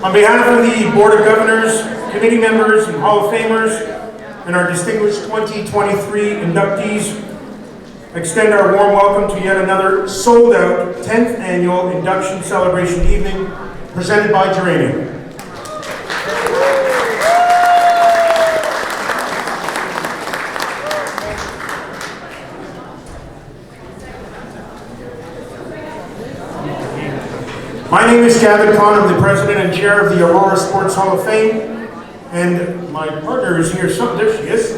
On behalf of the Board of Governors, committee members, and Hall of Famers, and our distinguished 2023 inductees, I extend our warm welcome to yet another sold-out 10th annual Induction Celebration Evening presented by Geranium. My name is Gavin Kahn. I'm the President and Chair of the Aurora Sports Hall of Fame, and my partner is here. There she is.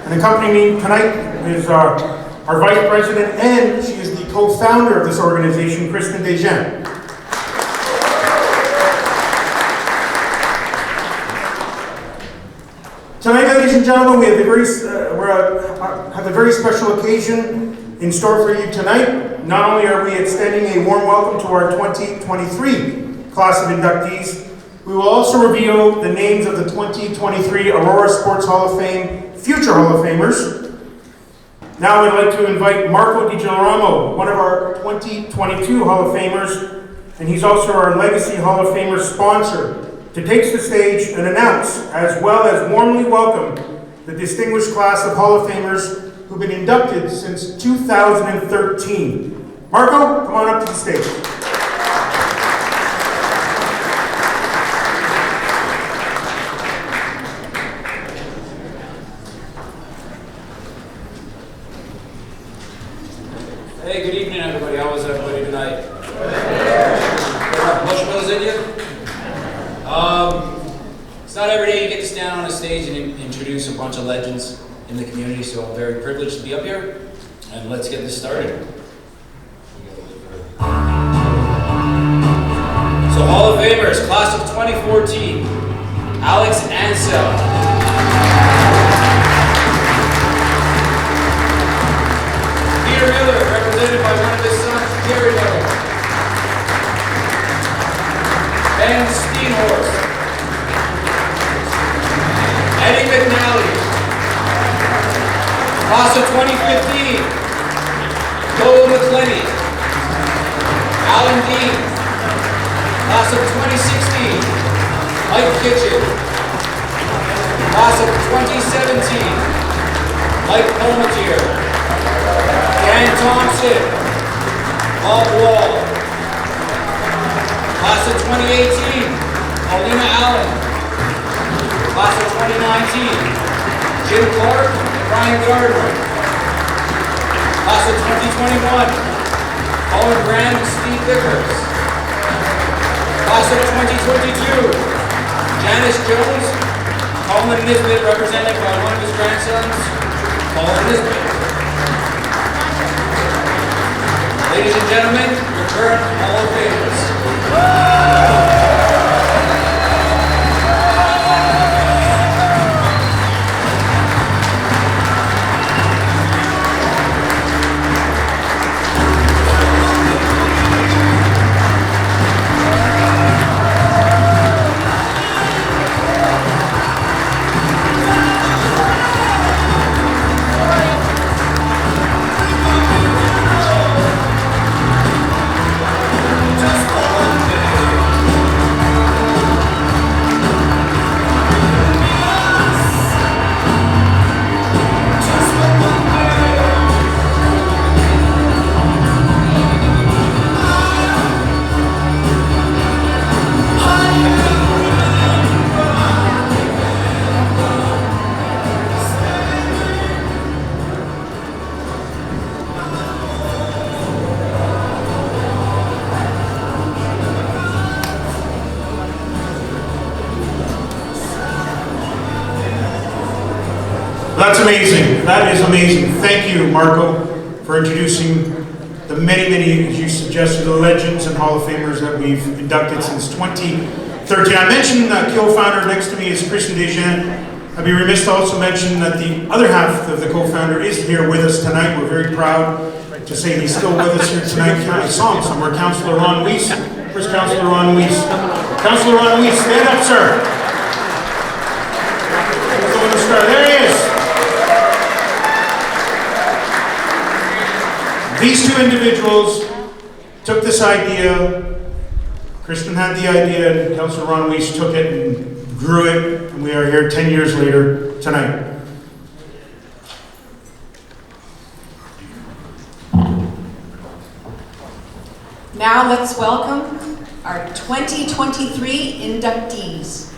And accompanying me tonight is our Vice President, and she is the co-founder of this organization, Kristen Desjardins. Tonight, ladies and gentlemen, we have a very special occasion in store for you tonight. Not only are we extending a warm welcome to our 2023 class of inductees, we will also reveal the names of the 2023 Aurora Sports Hall of Fame future Hall of Famers. Now I'd like to invite Marco Di Girolamo, one of our 2022 Hall of Famers, and he's also our Legacy Hall of Famer sponsor, to take the stage and announce, as well as warmly welcome, the distinguished class of Hall of Famers who've been inducted since 2013. Marco, come on up to the stage. Hey, good evening, everybody. How was everybody tonight? Marshmallows in you? It's not every day you get to stand on a stage and introduce a bunch of legends in the community, so I'm very privileged to be up here, and let's get this started. So Hall of Famers, class of 2014, Alex Ansel. Peter Miller, represented by one of his sons, Gary Miller. Ben Steenhorst. Eddie McNally. Class of 2015, Joel McClenny. Alan Dean. Class of 2016, Mike Kitchen. Class of 2017, Mike Palmatier. Dan Thompson, Bob Wall. Class of 2018, Paulina Allen. Class of 2019, Jim Clark and Brian Gardner. Class of 2021, Colin Graham and Steve Vickers. Class of 2022, Janice Jones, Colin Nisbet, represented by one of his grandsons, Colin Nisbet. Ladies and gentlemen, your current Hall of Famers. That's amazing. That is amazing. Thank you, Marco, for introducing the many, as you suggested, the legends and Hall of Famers that we've inducted since 2013. I mentioned that co-founder next to me is Kristen Desjardins. I'd be remiss to also mention that the other half of the co-founder is here with us tonight. We're very proud to say he's still with us here tonight. I saw him somewhere, Councillor Ron Weiss. Where's Councillor Ron Weiss? Councillor Ron Weiss, stand up, sir. There he is. These two individuals took this idea, Kristen had the idea, and Councillor Ron Weiss took it and grew it, and we are here 10 years later tonight. Now let's welcome our 2023 inductees.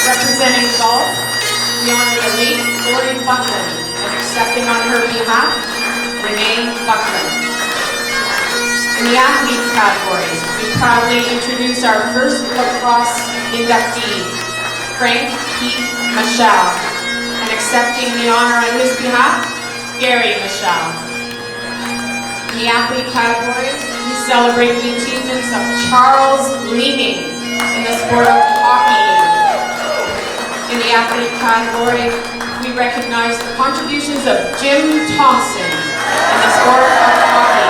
Representing golf, we honor the late Lori Buckland and accepting on her behalf, Renee Buckland. In the athlete category, we proudly introduce our first lacrosse inductee, Frank Pete Michel, and accepting the honor on his behalf, Gary Michel. In the athlete category, we celebrate the achievements of Charles Leeming in the sport of hockey. In the athlete category, we recognize the contributions of Jim Thompson in the sport of hockey.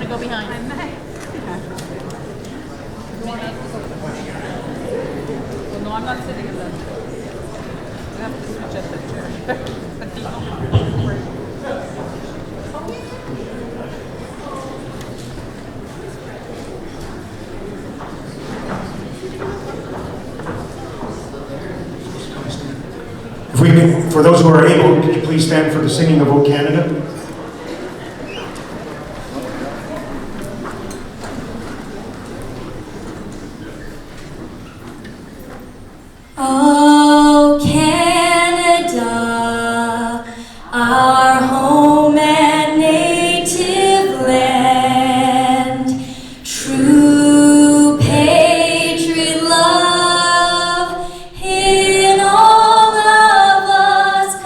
Go behind. I may. Well, no, I'm not sitting in the. We have to switch at the chair. If we can, for those who are able, could you please stand for the singing of O Canada? Oh, Canada, our home and native land, true patriot love in all of us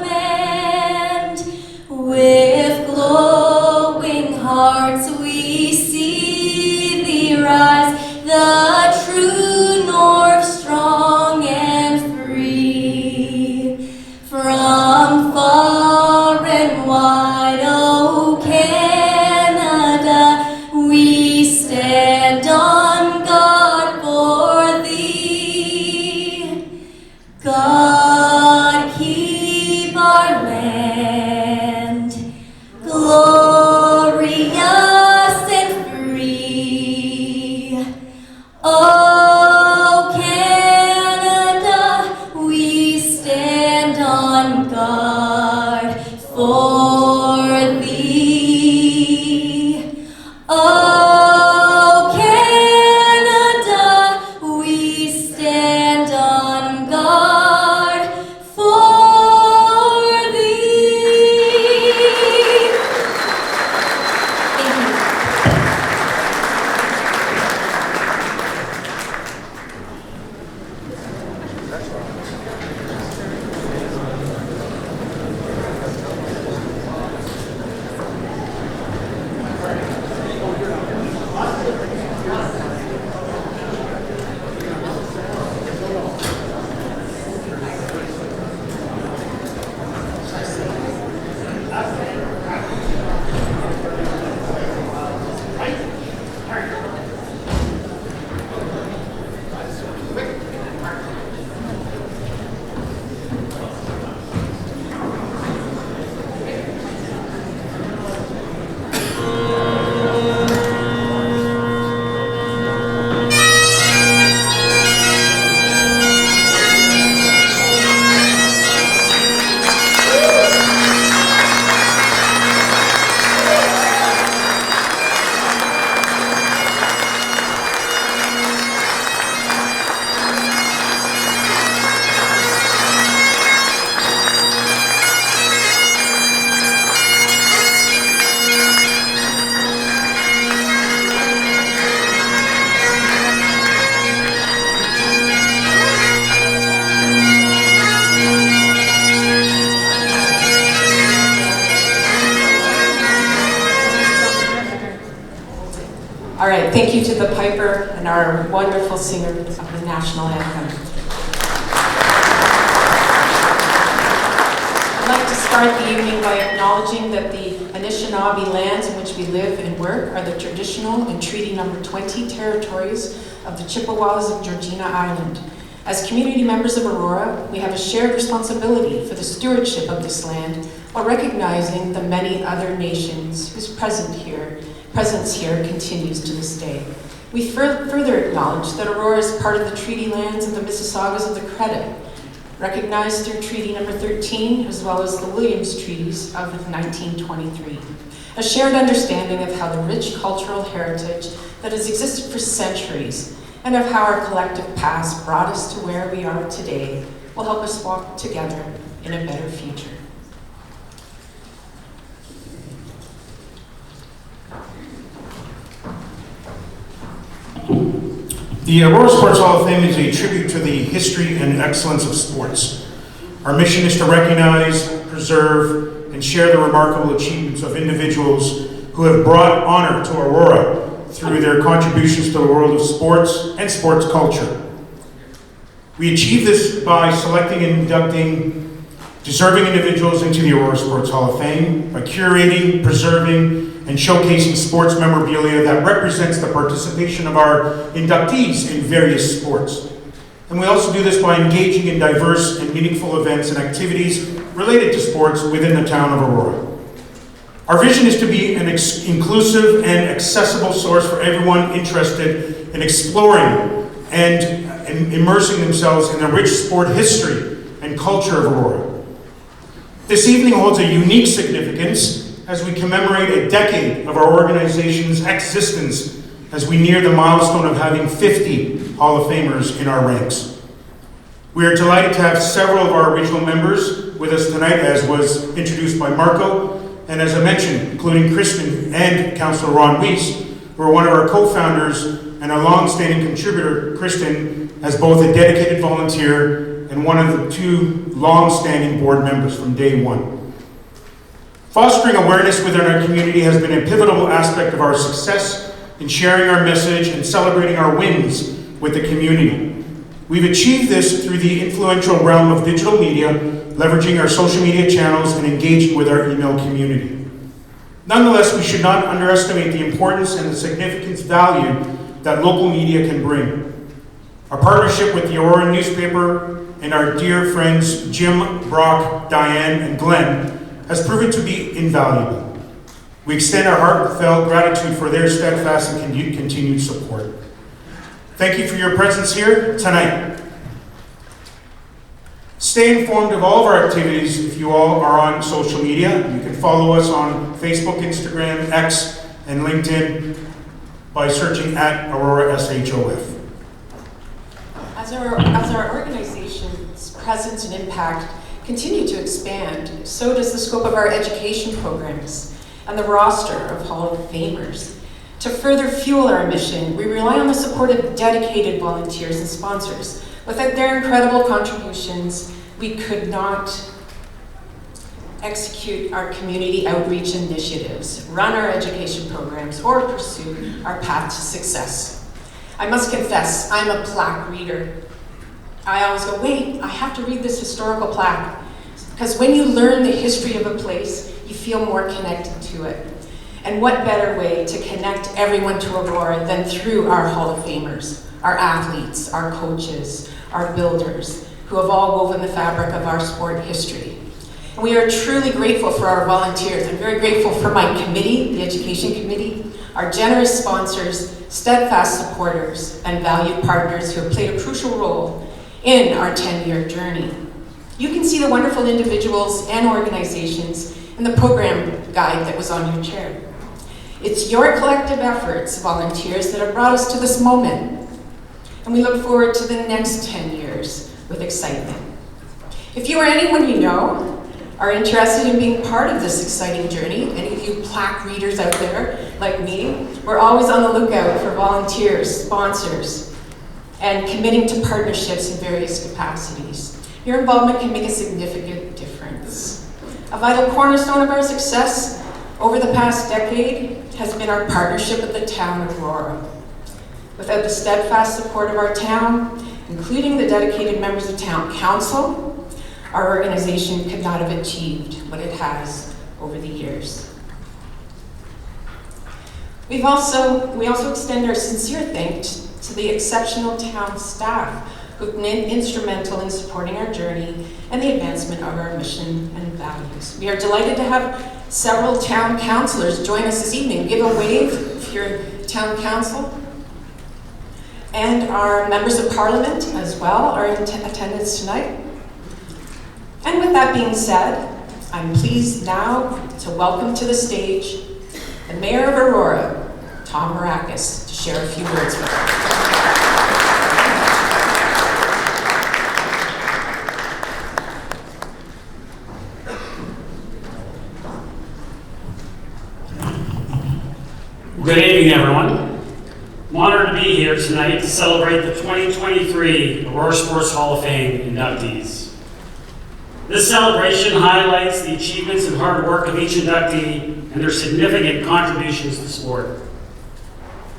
command. With glowing hearts we see thee rise, the true north strong and free. From far and wide, O Canada, we stand on guard for thee. God keep our land glorious and free. Oh, Canada, we stand on guard for thee. Oh, Canada, we stand on guard for thee. Thank you. All right, thank you to the piper and our wonderful singer of the national anthem. I'd like to start the evening by acknowledging that the Anishinaabe lands in which we live and work are the traditional and Treaty Number 20 territories of the Chippewas of Georgina Island. As community members of Aurora, we have a shared responsibility for the stewardship of this land while recognizing the many other nations whose presence here continues to this day. We further acknowledge that Aurora is part of the treaty lands of the Mississaugas of the Credit, recognized through Treaty Number 13, as well as the Williams Treaties of 1923. A shared understanding of how the rich cultural heritage that has existed for centuries and of how our collective past brought us to where we are today will help us walk together in a better future. The Aurora Sports Hall of Fame is a tribute to the history and excellence of sports. Our mission is to recognize, preserve, and share the remarkable achievements of individuals who have brought honor to Aurora through their contributions to the world of sports and sports culture. We achieve this by selecting and inducting deserving individuals into the Aurora Sports Hall of Fame, by curating, preserving, and showcasing sports memorabilia that represents the participation of our inductees in various sports. And we also do this by engaging in diverse and meaningful events and activities related to sports within the town of Aurora. Our vision is to be an inclusive and accessible source for everyone interested in exploring and immersing themselves in the rich sport history and culture of Aurora. This evening holds a unique significance as we commemorate a decade of our organization's existence as we near the milestone of having 50 Hall of Famers in our ranks. We are delighted to have several of our original members with us tonight, as was introduced by Marco, and as I mentioned, including Kristen and Councillor Ron Weiss, who are one of our co-founders and a long-standing contributor. Kristen as both a dedicated volunteer and one of the two long-standing board members from day one. Fostering awareness within our community has been a pivotal aspect of our success in sharing our message and celebrating our wins with the community. We've achieved this through the influential realm of digital media, leveraging our social media channels and engaging with our email community. Nonetheless, we should not underestimate the importance and the significant value that local media can bring. Our partnership with the Aurora newspaper and our dear friends Jim, Brock, Diane, and Glenn has proven to be invaluable. We extend our heartfelt gratitude for their steadfast and continued support. Thank you for your presence here tonight. Stay informed of all of our activities if you all are on social media. You can follow us on Facebook, Instagram, X, and LinkedIn by searching at Aurora ASHoF. As our organization's presence and impact continue to expand, so does the scope of our education programs and the roster of Hall of Famers. To further fuel our mission, we rely on the support of dedicated volunteers and sponsors. Without their incredible contributions, we could not execute our community outreach initiatives, run our education programs, or pursue our path to success. I must confess, I'm a plaque reader. I always go, wait, I have to read this historical plaque. Because when you learn the history of a place, you feel more connected to it. And what better way to connect everyone to Aurora than through our Hall of Famers, our athletes, our coaches, our builders, who have all woven the fabric of our sport history. And we are truly grateful for our volunteers. I'm very grateful for my committee, the Education Committee, our generous sponsors, steadfast supporters, and valued partners who have played a crucial role in our 10-year journey. You can see the wonderful individuals and organizations in the program guide that was on your chair. It's your collective efforts, volunteers, that have brought us to this moment. And we look forward to the next 10 years with excitement. If you or anyone you know are interested in being part of this exciting journey, any of you plaque readers out there like me, we're always on the lookout for volunteers, sponsors, and committing to partnerships in various capacities. Your involvement can make a significant difference. A vital cornerstone of our success over the past decade has been our partnership with the town of Aurora. Without the steadfast support of our town, including the dedicated members of town council, our organization could not have achieved what it has over the years. We also extend our sincere thanks to the exceptional town staff who've been instrumental in supporting our journey and the advancement of our mission and values. We are delighted to have several town councillors join us this evening. Give a wave if you're town council. And our members of parliament as well are in attendance tonight. And with that being said, I'm pleased now to welcome to the stage the Mayor of Aurora, Tom Marakis, to share a few words with us. Good evening, everyone. I'm honored to be here tonight to celebrate the 2023 Aurora Sports Hall of Fame inductees. This celebration highlights the achievements and hard work of each inductee and their significant contributions to sport.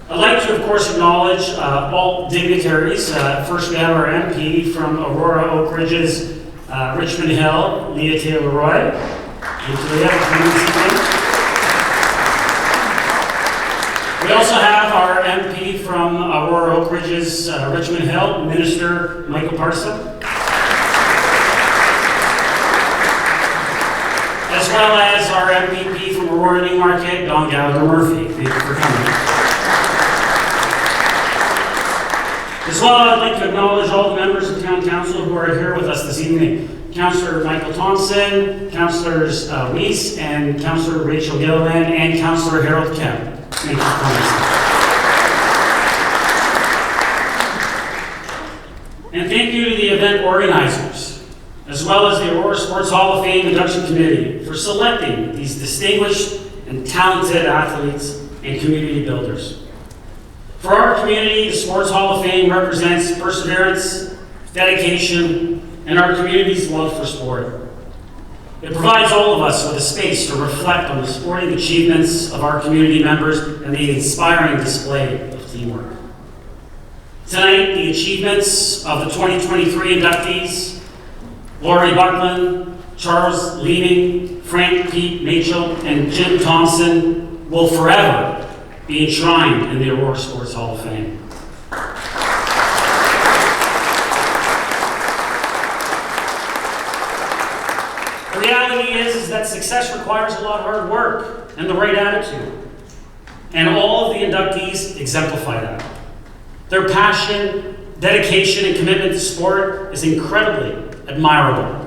I'd like to, of course, acknowledge all dignitaries. First, we have our MP from Aurora Oak Ridges, Richmond Hill, Leah Taylor-Roy. Thank you, Leah, for coming this evening. We also have our MP from Aurora Oak Ridges, Richmond Hill, Minister Michael Parsa. As well as our MPP from Aurora Newmarket, Don Gallagher Murphy. Thank you for coming. As well, I'd like to acknowledge all the members of Town Council who are here with us this evening. Councillor Michael Thompson, Councillors Weiss and Councillor Rachel Gilliland, and Councillor Harold Kemp. Thank you for coming. And thank you to the event organizers, as well as the Aurora Sports Hall of Fame Induction Committee for selecting these distinguished and talented athletes and community builders. For our community, the Sports Hall of Fame represents perseverance, dedication, and our community's love for sport. It provides all of us with a space to reflect on the sporting achievements of our community members and the inspiring display of teamwork. Tonight, the achievements of the 2023 inductees, Lori Buckland, Charles Leeming, Frank Pete Machel, and Jim Thompson will forever be enshrined in the Aurora Sports Hall of Fame. The reality is that success requires a lot of hard work and the right attitude. And all of the inductees exemplify that. Their passion, dedication, and commitment to sport is incredibly admirable.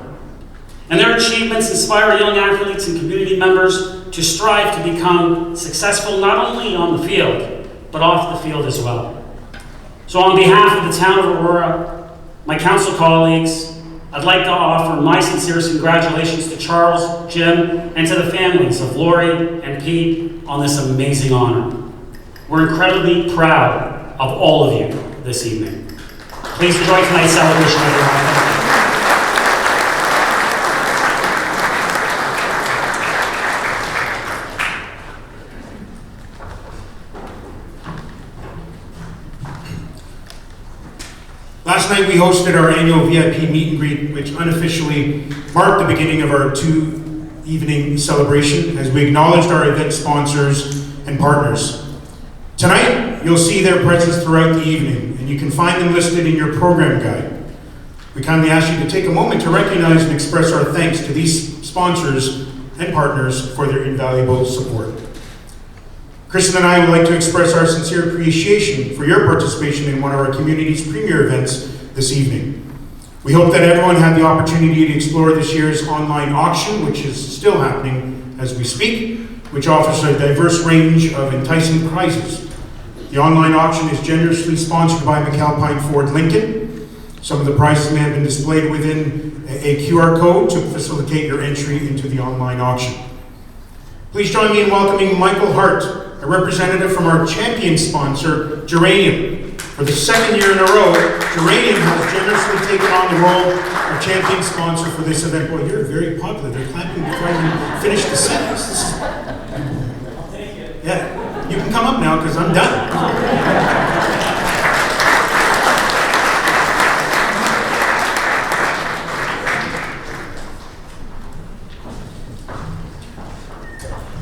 And their achievements inspire young athletes and community members to strive to become successful not only on the field, but off the field as well. So on behalf of the town of Aurora, my council colleagues, I'd like to offer my sincerest congratulations to Charles, Jim, and to the families of Lori and Pete on this amazing honor. We're incredibly proud of all of you this evening. Please enjoy tonight's celebration, everyone. Last night we hosted our annual VIP meet and greet, which unofficially marked the beginning of our two-evening celebration as we acknowledged our event sponsors and partners. Tonight, you'll see their presence throughout the evening, and you can find them listed in your program guide. We kindly ask you to take a moment to recognize and express our thanks to these sponsors and partners for their invaluable support. Kristen and I would like to express our sincere appreciation for your participation in one of our community's premier events this evening. We hope that everyone had the opportunity to explore this year's online auction, which is still happening as we speak, which offers a diverse range of enticing prizes. The online auction is generously sponsored by McAlpine Ford Lincoln. Some of the prizes may have been displayed within a QR code to facilitate your entry into the online auction. Please join me in welcoming Michael Hart, a representative from our champion sponsor, Geranium. For the second year in a row, Geranium has generously taken on the role of champion sponsor for this event. Well, you're very popular. They're clapping before you finish the sentence. Yeah, you can come up now because I'm done.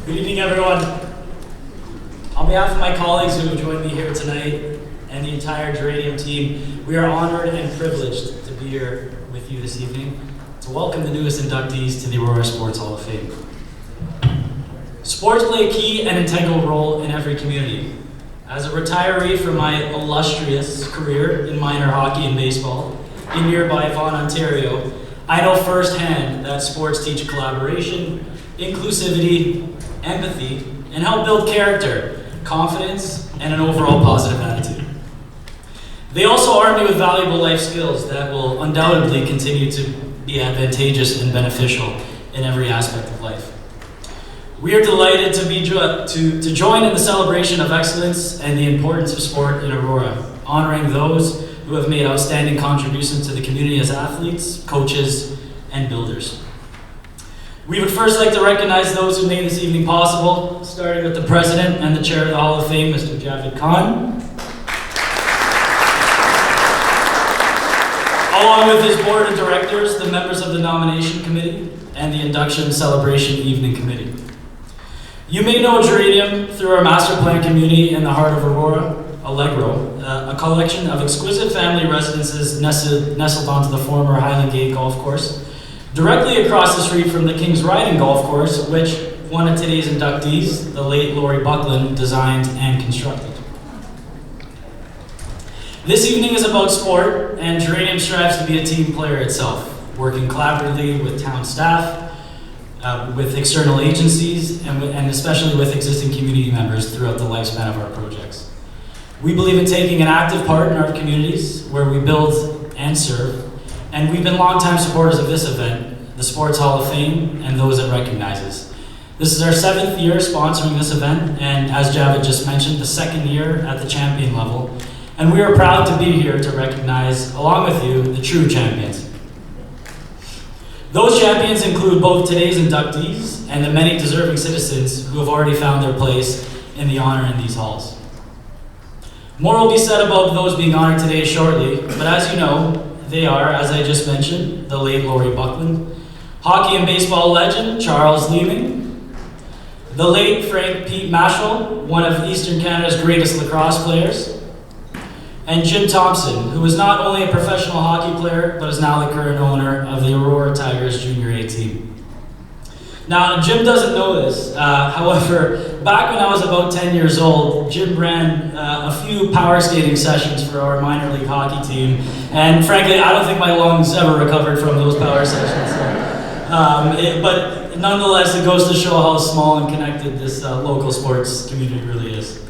Good evening, everyone. On behalf of my colleagues who have joined me here tonight and the entire Geranium team, we are honored and privileged to be here with you this evening to welcome the newest inductees to the Aurora Sports Hall of Fame. Sports play a key and integral role in every community. As a retiree from my illustrious career in minor hockey and baseball in nearby Vaughan, Ontario, I know firsthand that sports teach collaboration, inclusivity, empathy, and help build character, confidence, and an overall positive attitude. They also arm me with valuable life skills that will undoubtedly continue to be advantageous and beneficial in every aspect of life. We are delighted to join in the celebration of excellence and the importance of sport in Aurora, honoring those who have made outstanding contributions to the community as athletes, coaches, and builders. We would first like to recognize those who made this evening possible, starting with the President and the Chair of the Hall of Fame, Mr. Javed Khan, along with his Board of Directors, the members of the Nomination Committee, and the Induction Celebration Evening Committee. You may know Geranium through our master plan community in the heart of Aurora, Allegro, a collection of exquisite family residences nestled onto the former Highland Gate Golf Course, directly across the street from the King's Riding Golf Course, which one of today's inductees, the late Lori Buckland, designed and constructed. This evening is about sport, and Geranium strives to be a team player itself, working collaboratively with town staff, with external agencies, and especially with existing community members throughout the lifespan of our projects. We believe in taking an active part in our communities where we build and serve, and we've been longtime supporters of this event, the Sports Hall of Fame, and those it recognizes. This is our 7th year sponsoring this event, and as Javed just mentioned, the 2nd year at the champion level. And we are proud to be here to recognize, along with you, the true champions. Those champions include both today's inductees and the many deserving citizens who have already found their place in the honor in these halls. More will be said about those being honored today shortly, but as you know, they are, as I just mentioned, the late Lori Buckland, hockey and baseball legend Charles Leeming, the late Frank Pete Mashall, one of Eastern Canada's greatest lacrosse players, and Jim Thompson, who is not only a professional hockey player, but is now the current owner of the Aurora Tigers Junior A team. Now, Jim doesn't know this, however, back when I was about 10 years old, Jim ran a few power skating sessions for our minor league hockey team, and frankly, I don't think my lungs ever recovered from those power sessions. But nonetheless, it goes to show how small and connected this local sports community really is.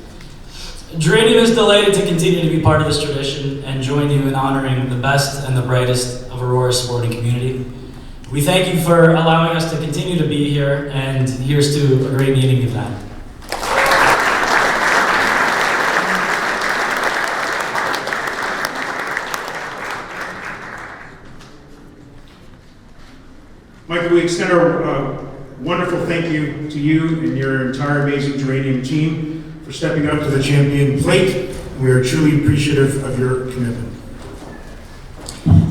Geranium is delighted to continue to be part of this tradition and join you in honoring the best and the brightest of Aurora's sporting community. We thank you for allowing us to continue to be here, and here's to a great meeting you've had. Michael, we extend our wonderful thank you to you and your entire amazing Geranium team for stepping up to the champion plate. We are truly appreciative of your commitment.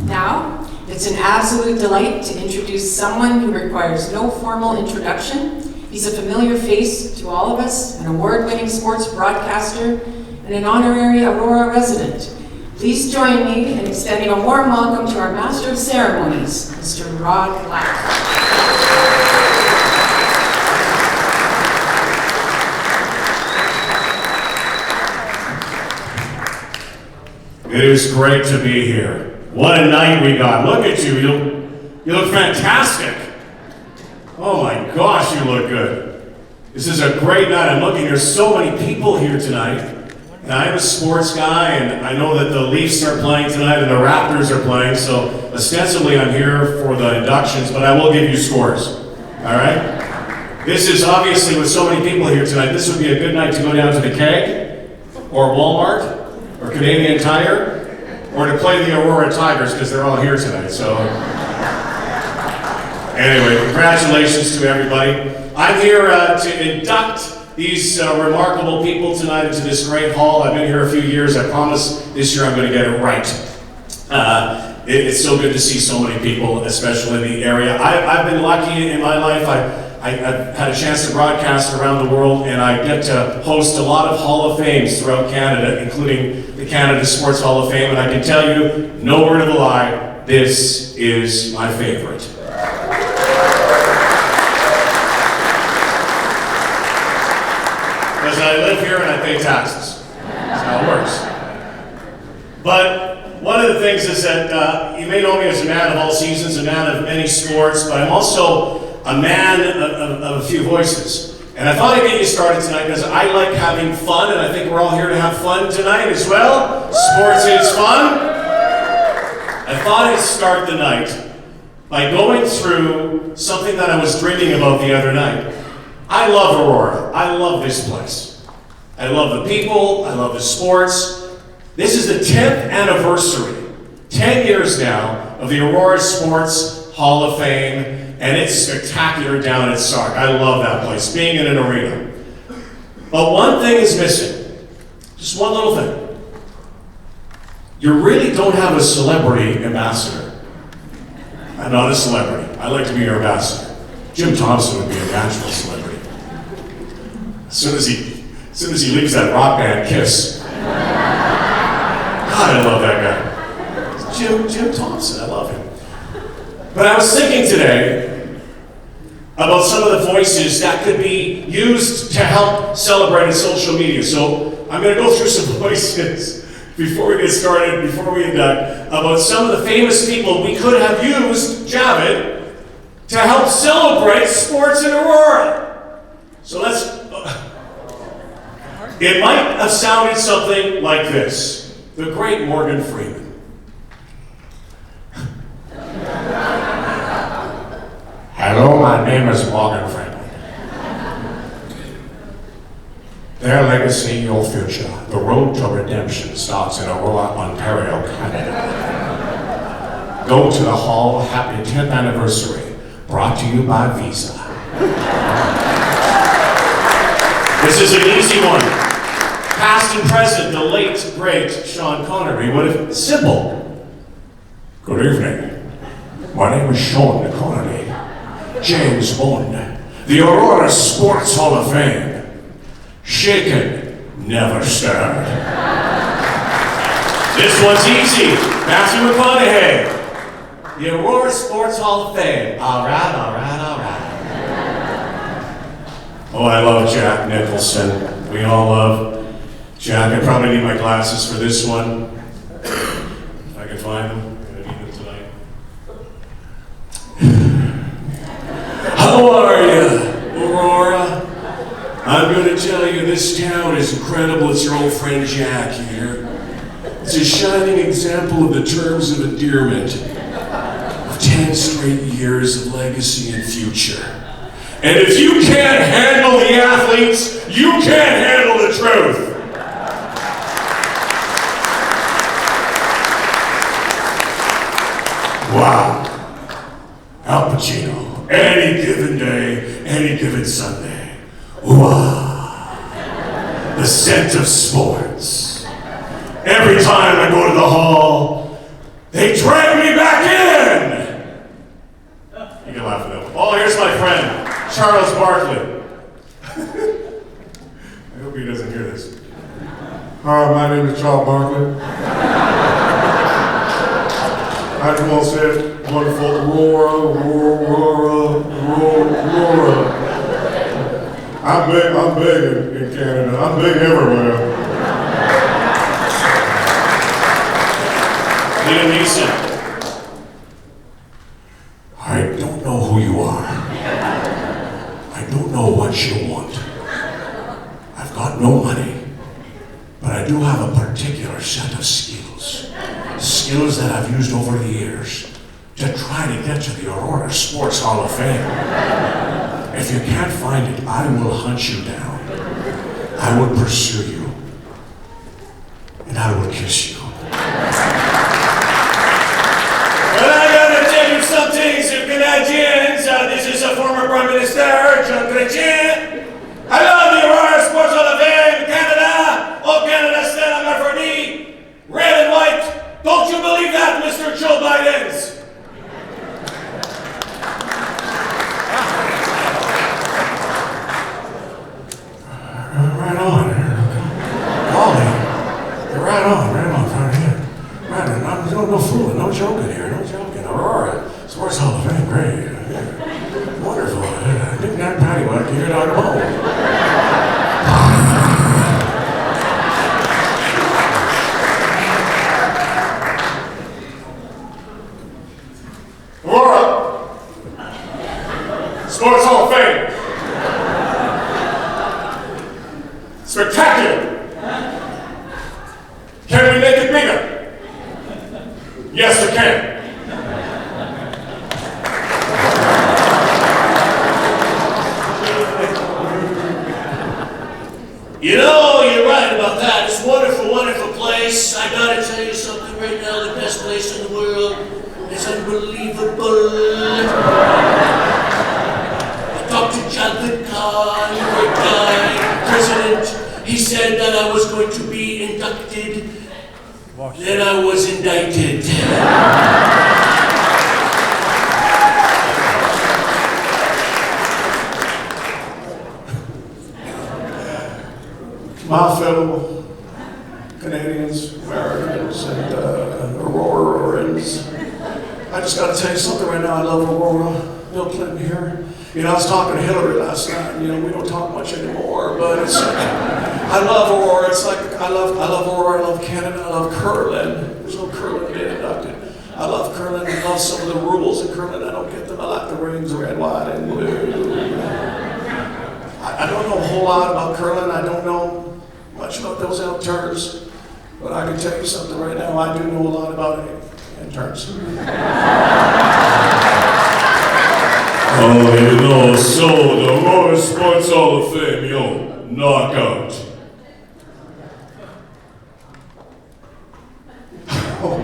Now, it's an absolute delight to introduce someone who requires no formal introduction. He's a familiar face to all of us, an award-winning sports broadcaster, and an honorary Aurora resident. Please join me in extending a warm welcome to our Master of Ceremonies, Mr. Rod Black. It is great to be here. What a night we got. Look at you. You look fantastic. Oh my gosh, you look good. This is a great night. I'm looking, there's so many people here tonight. And I'm a sports guy, and I know that the Leafs are playing tonight and the Raptors are playing, so ostensibly I'm here for the inductions, but I will give you scores. All right? This is obviously, with so many people here tonight, this would be a good night to go down to the Keg, or Walmart, or Canadian Tire, or to play the Aurora Tigers, because they're all here tonight, so. Anyway, congratulations to everybody. I'm here to induct these remarkable people tonight into this great hall. I've been here a few years. I promise this year I'm going to get it right. It's so good to see so many people, especially in the area. I've been lucky in my life. I've had a chance to broadcast around the world, and I get to host a lot of Hall of Fames throughout Canada, including the Canada Sports Hall of Fame, and I can tell you, no word of a lie, this is my favorite. Because I live here and I pay taxes. That's how it works. But one of the things is that you may know me as a man of all seasons, a man of many sports, but I'm also a man of a few voices. And I thought I'd get you started tonight because I like having fun, and I think we're all here to have fun tonight as well. Sports is fun. I thought I'd start the night by going through something that I was dreaming about the other night. I love Aurora. I love this place. I love the people. I love the sports. This is the 10th anniversary, 10 years now, of the Aurora Sports Hall of Fame. And it's spectacular down at Sark. I love that place, being in an arena. But one thing is missing. Just one little thing. You really don't have a celebrity ambassador. I'm not a celebrity. I like to be your ambassador. Jim Thompson would be a natural celebrity. As soon as he leaves that rock band Kiss. God, I love that guy. Jim Thompson, I love him. But I was thinking today about some of the voices that could be used to help celebrate in social media. So I'm going to go through some voices before we get started, before we induct, about some of the famous people we could have used, Javid, to help celebrate sports in Aurora. So it might have sounded something like this. The great Morgan Freeman. Hello, my name is Morgan Freeman. Their legacy, your future. The road to redemption starts in Aurora, Ontario, Canada. Go to the hall, happy 10th anniversary. Brought to you by Visa. This is an easy one. Past and present, the late, great Sean Connery would have simple. Good evening. My name is Sean Connery. James Bond, the Aurora Sports Hall of Fame. Shaken, never stirred. This one's easy. Matthew McConaughey, the Aurora Sports Hall of Fame. All right. Oh, I love Jack Nicholson. We all love Jack. I probably need my glasses for this one. If I can find them. I'm gonna need them tonight. How are you, Aurora? I'm going to tell you, this town is incredible. It's your old friend Jack here. It's a shining example of the terms of endearment of 10 straight years of legacy and future. And if you can't handle the athletes, you can't handle the truth. Wow. Al Pacino. Any given day, any given Sunday. Wow. The scent of sports. Every time I go to the hall, they drag me back in. You can laugh at that one. Oh, here's my friend, Charles Barkley. I hope he doesn't hear this. Hi, my name is Charles Barkley. I just want to say wonderful Aurora. I'm big in Canada. I'm big everywhere. Liam Neeson. I don't know who you are. I don't know what you want. I've got no money, but I do have a particular set of skills. Skills that I've used over the years to try to get to the Aurora Sports Hall of Fame. If you can't find it, I will hunt you down. I will pursue you. And I will kiss you. Well, I gotta tell you some things, you Canadians. This is a former Prime Minister, John Chrétien. I love the Aurora Sports Hall of Fame, Canada. Oh, Canada, stand up for me. Red and white. Don't you believe that, Mr. Joe Biden? Right on. Golly. Right on, right here. Right on. No fooling, no joking here, no joking. Aurora, Sports Hall of Fame, great. Yeah. Wonderful. I didn't have Patty Whack here at home. Aurora, Sports Hall of Fame. Spectacular! Can we make it bigger? Yes, we can. You know, you're right about that. It's a wonderful, wonderful place. I gotta tell you something right now, the best place in the world. It's unbelievable. I talked to Jonathan Kahn, great guy, president. He said that I was going to be inducted, then I was indicted. My fellow Canadians, Americans, and Aurorans, I just got to tell you something right now. I love Aurora. Bill Clinton here. You know, I was talking to Hillary last night, and you know, we don't talk much anymore, but it's like, I love Aurora. It's like, I love Aurora, I love Canada, I love curling. There's no curling being inducted. I love curling, I love some of the rules in curling. I don't get them. I like the rings, red, white, and blue. I don't know a whole lot about curling. I don't know much about those out turns, but I can tell you something right now. I do know a lot about it in turns. Oh, you know, so the Aurora Sports Hall of Fame, yo, knockout. Oh,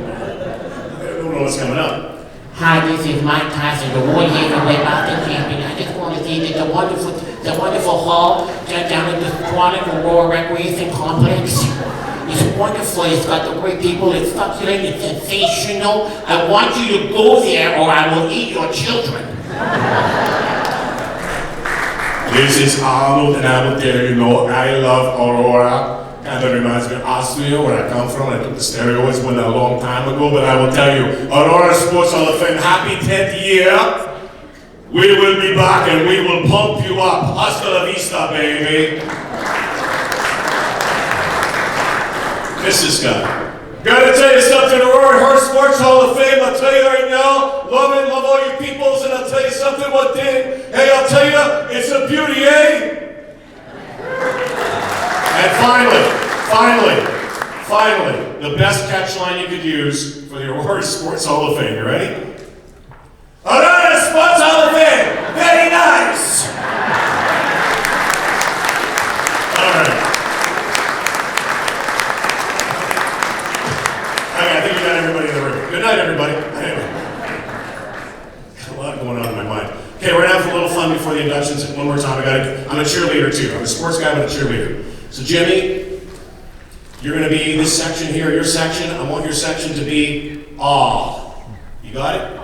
I don't know what's coming up. Hi, this is Mike Tyson, the world heavyweight boxing champion. I just want to say that the wonderful hall down at the Quantic Aurora Recreation Complex. It's wonderful. It's got the great people. It's succulent. It's sensational. I want you to go there, or I will eat your children. This is Arnold, and I will tell you, I love Aurora. Kind of reminds me of Austria, where I come from. I took the steroids when a long time ago, but I will tell you, Aurora Sports Hall of Fame, happy 10th year. We will be back and we will pump you up. Hasta la vista, baby. Mrs. Scott. Gotta tell you something, Aurora Horse Sports Hall of Fame, I'll tell you right now, love it, love all you peoples, and I'll tell you something, one thing, hey, I'll tell you, it's a beauty, eh? And finally, the best catch line you could use for the Aurora Sports Hall of Fame, you ready? Aurora Sports Hall of Fame, very nice! All right. I think you got everybody in the room. Good night, everybody. A lot going on in my mind. Okay, we're gonna have a little fun before the inductions. One more time. I'm a cheerleader too. I'm a sports guy, but a cheerleader. So Jimmy, you're gonna be this section here, your section. I want your section to be awe. You got it?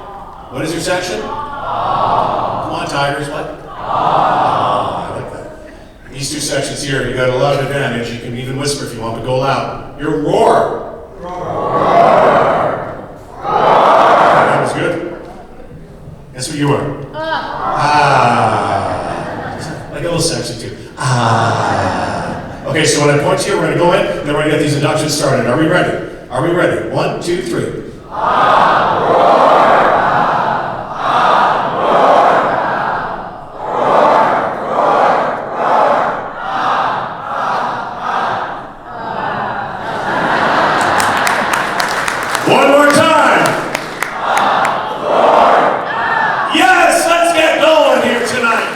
What is your section? Awe. Come on, Tigers. What? Awe. I like that. These two sections here, you got a lot of advantage. You can even whisper if you want, but go loud. Your roar. That was good. Guess what you are? Like a little section too. Okay, so when I point to you, we're going to go in, then we're going to get these inductions started. Are we ready? Are we ready? 1, 2, 3. One more time. Yes, let's get going here tonight.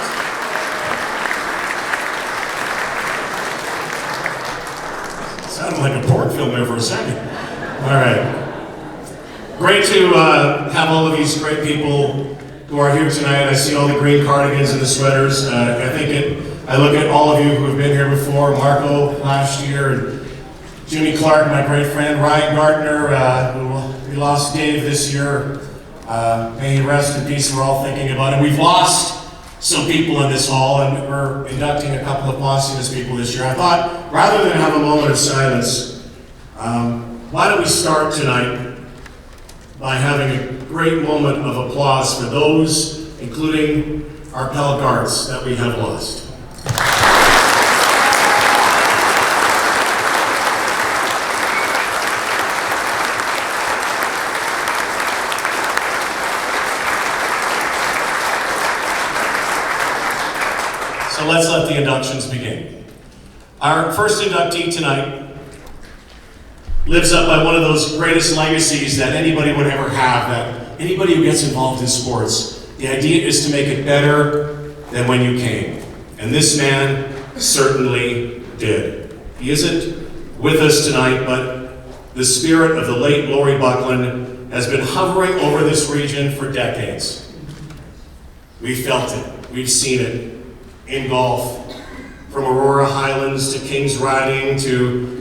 Sounded like a porn film there for a second. All right. Great to have all of these great people who are here tonight. I see all the green cardigans and the sweaters. I look at all of you who have been here before. Marco last year, and Jimmy Clark, my great friend, Ryan Gardner, we lost Dave this year. May he rest in peace. We're all thinking about him. We've lost some people in this hall, and we're inducting a couple of posthumous people this year. I thought, rather than have a moment of silence, why don't we start tonight by having a great moment of applause for those, including our Pell Guards, that we have lost. So let's let the inductions begin. Our first inductee tonight lives up by one of those greatest legacies that anybody would ever have, that anybody who gets involved in sports, the idea is to make it better than when you came. And this man certainly did. He isn't with us tonight, but the spirit of the late Laurie Buckland has been hovering over this region for decades. We've felt it, we've seen it in golf, from Aurora Highlands to Kings Riding to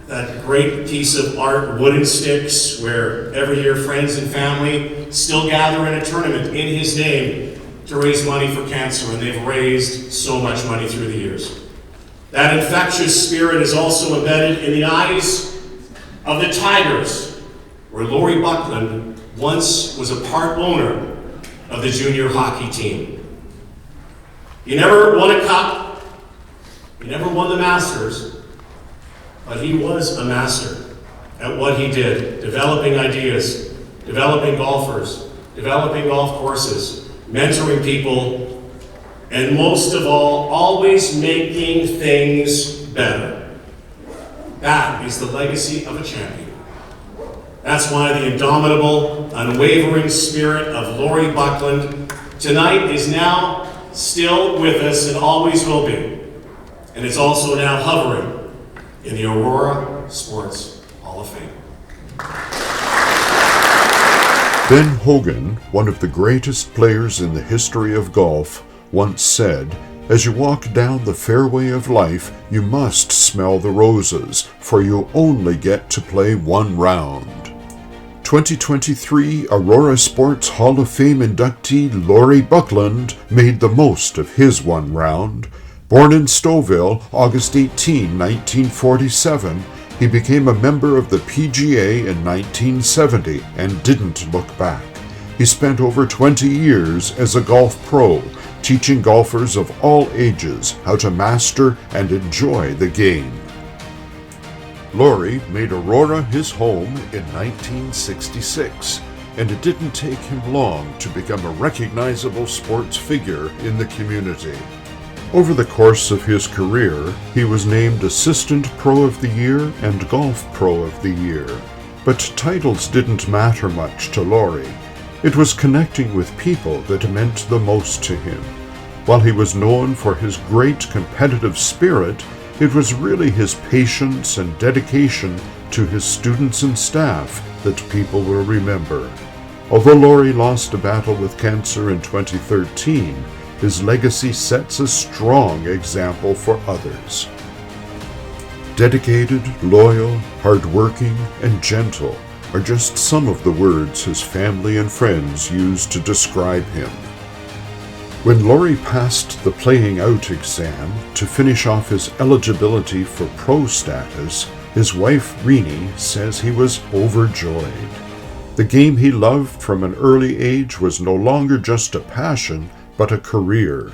that great piece of art, Wooden Sticks, where every year friends and family still gather in a tournament in his name to raise money for cancer, and they've raised so much money through the years. That infectious spirit is also embedded in the eyes of the Tigers, where Laurie Buckland once was a part owner of the junior hockey team. He never won a cup, he never won the Masters, but he was a master at what he did, developing ideas, developing golfers, developing golf courses, mentoring people, and most of all, always making things better. That is the legacy of a champion. That's why the indomitable, unwavering spirit of Laurie Buckland tonight is now still with us and always will be. And it's also now hovering in the Aurora Sports Hall of Fame. Ben Hogan, one of the greatest players in the history of golf, once said, "As you walk down the fairway of life, you must smell the roses, for you only get to play one round." 2023 Aurora Sports Hall of Fame inductee Laurie Buckland made the most of his one round. Born in Stouffville, August 18, 1947, he became a member of the PGA in 1970 and didn't look back. He spent over 20 years as a golf pro, teaching golfers of all ages how to master and enjoy the game. Laurie made Aurora his home in 1966, and it didn't take him long to become a recognizable sports figure in the community. Over the course of his career, he was named Assistant Pro of the Year and Golf Pro of the Year, but titles didn't matter much to Laurie. It was connecting with people that meant the most to him. While he was known for his great competitive spirit, it was really his patience and dedication to his students and staff that people will remember. Although Laurie lost a battle with cancer in 2013, his legacy sets a strong example for others. Dedicated, loyal, hardworking, and gentle are just some of the words his family and friends used to describe him. When Laurie passed the playing out exam to finish off his eligibility for pro status, his wife Renee says he was overjoyed. The game he loved from an early age was no longer just a passion, but a career.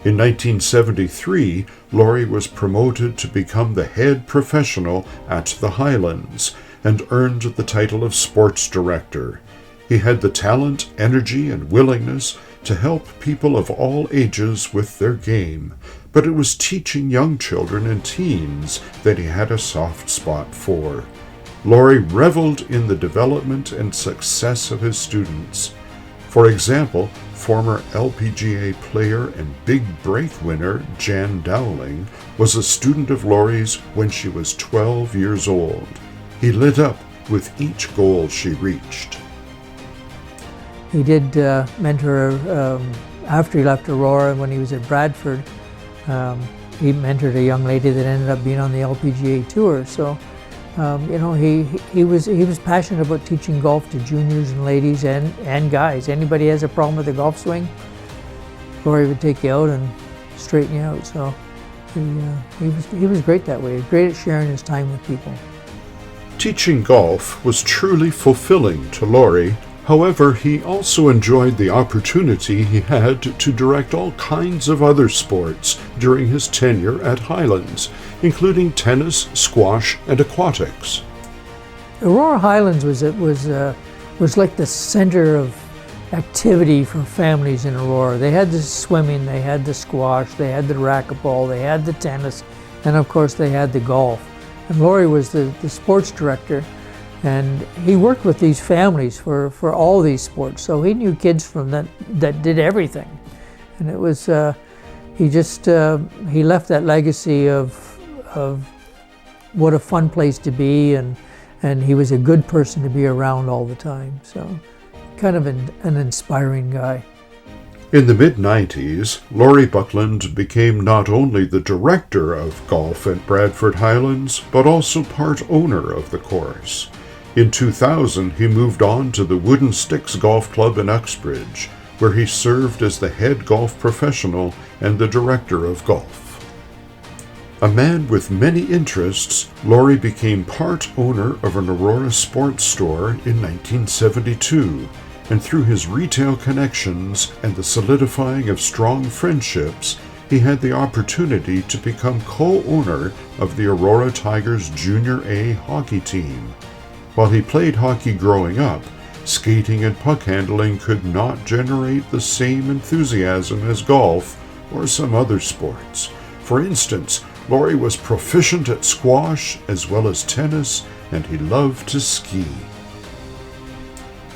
In 1973, Laurie was promoted to become the head professional at the Highlands and earned the title of sports director. He had the talent, energy, and willingness to help people of all ages with their game, but it was teaching young children and teens that he had a soft spot for. Laurie reveled in the development and success of his students. For example, former LPGA player and big break winner Jan Dowling was a student of Laurie's when she was 12 years old. He lit up with each goal she reached. He did mentor her after he left Aurora when he was at Bradford. He mentored a young lady that ended up being on the LPGA tour. So, he was passionate about teaching golf to juniors and ladies and guys. Anybody has a problem with a golf swing, Laurie would take you out and straighten you out. So, he was great that way. He was great at sharing his time with people. Teaching golf was truly fulfilling to Laurie. However, he also enjoyed the opportunity he had to direct all kinds of other sports during his tenure at Highlands, including tennis, squash, and aquatics. Aurora Highlands was like the center of activity for families in Aurora. They had the swimming, they had the squash, they had the racquetball, they had the tennis, and of course they had the golf. And Laurie was the sports director. And he worked with these families for all these sports, so he knew kids from that did everything, and it was he left that legacy of what a fun place to be, and he was a good person to be around all the time. So, kind of an inspiring guy. In the mid-90s, Laurie Buckland became not only the director of golf at Bradford Highlands, but also part owner of the course. In 2000, he moved on to the Wooden Sticks Golf Club in Uxbridge, where he served as the head golf professional and the director of golf. A man with many interests, Laurie became part owner of an Aurora sports store in 1972, and through his retail connections and the solidifying of strong friendships, he had the opportunity to become co-owner of the Aurora Tigers Junior A hockey team. While he played hockey growing up, skating and puck handling could not generate the same enthusiasm as golf or some other sports. For instance, Laurie was proficient at squash as well as tennis, and he loved to ski.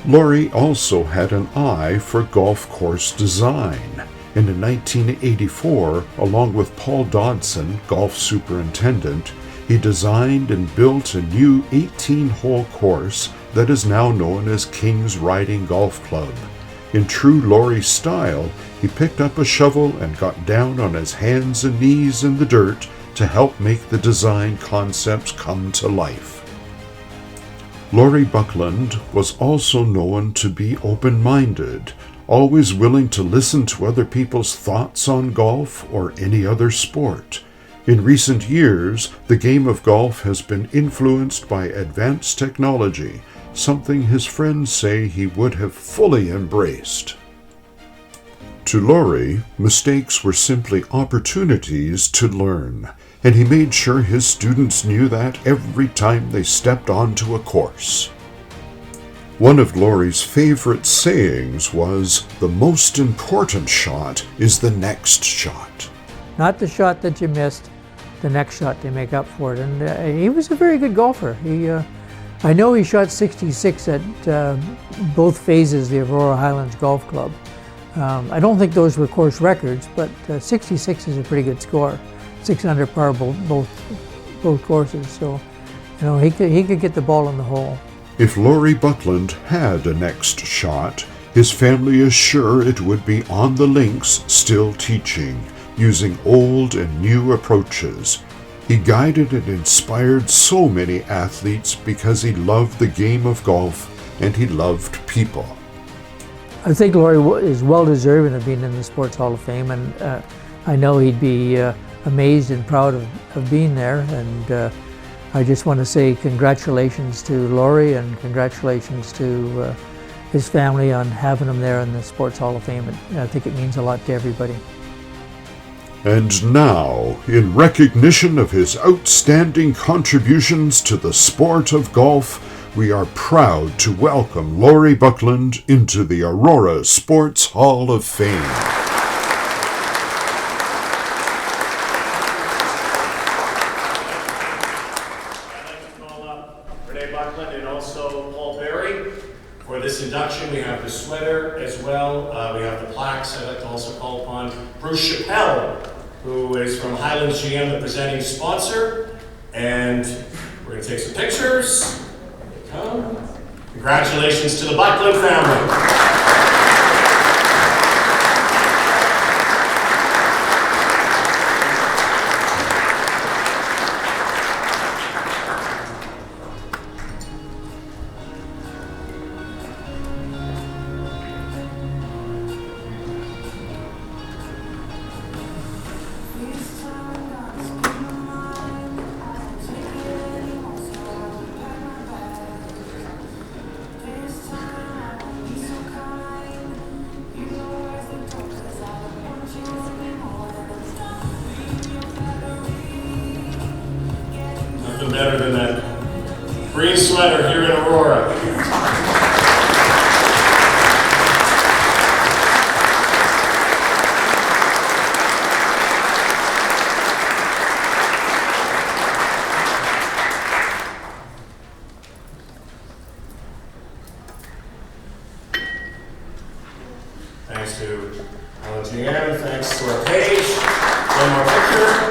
Laurie also had an eye for golf course design, and in 1984, along with Paul Dodson, golf superintendent, he designed and built a new 18-hole course that is now known as King's Riding Golf Club. In true Laurie style, he picked up a shovel and got down on his hands and knees in the dirt to help make the design concepts come to life. Laurie Buckland was also known to be open-minded, always willing to listen to other people's thoughts on golf or any other sport. In recent years, the game of golf has been influenced by advanced technology, something his friends say he would have fully embraced. To Laurie, mistakes were simply opportunities to learn, and he made sure his students knew that every time they stepped onto a course. One of Laurie's favorite sayings was, "The most important shot is the next shot." Not the shot that you missed, the next shot to make up for it. And he was a very good golfer. I know he shot 66 at both phases of the Aurora Highlands Golf Club. I don't think those were course records, but 66 is a pretty good score. 6 under par both courses, so he could get the ball in the hole. If Laurie Buckland had a next shot, his family is sure it would be on the links still teaching, using old and new approaches. He guided and inspired so many athletes because he loved the game of golf and he loved people. I think Laurie is well deserving of being in the Sports Hall of Fame, and I know he'd be amazed and proud of being there. And I just want to say congratulations to Laurie and congratulations to his family on having him there in the Sports Hall of Fame. I think it means a lot to everybody. And now, in recognition of his outstanding contributions to the sport of golf, we are proud to welcome Laurie Buckland into the Aurora Sports Hall of Fame. For this induction, we have the sweater as well. We have the plaques. I'd like to also call upon Bruce Chappelle, who is from Highlands GM, the presenting sponsor. And we're going to take some pictures. Here they come. Congratulations to the Buckland family. Better than that green sweater here in Aurora. Thanks to Ellen GM, thanks to our page. One more picture.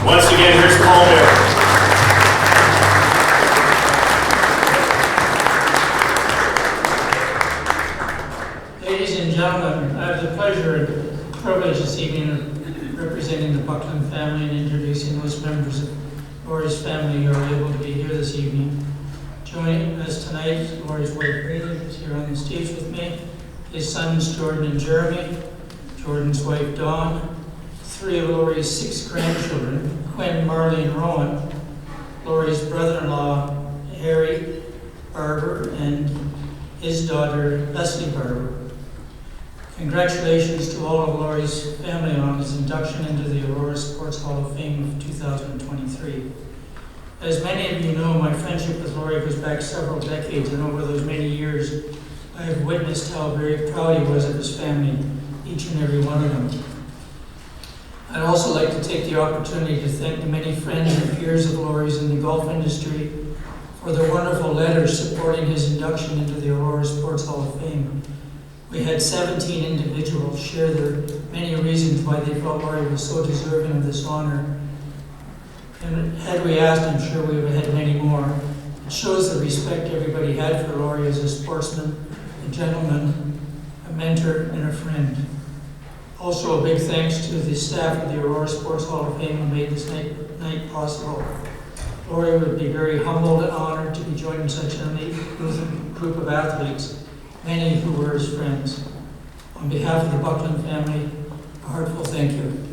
Once again, here's Paul Bear. Ladies and gentlemen, I have the pleasure and privilege this evening of representing the Buckland family and introducing those members of Laurie's family who are able to be here this evening. Joining us tonight, Laurie's wife Rita, who's here on the stage with me, his sons Jordan and Jeremy, Jordan's wife Dawn, 3 of Laurie's 6 grandchildren, Quinn, Marley, and Rowan, Laurie's brother-in-law, Harry Barber, and his daughter, Leslie Barber. Congratulations to all of Laurie's family on his induction into the Aurora Sports Hall of Fame of 2023. As many of you know, my friendship with Laurie goes back several decades, and over those many years, I have witnessed how very proud he was of his family, each and every one of them. I'd also like to take the opportunity to thank the many friends and peers of Laurie's in the golf industry for their wonderful letters supporting his induction into the Aurora Sports Hall of Fame. We had 17 individuals share their many reasons why they felt Laurie was so deserving of this honor. And had we asked, I'm sure we would have had many more. It shows the respect everybody had for Laurie as a sportsman, a gentleman, a mentor, and a friend. Also, a big thanks to the staff of the Aurora Sports Hall of Fame who made this night possible. Laurie would be very humbled and honored to be joining such an elite group of athletes, many who were his friends. On behalf of the Buckland family, a heartfelt thank you.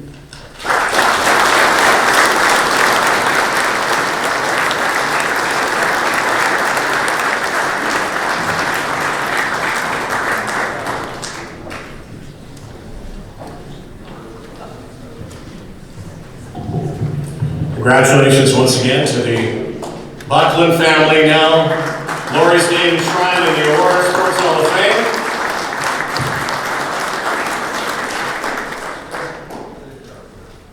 Congratulations once again to the Buckland family now. Laurie's name enshrined in the Aurora Sports Hall of Fame.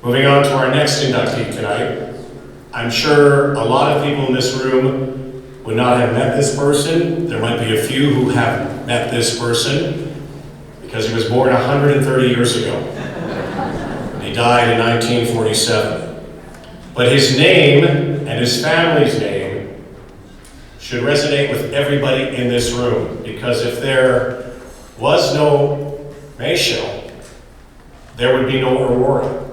Moving on to our next inductee tonight. I'm sure a lot of people in this room would not have met this person. There might be a few who have met this person because he was born 130 years ago. He died in 1947. But his name and his family's name should resonate with everybody in this room, because if there was no Mayshell, there would be no Aurora.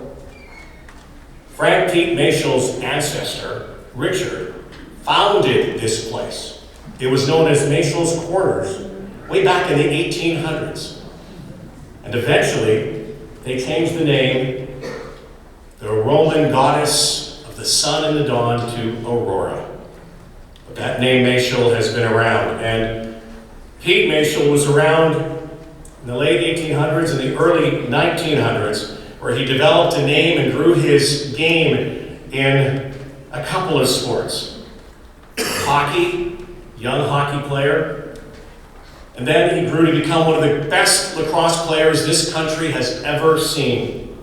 Frank Pete Mayshell's ancestor, Richard, founded this place. It was known as Mayshell's Quarters way back in the 1800s. And eventually, they changed the name, the Roman goddess the sun and the dawn, to Aurora. But that name Mayshell has been around, and Pete Mayshell was around in the late 1800s and the early 1900s, where he developed a name and grew his game in a couple of sports. Hockey, young hockey player, and then he grew to become one of the best lacrosse players this country has ever seen,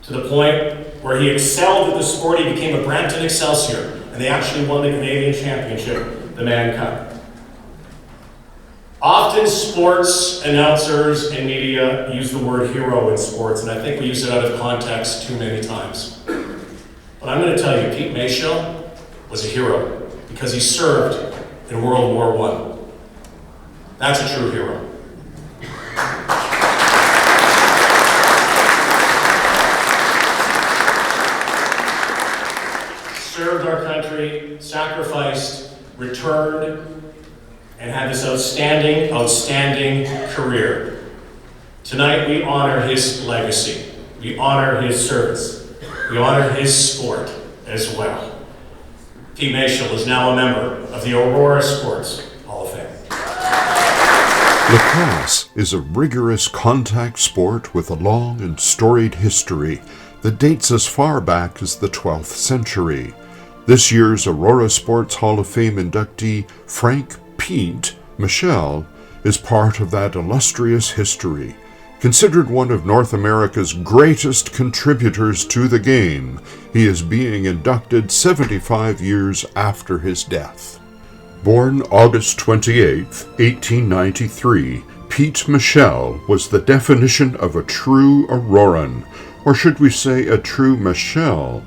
to the point where he excelled at the sport. He became a Brampton Excelsior, and they actually won the Canadian Championship, the Mann Cup. Often sports announcers and media use the word hero in sports, and I think we use it out of context too many times. But I'm going to tell you, Pete Mayshell was a hero because he served in World War I. That's a true hero. Served our country, sacrificed, returned, and had this outstanding career. Tonight we honor his legacy. We honor his service. We honor his sport as well. Pete Mayshell is now a member of the Aurora Sports Hall of Fame. Lacrosse is a rigorous contact sport with a long and storied history that dates as far back as the 12th century. This year's Aurora Sports Hall of Fame inductee, Frank Pete Mayshell, is part of that illustrious history. Considered one of North America's greatest contributors to the game, he is being inducted 75 years after his death. Born August 28, 1893, Pete Mayshell was the definition of a true Auroran, or should we say a true Mayshell.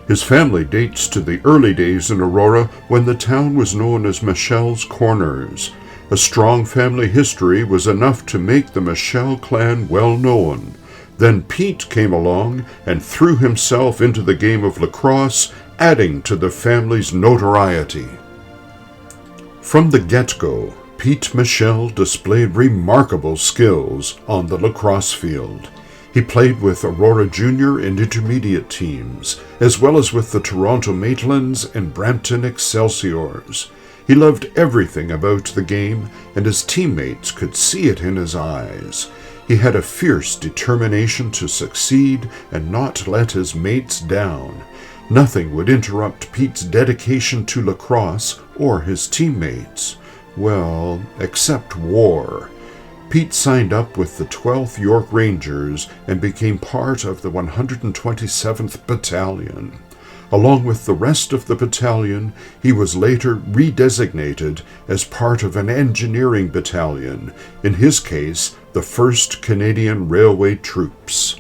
His family dates to the early days in Aurora when the town was known as Mayshell's Corners. A strong family history was enough to make the Mayshell clan well known. Then Pete came along and threw himself into the game of lacrosse, adding to the family's notoriety. From the get-go, Pete Mayshell displayed remarkable skills on the lacrosse field. He played with Aurora Junior and Intermediate teams, as well as with the Toronto Maitlands and Brampton Excelsiors. He loved everything about the game, and his teammates could see it in his eyes. He had a fierce determination to succeed and not let his mates down. Nothing would interrupt Pete's dedication to lacrosse or his teammates. Well, except war. Pete signed up with the 12th York Rangers and became part of the 127th Battalion. Along with the rest of the battalion, he was later redesignated as part of an engineering battalion, in his case, the 1st Canadian Railway Troops.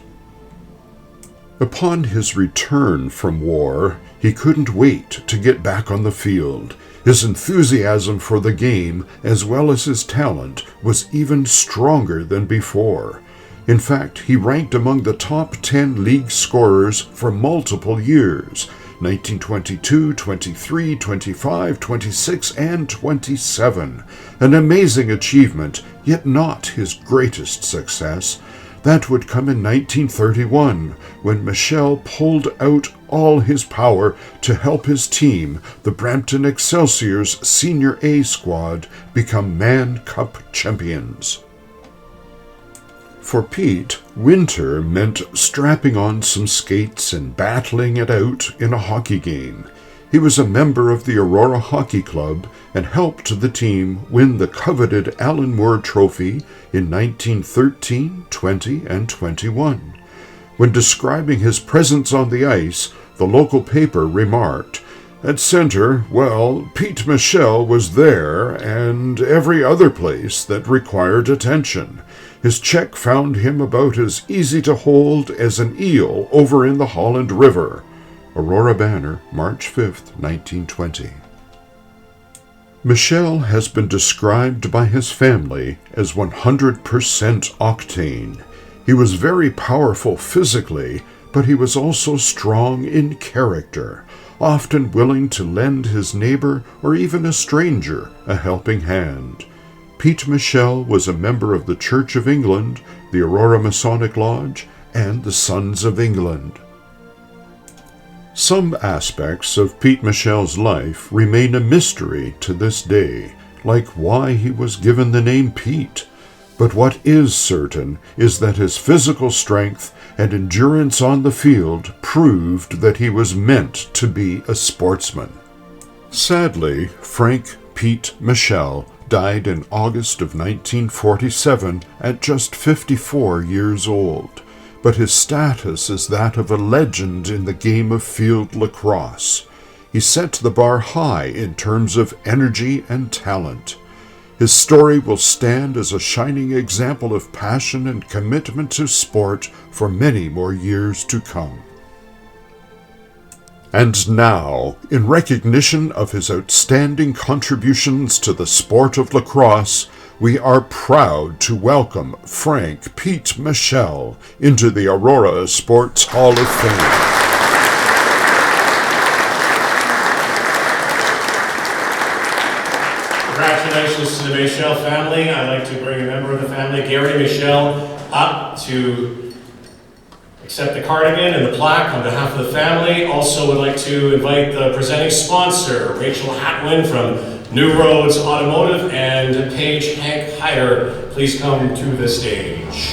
Upon his return from war, he couldn't wait to get back on the field. His enthusiasm for the game, as well as his talent, was even stronger than before. In fact, he ranked among the top 10 league scorers for multiple years, 1922, 23, 25, 26, and 27. An amazing achievement, yet not his greatest success. That would come in 1931, when Michel pulled out all his power to help his team, the Brampton Excelsior's Senior A squad, become Man Cup champions. For Pete, winter meant strapping on some skates and battling it out in a hockey game. He was a member of the Aurora Hockey Club and helped the team win the coveted Alan Moore Trophy in 1913, 20, and 21. When describing his presence on the ice, the local paper remarked, "At center, well, Pete Michel was there and every other place that required attention. His check found him about as easy to hold as an eel over in the Holland River." Aurora Banner, March 5, 1920. Michel has been described by his family as 100% octane. He was very powerful physically, but he was also strong in character, often willing to lend his neighbor or even a stranger a helping hand. Pete Michel was a member of the Church of England, the Aurora Masonic Lodge, and the Sons of England. Some aspects of Pete Michel's life remain a mystery to this day, like why he was given the name Pete. But what is certain is that his physical strength and endurance on the field proved that he was meant to be a sportsman. Sadly, Frank Pete Michel died in August of 1947 at just 54 years old. But his status is that of a legend in the game of field lacrosse. He set the bar high in terms of energy and talent. His story will stand as a shining example of passion and commitment to sport for many more years to come. And now, in recognition of his outstanding contributions to the sport of lacrosse, we are proud to welcome Frank Pete Michel into the Aurora Sports Hall of Fame. Congratulations to the Michel family. I'd like to bring a member of the family, Gary Michel, up to accept the cardigan and the plaque on behalf of the family. Also would like to invite the presenting sponsor, Rachel Hatwin from New Roads Automotive, and Paige Hank Hyder, please come to the stage.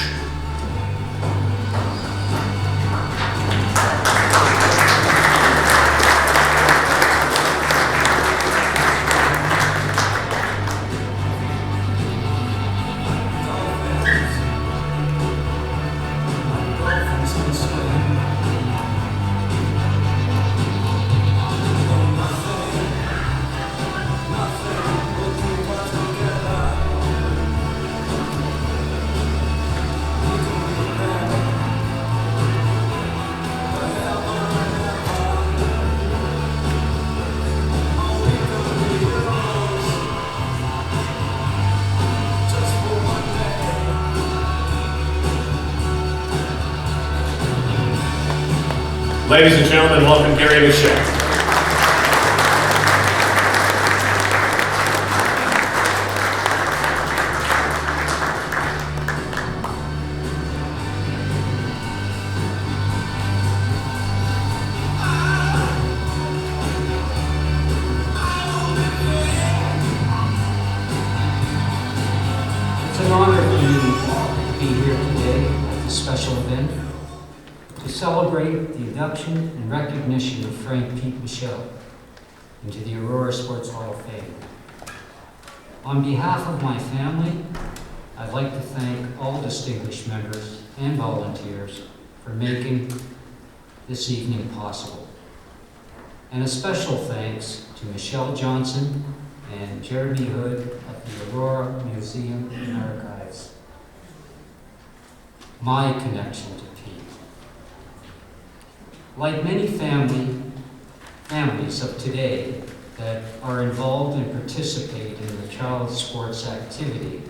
Ladies and gentlemen, welcome Gary Michel. It's an honor for me to be here today at this special event to celebrate the induction and recognition of Frank Pete Michel into the Aurora Sports Hall of Fame. On behalf of my family, I'd like to thank all distinguished members and volunteers for making this evening possible. And a special thanks to Michelle Johnson and Jeremy Hood of the Aurora Museum and Archives. My connection to Pete. Like many families of today that are involved and participate in the child's sports activity,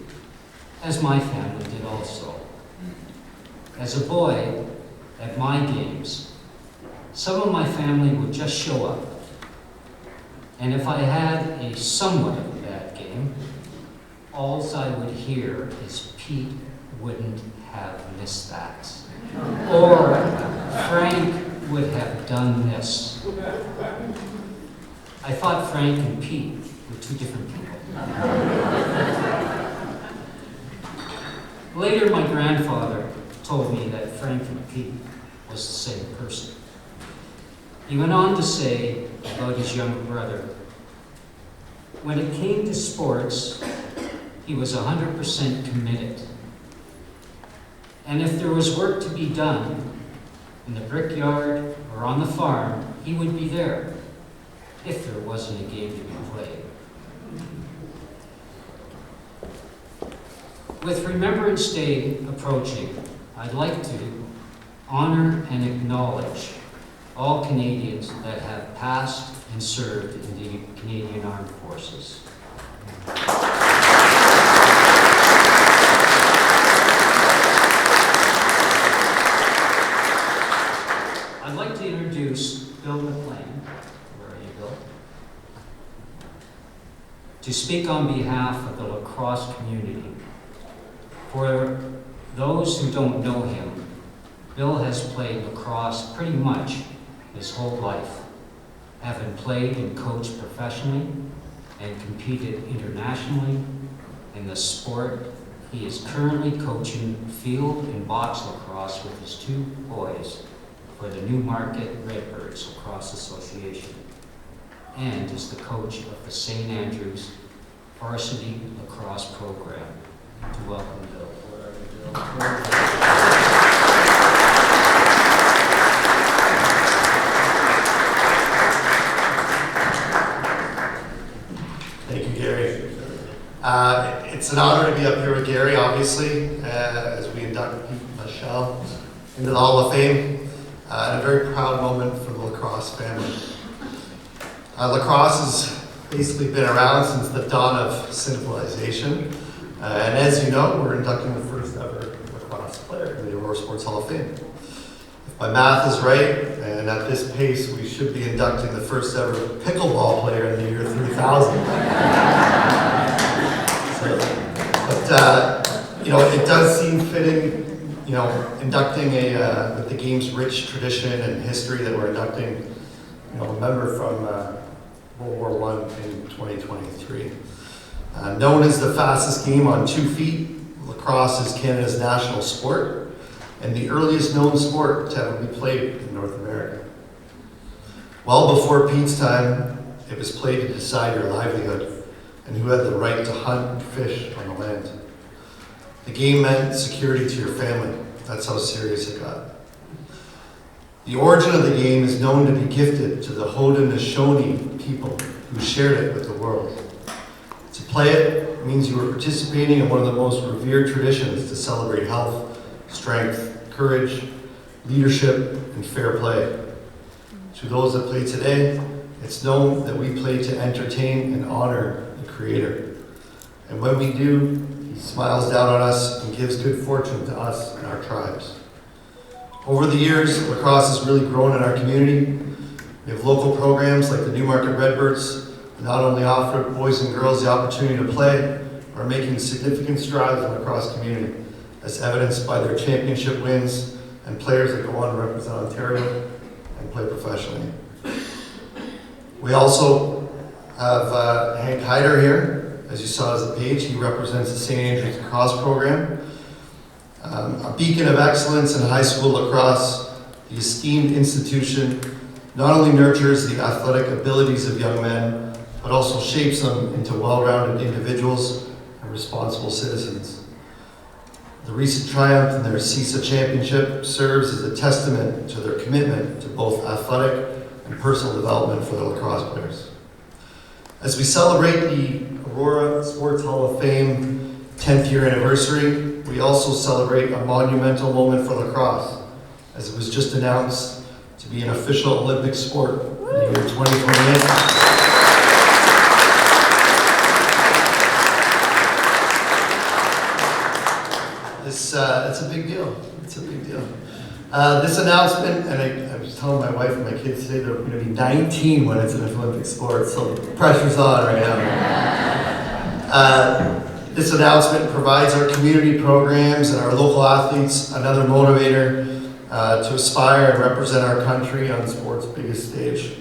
as my family did also. As a boy, at my games, some of my family would just show up. And if I had a somewhat of a bad game, all I would hear is Pete wouldn't have missed that. Or Frank would have done this. I thought Frank and Pete were two different people. Later, my grandfather told me that Frank and Pete was the same person. He went on to say about his younger brother, when it came to sports, he was 100% committed. And if there was work to be done in the brickyard or on the farm, he would be there, if there wasn't a game to be played. With Remembrance Day approaching, I'd like to honor and acknowledge all Canadians that have passed and served in the Canadian Armed Forces. I'd like to introduce Bill McLean, where are you, Bill? To speak on behalf of the lacrosse community. For those who don't know him, Bill has played lacrosse pretty much his whole life, having played and coached professionally and competed internationally in the sport. He is currently coaching field and box lacrosse with his two boys for the Newmarket Redbirds Lacrosse Association, and is the coach of the St. Andrews Varsity Lacrosse Program. To welcome Bill. Thank you, Gary. It's an honor to be up here with Gary, obviously, as we induct Pete Michelle into the Hall of Fame. And a very proud moment for the lacrosse family. Lacrosse has basically been around since the dawn of civilization. And as you know, we're inducting the first ever lacrosse player in the Aurora Sports Hall of Fame. If my math is right, and at this pace, we should be inducting the first ever pickleball player in the year 3000. It does seem fitting, inducting with the game's rich tradition and history that we're inducting, a member from World War I in 2023. Known as the fastest game on 2 feet, lacrosse is Canada's national sport and the earliest known sport to ever be played in North America. Well before Pete's time, it was played to decide your livelihood and who had the right to hunt and fish on the land. The game meant security to your family. That's how serious it got. The origin of the game is known to be gifted to the Haudenosaunee people who shared it with the world. To play it means you are participating in one of the most revered traditions to celebrate health, strength, courage, leadership, and fair play. To those that play today, it's known that we play to entertain and honor the Creator. And when we do, He smiles down on us and gives good fortune to us and our tribes. Over the years, lacrosse has really grown in our community. We have local programs like the Newmarket Redbirds that not only offer boys and girls the opportunity to play, but are making significant strides in the lacrosse community, as evidenced by their championship wins and players that go on to represent Ontario and play professionally. We also have Hank Hyder here. As you saw as a page, he represents the St. Andrews Lacrosse Program. A beacon of excellence in high school lacrosse, the esteemed institution not only nurtures the athletic abilities of young men, but also shapes them into well-rounded individuals and responsible citizens. The recent triumph in their CISA championship serves as a testament to their commitment to both athletic and personal development for the lacrosse players. As we celebrate the Aurora Sports Hall of Fame 10th year anniversary, we also celebrate a monumental moment for lacrosse, as it was just announced to be an official Olympic sport in the year 2028. It's a big deal. It's a big deal. This announcement, and I was telling my wife and my kids today, they're going to be 19 when it's an Olympic sport, so the pressure's on right now. This announcement provides our community programs and our local athletes another motivator to aspire and represent our country on sport's biggest stage.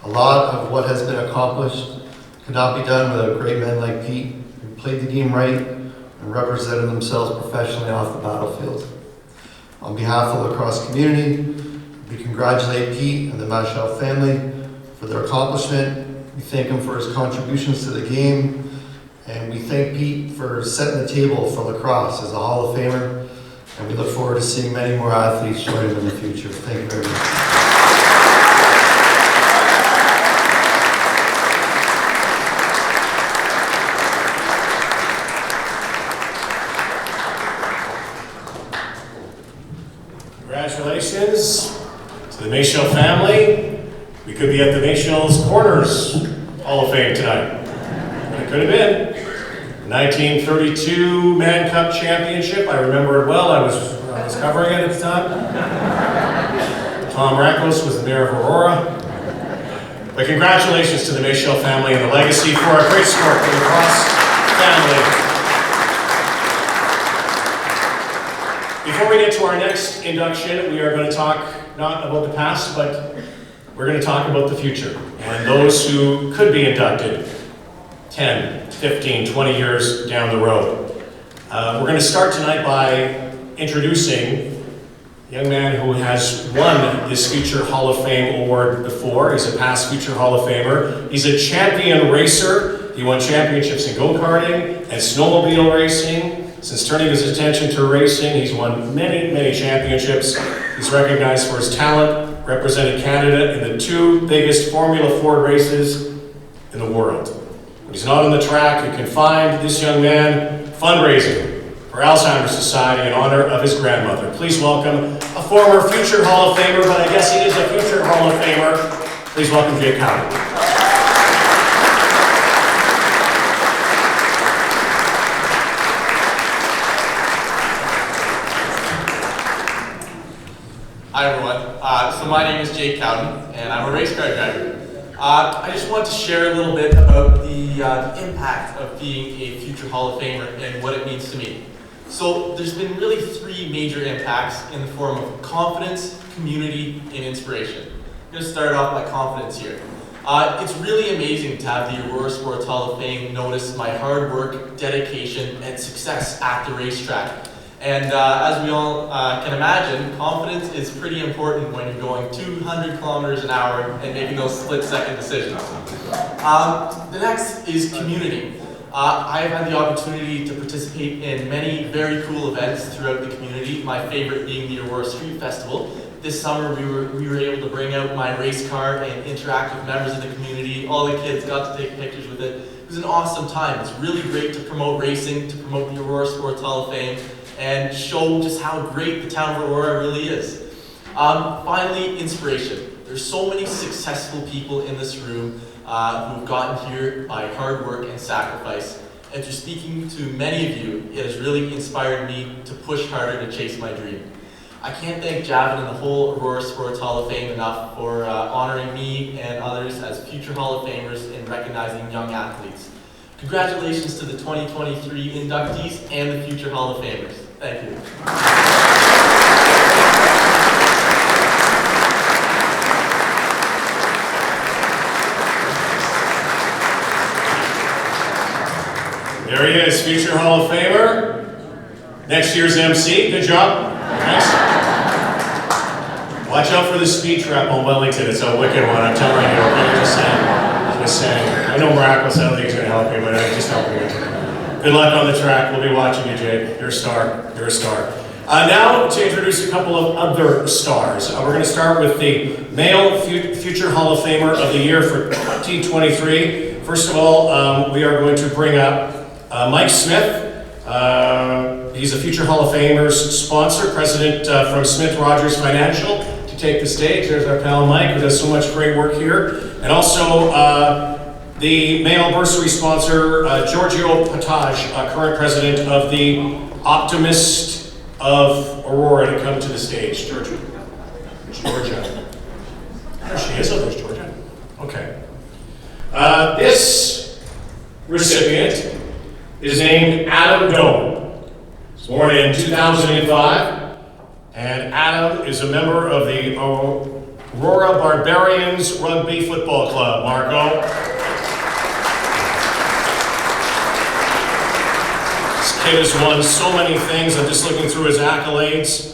A lot of what has been accomplished could not be done without great men like Pete, who played the game right and represented themselves professionally off the battlefield. On behalf of the lacrosse community, we congratulate Pete and the ASHoF family for their accomplishment. We thank him for his contributions to the game, and we thank Pete for setting the table for lacrosse as a Hall of Famer, and we look forward to seeing many more athletes join him in the future. Thank you very much. Congratulations to the ASHoF family. We could be at the ASHoF's Corners Hall of Fame tonight. But it could have been. 1932 Man Cup Championship. I remember it well. I was covering it at the time. Tom Rakos was the mayor of Aurora. But congratulations to the ASHoF family and the legacy for our great sport, the lacrosse family. Before we get to our next induction, we are going to talk not about the past, but we're going to talk about the future and those who could be inducted 10, 15, 20 years down the road. We're going to start tonight by introducing a young man who has won this Future Hall of Fame award before. He's a past Future Hall of Famer. He's a champion racer. He won championships in go-karting and snowmobile racing. Since turning his attention to racing, he's won many, many championships. He's recognized for his talent, represented Canada in the 2 biggest Formula Ford races in the world. When he's not on the track, you can find this young man fundraising for Alzheimer's Society in honor of his grandmother. Please welcome a former Future Hall of Famer, but I guess he is a Future Hall of Famer. Please welcome Jake Howard. Hi everyone, so my name is Jake Cowden and I'm a race car driver. I just want to share a little bit about the impact of being a Future Hall of Famer and what it means to me. So there's been really 3 major impacts in the form of confidence, community, and inspiration. I'm going to start off by confidence here. It's really amazing to have the Aurora Sports Hall of Fame notice my hard work, dedication, and success at the racetrack. And as we all can imagine, confidence is pretty important when you're going 200 kilometers an hour and making those split-second decisions. The next is community. I've had the opportunity to participate in many very cool events throughout the community, my favorite being the Aurora Street Festival. This summer we were able to bring out my race car and interact with members of the community. All the kids got to take pictures with it. It was an awesome time. It's really great to promote racing, to promote the Aurora Sports Hall of Fame, and show just how great the town of Aurora really is. Finally, inspiration. There's so many successful people in this room who've gotten here by hard work and sacrifice. And through speaking to many of you, it has really inspired me to push harder to chase my dream. I can't thank Javin and the whole Aurora Sports Hall of Fame enough for honoring me and others as Future Hall of Famers and recognizing young athletes. Congratulations to the 2023 inductees and the Future Hall of Famers. Thank you. There he is, Future Hall of Famer. Next year's MC, good job. Nice. Watch out for the speed trap on Wellington. It's a wicked one, I'm telling you. Okay, just saying. I know Miraculous, I don't think he's going to help you, but I'm just helping you. Good luck on the track. We'll be watching you, Jake. You're a star. You're a star. Now to introduce a couple of other stars. We're going to start with the male Future Hall of Famer of the Year for 2023. First of all, we are going to bring up Mike Smith. He's a Future Hall of Famer's sponsor, president from Smith Rogers Financial, to take the stage. There's our pal Mike, who does so much great work here. And also the male bursary sponsor, Giorgio Patage, current president of the Optimist of Aurora, to come to the stage. Georgia. There she is. Oh, there's Georgia. Okay. This recipient is named Adam Doan. He was born in 2005, and Adam is a member of the Aurora Barbarians Rugby Football Club. Marco. This kid has won so many things. I'm just looking through his accolades.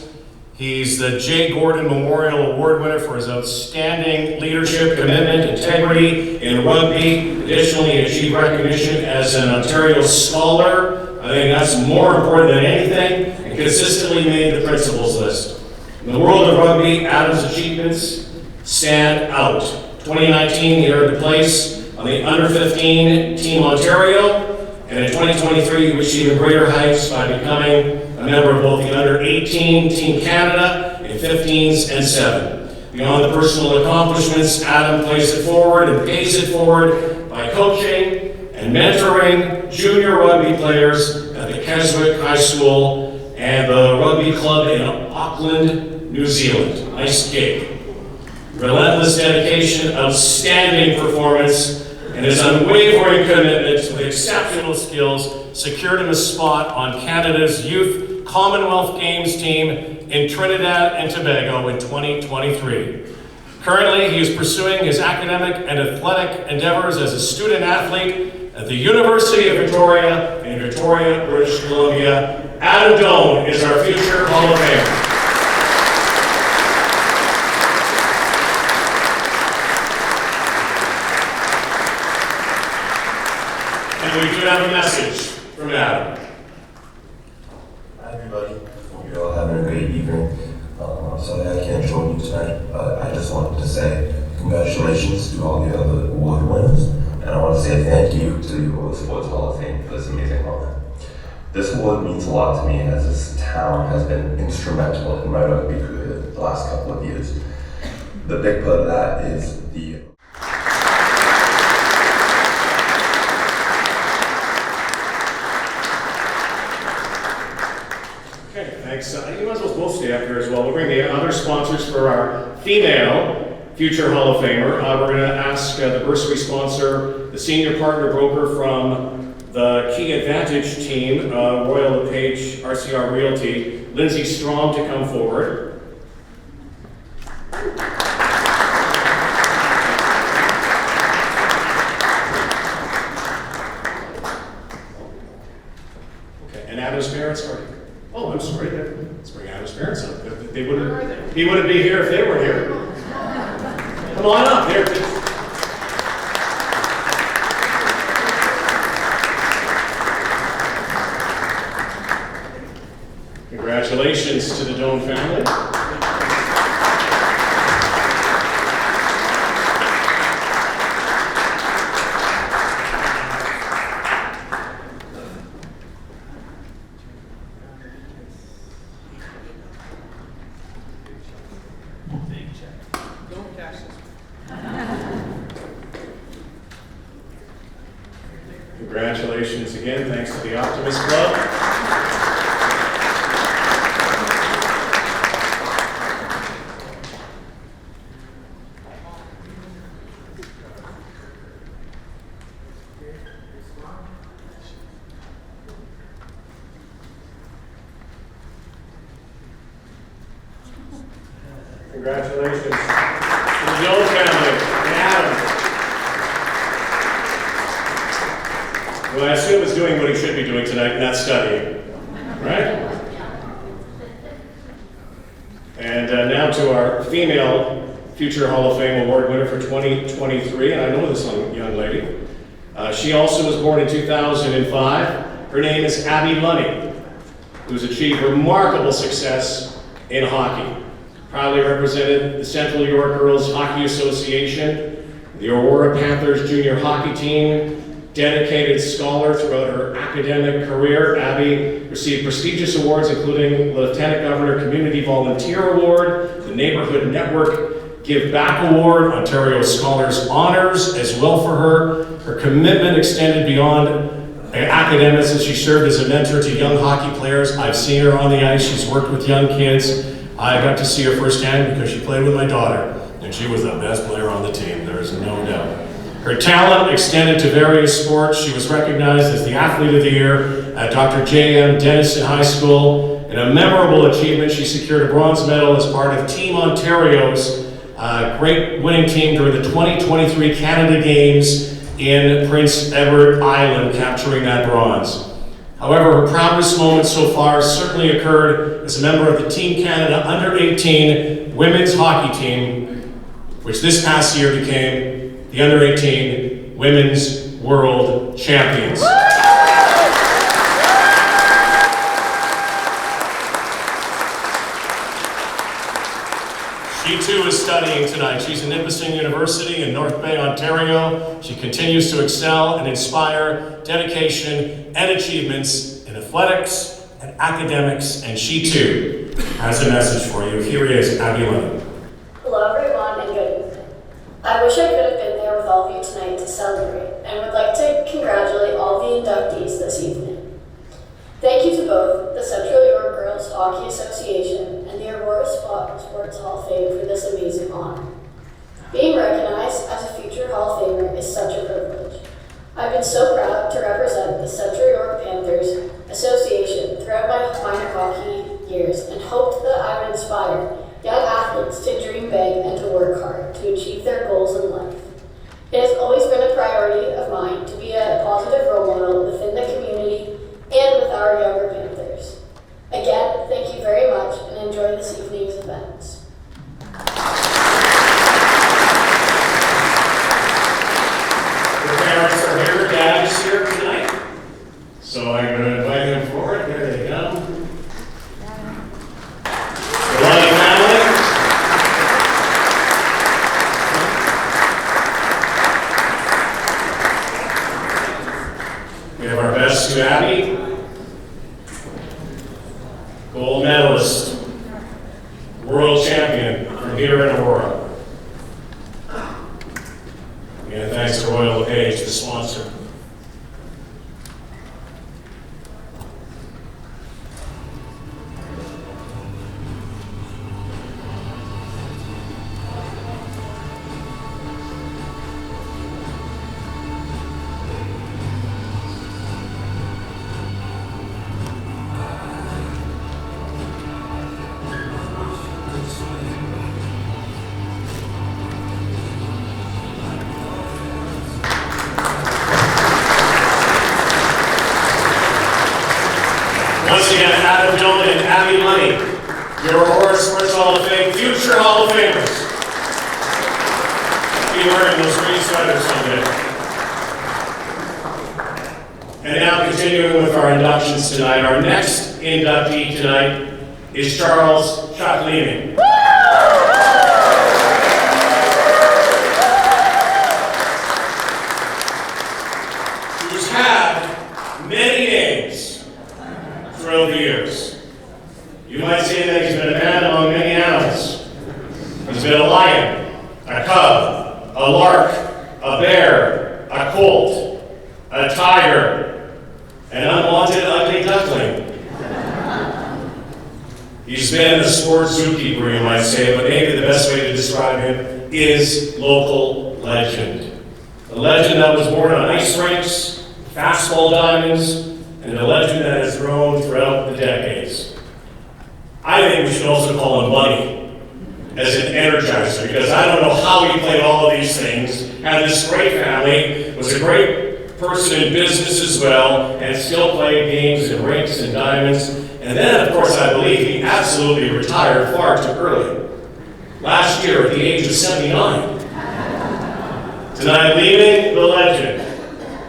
He's the J. Gordon Memorial Award winner for his outstanding leadership, commitment, integrity in rugby. Additionally, he achieved recognition as an Ontario Scholar. I think that's more important than anything, and consistently made the principals list. In the world of rugby, Adam's achievements stand out. 2019, he earned a place on the Under 15 Team Ontario, and in 2023, he achieved even greater heights by becoming a member of both the Under 18 Team Canada in 15s and 7. Beyond the personal accomplishments, Adam plays it forward and pays it forward by coaching and mentoring junior rugby players at the Keswick High School and the rugby club in Auckland, New Zealand. Nice gig. Relentless dedication, outstanding performance, and his unwavering commitment with exceptional skills secured him a spot on Canada's Youth Commonwealth Games team in Trinidad and Tobago in 2023. Currently, he is pursuing his academic and athletic endeavors as a student athlete at the University of Victoria in Victoria, British Columbia. Adam Doan is our future Hall of Famer. And we do have a message from Adam. Hi everybody, hope you're all having a great evening. I'm sorry I can't join you tonight, but I just wanted to say congratulations to all the other award winners, and I want to say thank you to the Aurora Sports Hall of Fame for this amazing honor. This award means a lot to me, as this town has been instrumental in my rugby career the last couple of years. The big part of that is the Thanks. You might as well both stay up here as well. We'll bring the other sponsors for our female future Hall of Famer. We're going to ask the bursary sponsor, the senior partner broker from the Key Advantage team, Royal LePage RCR Realty, Lindsay Strong, to come forward. Okay, and Adam's parents are. Oh, I'm sorry. Let's bring Adam's parents up. He wouldn't be here if they weren't here. Come on up. There. Congratulations to the Doan family. Congratulations again. Thanks to the Optimist Club. Congratulations to the Doan family and Adam. Well, I assume is doing what he should be doing tonight, and that's studying, right? And now to our female future Hall of Fame award winner for 2023, and I know this young lady. She also was born in 2005. Her name is Abby Lunny, who's achieved remarkable success in hockey. Proudly represented the Central York Girls Hockey Association, the Aurora Panthers junior hockey team, dedicated scholar throughout her academic career. Abby received prestigious awards including Lieutenant Governor Community Volunteer Award, the Neighborhood Network Give Back Award, Ontario Scholars Honors as well for her. Her commitment extended beyond academics as she served as a mentor to young hockey players. I've seen her on the ice. She's worked with young kids. I got to see her firsthand because she played with my daughter, and she was the best player on the team, there is no doubt. Her talent extended to various sports. She was recognized as the Athlete of the Year at Dr. J.M. Denison High School. In a memorable achievement, she secured a bronze medal as part of Team Ontario's great winning team during the 2023 Canada Games in Prince Edward Island, capturing that bronze. However, her proudest moment so far certainly occurred as a member of the Team Canada Under-18 women's hockey team, which this past year became the Under-18 Women's World Champions. She too is studying tonight. She's at Nipissing University in North Bay, Ontario. She continues to excel and inspire dedication and achievements in athletics and academics, and she too has a message for you. Here is Abby Lennon. Hello everyone and good evening. I wish I could have been there with all of you tonight to celebrate and would like to congratulate all the inductees this evening. Thank you to both the Central York Girls Hockey Association and the Aurora Sports Hall of Fame for this amazing honor. Being recognized as a future Hall of Famer is such a privilege. I've been so proud to represent the Central York Panthers Association throughout my minor hockey years and hoped that I would inspire young athletes to dream big and to work hard to achieve their goals in life. It has always been a priority of mine to be a positive role model within the community and with our younger Panthers. Again, thank you very much and enjoy this evening's events. The parents are here, Dad is here tonight. So I'm going to invite him forward. Here they go. The loving family. We have our best to Abby. Gold medalist, world champion from here in Aurora. And thanks to Royal LePage, the sponsor. Once again, Adam Dolan and Abby Money, your Aurora Sports Hall of Fame, future Hall of Famers. Be wearing those green sweaters someday. And now continuing with our inductions tonight, our next inductee tonight is Charles Chocklini. Who's had many names throughout the years. You might say that he's been a man among many animals. He's been a lion, a cub, a lark, a bear, a colt, a tiger, an unwanted ugly duckling. He's been a sports zookeeper, you might say, but maybe the best way to describe him is local legend. A legend that was born on ice rinks, fastball diamonds, and a legend that has grown throughout the decades. I think we should also call him Bunny as an energizer, because I don't know how he played all of these things, had this great family, was a great person in business as well, and still played games in rinks and diamonds. And then, of course, I believe he absolutely retired far too early. Last year, at the age of 79. Tonight, leaving the legend,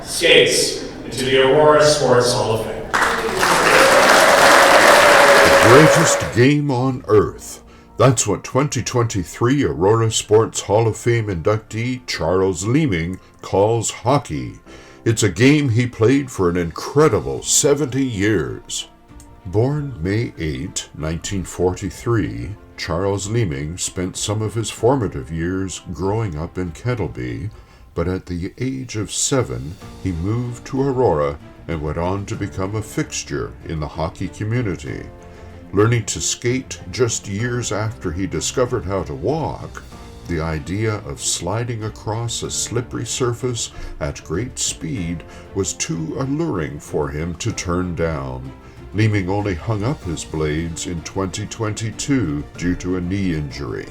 skates into the Aurora Sports Hall of Fame. The greatest game on earth. That's what 2023 Aurora Sports Hall of Fame inductee Charles Leeming calls hockey. It's a game he played for an incredible 70 years. Born May 8, 1943, Charles Leeming spent some of his formative years growing up in Kettleby, but at the age of 7, he moved to Aurora and went on to become a fixture in the hockey community. Learning to skate just years after he discovered how to walk, the idea of sliding across a slippery surface at great speed was too alluring for him to turn down. Leeming only hung up his blades in 2022 due to a knee injury.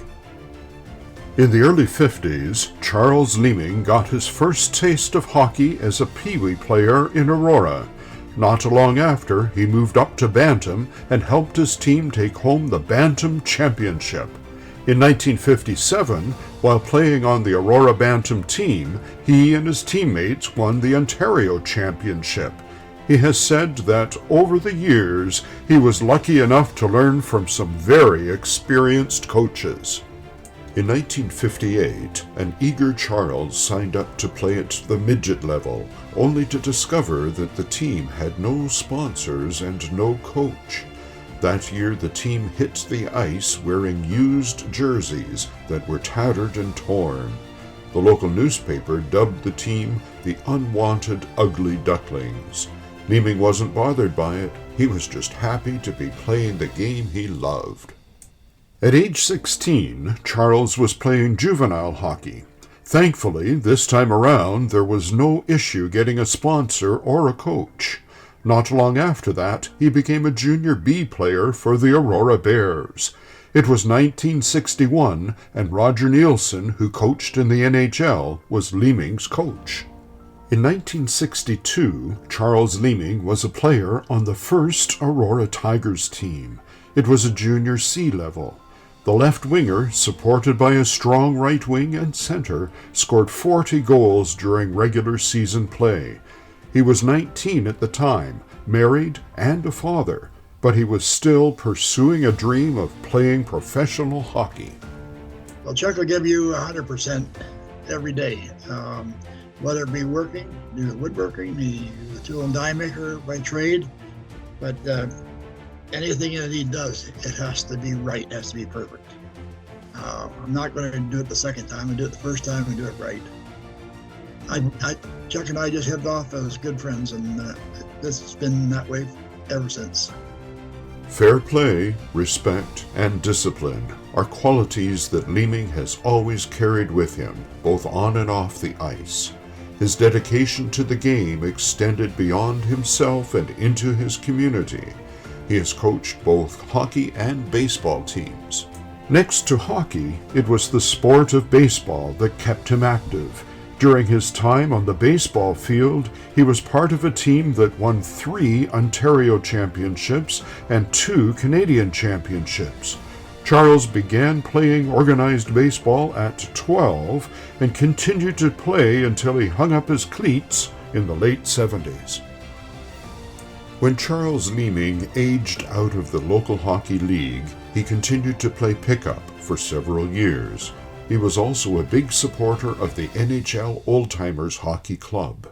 In the early 50s, Charles Leeming got his first taste of hockey as a peewee player in Aurora. Not long after, he moved up to Bantam and helped his team take home the Bantam Championship. In 1957, while playing on the Aurora Bantam team, he and his teammates won the Ontario Championship. He has said that over the years, he was lucky enough to learn from some very experienced coaches. In 1958, an eager Charles signed up to play at the midget level, only to discover that the team had no sponsors and no coach. That year, the team hit the ice wearing used jerseys that were tattered and torn. The local newspaper dubbed the team the Unwanted Ugly Ducklings. Leeming wasn't bothered by it. He was just happy to be playing the game he loved. At age 16, Charles was playing juvenile hockey. Thankfully, this time around, there was no issue getting a sponsor or a coach. Not long after that, he became a Junior B player for the Aurora Bears. It was 1961, and Roger Nielsen, who coached in the NHL, was Leeming's coach. In 1962, Charles Leeming was a player on the first Aurora Tigers team. It was a Junior C level. The left winger, supported by a strong right wing and center, scored 40 goals during regular season play. He was 19 at the time, married and a father, but he was still pursuing a dream of playing professional hockey. Well, Chuck will give you 100% every day. Whether it be working, do the woodworking, the tool and die maker by trade, but anything that he does, it has to be right, it has to be perfect. I'm not going to do it the second time, I do it the first time and do it right. Chuck and I just hit off as good friends, and this has been that way ever since. Fair play, respect, and discipline are qualities that Leeming has always carried with him, both on and off the ice. His dedication to the game extended beyond himself and into his community. He has coached both hockey and baseball teams. Next to hockey, it was the sport of baseball that kept him active. During his time on the baseball field, he was part of a team that won 3 Ontario championships and 2 Canadian championships. Charles began playing organized baseball at 12 and continued to play until he hung up his cleats in the late 70s. When Charles Leeming aged out of the local hockey league, he continued to play pickup for several years. He was also a big supporter of the NHL Old Timers Hockey Club.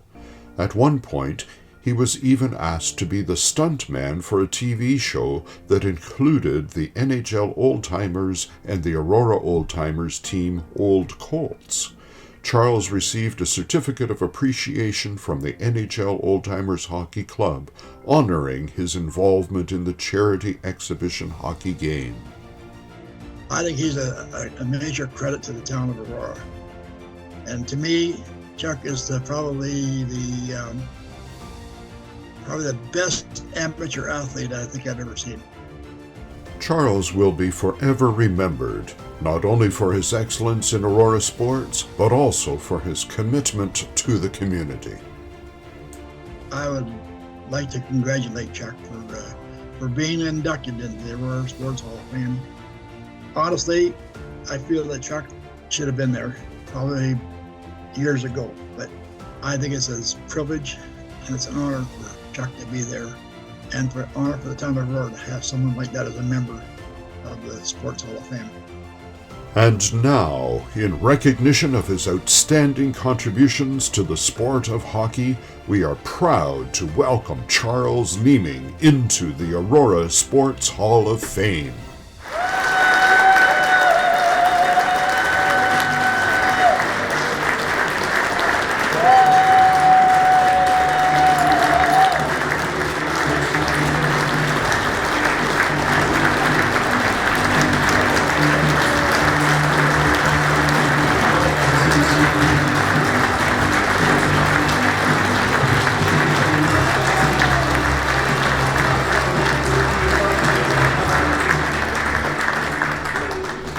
At one point, he was even asked to be the stuntman for a TV show that included the NHL Old Timers and the Aurora Old Timers team Old Colts. Charles received a certificate of appreciation from the NHL Old Timers Hockey Club, honoring his involvement in the charity exhibition hockey game. I think he's a major credit to the town of Aurora. And to me, Chuck is probably the best amateur athlete I think I've ever seen. Charles will be forever remembered, not only for his excellence in Aurora sports, but also for his commitment to the community. I would like to congratulate Chuck for being inducted into the Aurora Sports Hall of Fame. Honestly, I feel that Chuck should have been there probably years ago, but I think it's a privilege and it's an honor for Chuck to be there, and for honor for the town of Aurora to have someone like that as a member of the Sports Hall of Fame. And now, in recognition of his outstanding contributions to the sport of hockey, we are proud to welcome Charles Leeming into the Aurora Sports Hall of Fame.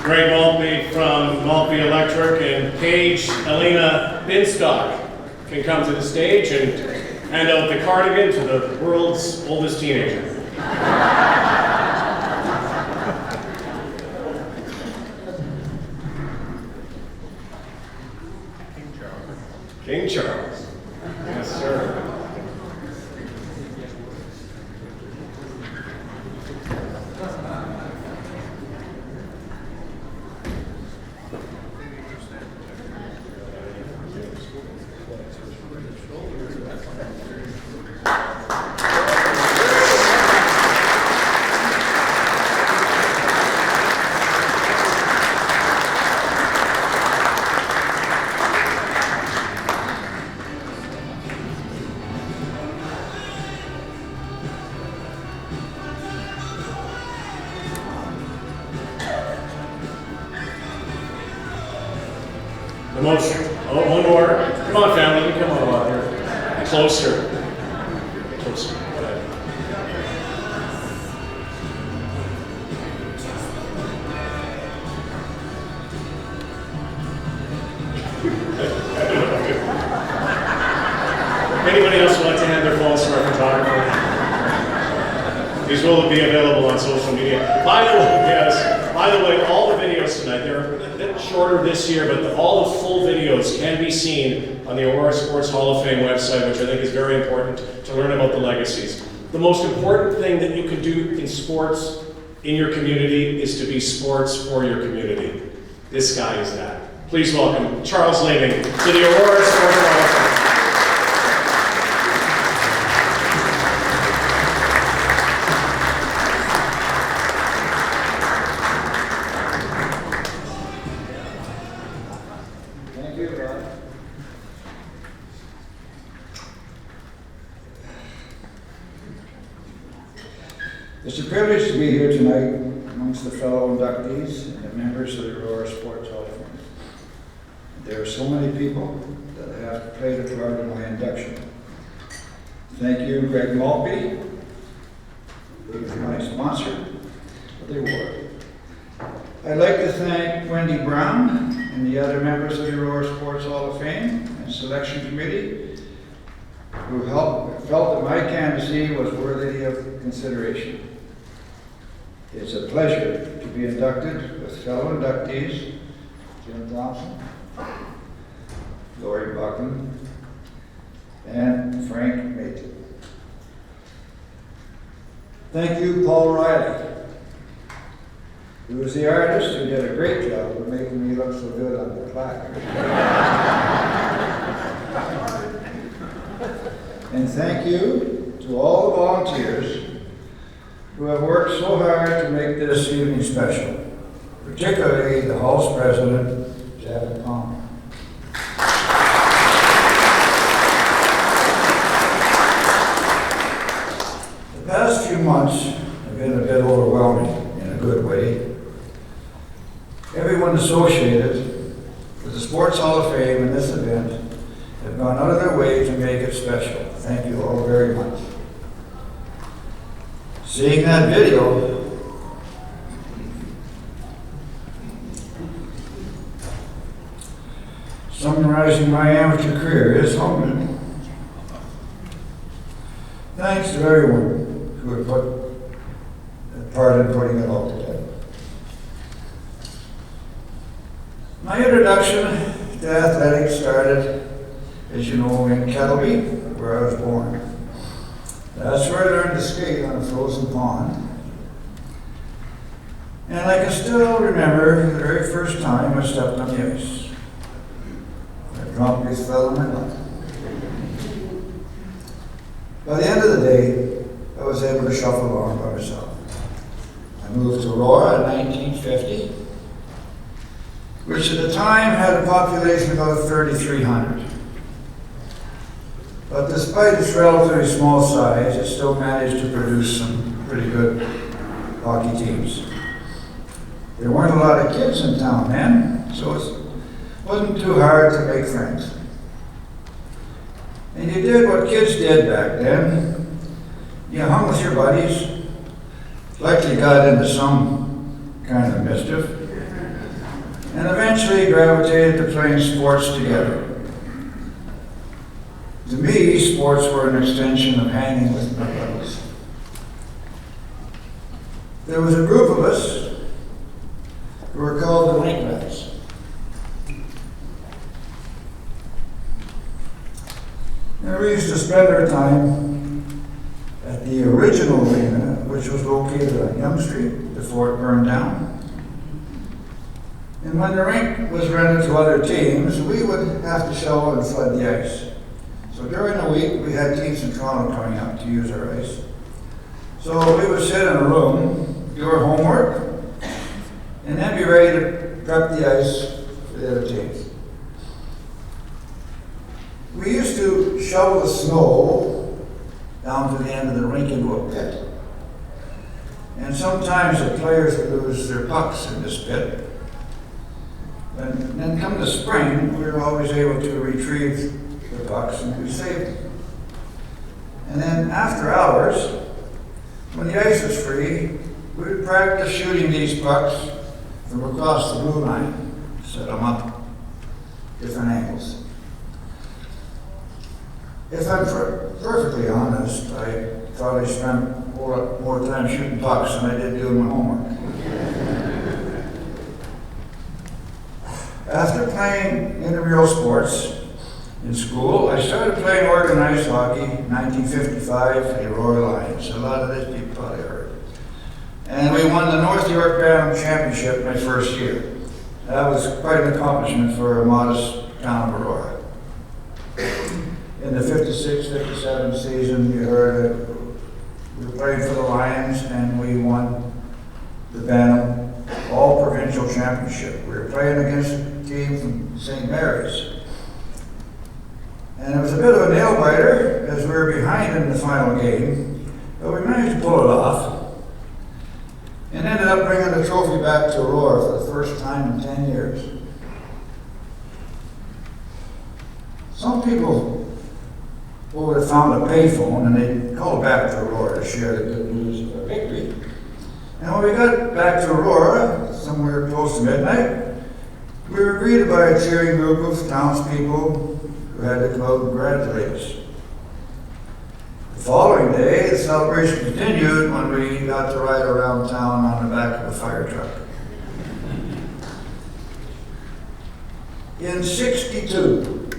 Greg Maltby from Maltby Electric and Paige Elena Binstock can come to the stage and hand out the cardigan to the world's oldest teenager. King Charles. Yes, sir. The most, oh, one more. Come on, family, come on out here. Closer. Closer. Go ahead. Anybody else would like to hand their phones to our photographer? These will be available on social media. By the way, all the videos tonight, they're a bit shorter this year, but all the full videos can be seen on the Aurora Sports Hall of Fame website, which I think is very important to learn about the legacies. The most important thing that you can do in sports in your community is to be sports for your community. This guy is that. Please welcome Charles Leeming to the Aurora Sports Hall of Fame. It's a privilege to be here tonight amongst the fellow inductees and the members of the Aurora Sports Hall of Fame. There are so many people that have played a part in my induction. Thank you, Greg Maltby. He was my sponsor of the award. I'd like to thank Wendy Brown and the other members of the Aurora Sports Hall of Fame and Selection Committee who felt that my candidacy was worthy of consideration. It's a pleasure to be inducted with fellow inductees, Jim Thompson, Lori Buckland, and Frank Mayton. Thank you, Paul Riley, who was the artist who did a great job of making me look so good on the plaque. And thank you to all the volunteers who have worked so hard to make this evening special, particularly the Hall's president, Janet Palmer. The past few months have been a bit overwhelming in a good way. Everyone associated with the Sports Hall of Fame and this event have gone out of their way to make it special. Thank you all very much. Seeing that video, summarizing my amateur career is humbling. Thanks to everyone who had put a part in putting it all together. My introduction to athletics started, as you know, in Kettleby, where I was born. That's where I learned to skate on a frozen pond. And I can still remember the very first time I stepped on the ice. I promptly fell on my butt. By the end of the day, I was able to shuffle along by myself. I moved to Aurora in 1950, which at the time had a population of about 3,300. But despite its relatively small size, it still managed to produce some pretty good hockey teams. There weren't a lot of kids in town then, so it wasn't too hard to make friends. And you did what kids did back then. You hung with your buddies, likely got into some kind of mischief, and eventually gravitated to playing sports together. To me, sports were an extension of hanging with my buddies. There was a group of us who were called the Link Rats. And we used to spend our time at the original arena, which was located on Yonge Street before it burned down. And when the rink was rented to other teams, we would have to shovel and flood the ice. So during the week, we had teams in Toronto coming up to use our ice. So we would sit in a room, do our homework, and then be ready to prep the ice for the other teams. We used to shovel the snow down to the end of the rink into a pit. And sometimes the players would lose their pucks in this pit. And then come the spring, we were always able to retrieve the pucks and we saved them. And then after hours, when the ice was free, we would practice shooting these pucks from across the blue line, set them up different angles. If I'm perfectly honest, I probably spent a lot more time shooting pucks than I did doing my homework. After playing intramural sports in school, I started playing organized hockey in 1955 for the Aurora Lions. A lot of this people probably heard. And we won the North York Bantam Championship my first year. That was quite an accomplishment for a modest town of Aurora. In the 56-57 season, you heard it, we were playing for the Lions and we won the Bantam All-Provincial Championship. We were playing against a team from St. Mary's. And it was a bit of a nail-biter as we were behind in the final game, but we managed to pull it off and ended up bringing the trophy back to Aurora for the first time in 10 years. Some people would have found a payphone and they called back to Aurora to share the good news of our victory. And when we got back to Aurora, somewhere close to midnight, we were greeted by a cheering group of townspeople who had to come out and congratulate us. The following day, the celebration continued when we got to ride around town on the back of a fire truck. In '62,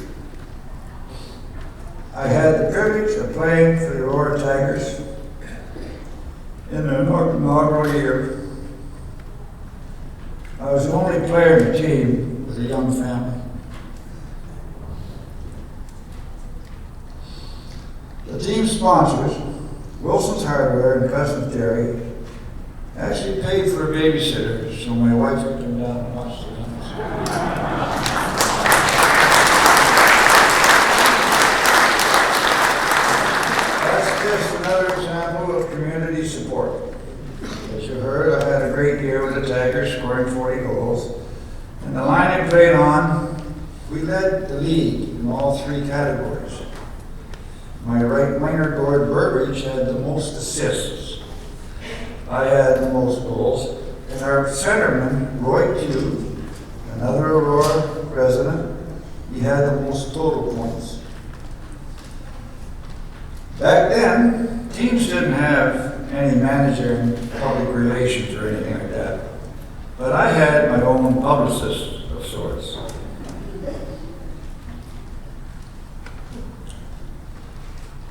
I had the privilege of playing for the Aurora Tigers in the inaugural year. I was the only player in the team with a young family. The team sponsors, Wilson's Hardware and Cousin Terry, actually paid for a babysitter so my wife could come down and watch the games. Just another example of community support. As you heard, I had a great year with the Tigers, scoring 40 goals. And the line I played on, we led the league in all three categories. My right winger, Gord Burbridge, had the most assists. I had the most goals. And our centerman, Roy Pugh, another Aurora resident, he had the most total points. Back then, teams didn't have any manager in public relations or anything like that. But I had my own publicist of sorts.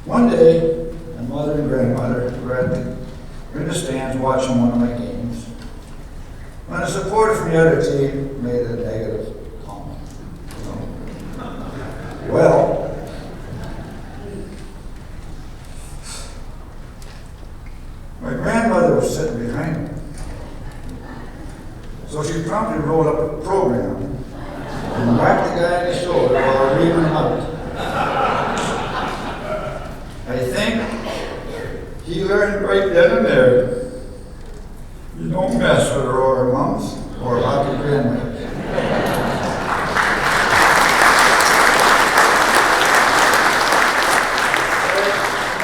One day, my mother and grandmother were in the stands watching one of my games. from the other team made a negative comment. Well, my grandmother was sitting behind me. So she promptly rolled up a program and whacked the guy in the shoulder while reading him out. I think he learned right then and there, you don't mess with Aurora moms or hockey grandmothers.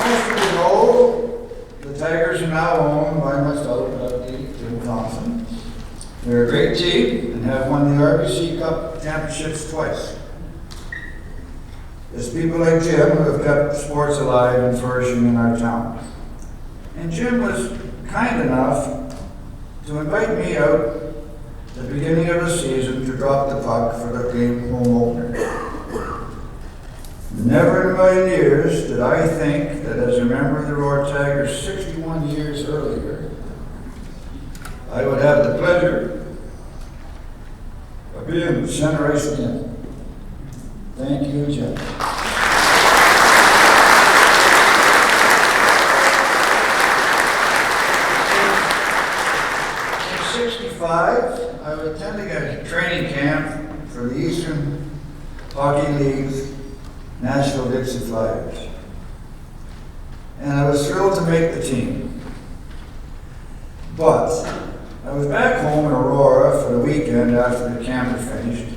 Most of you know, the Tigers are now owned by myself, Jim Thompson. They're a great team and have won the RBC Cup championships twice. It's people like Jim who have kept sports alive and flourishing in our town. And Jim was kind enough to invite me out at the beginning of the season to drop the puck for the game home opener. Never in a million years did I think that as a member of the Aurora Tigers 61 years earlier, I would have the pleasure of being in center ice again. Thank you, Jim. In '65, I was attending a training camp for the Eastern Hockey League's Nashville Dixie Flyers. And I was thrilled to make the team. But I was back home in Aurora for the weekend after the camp had finished.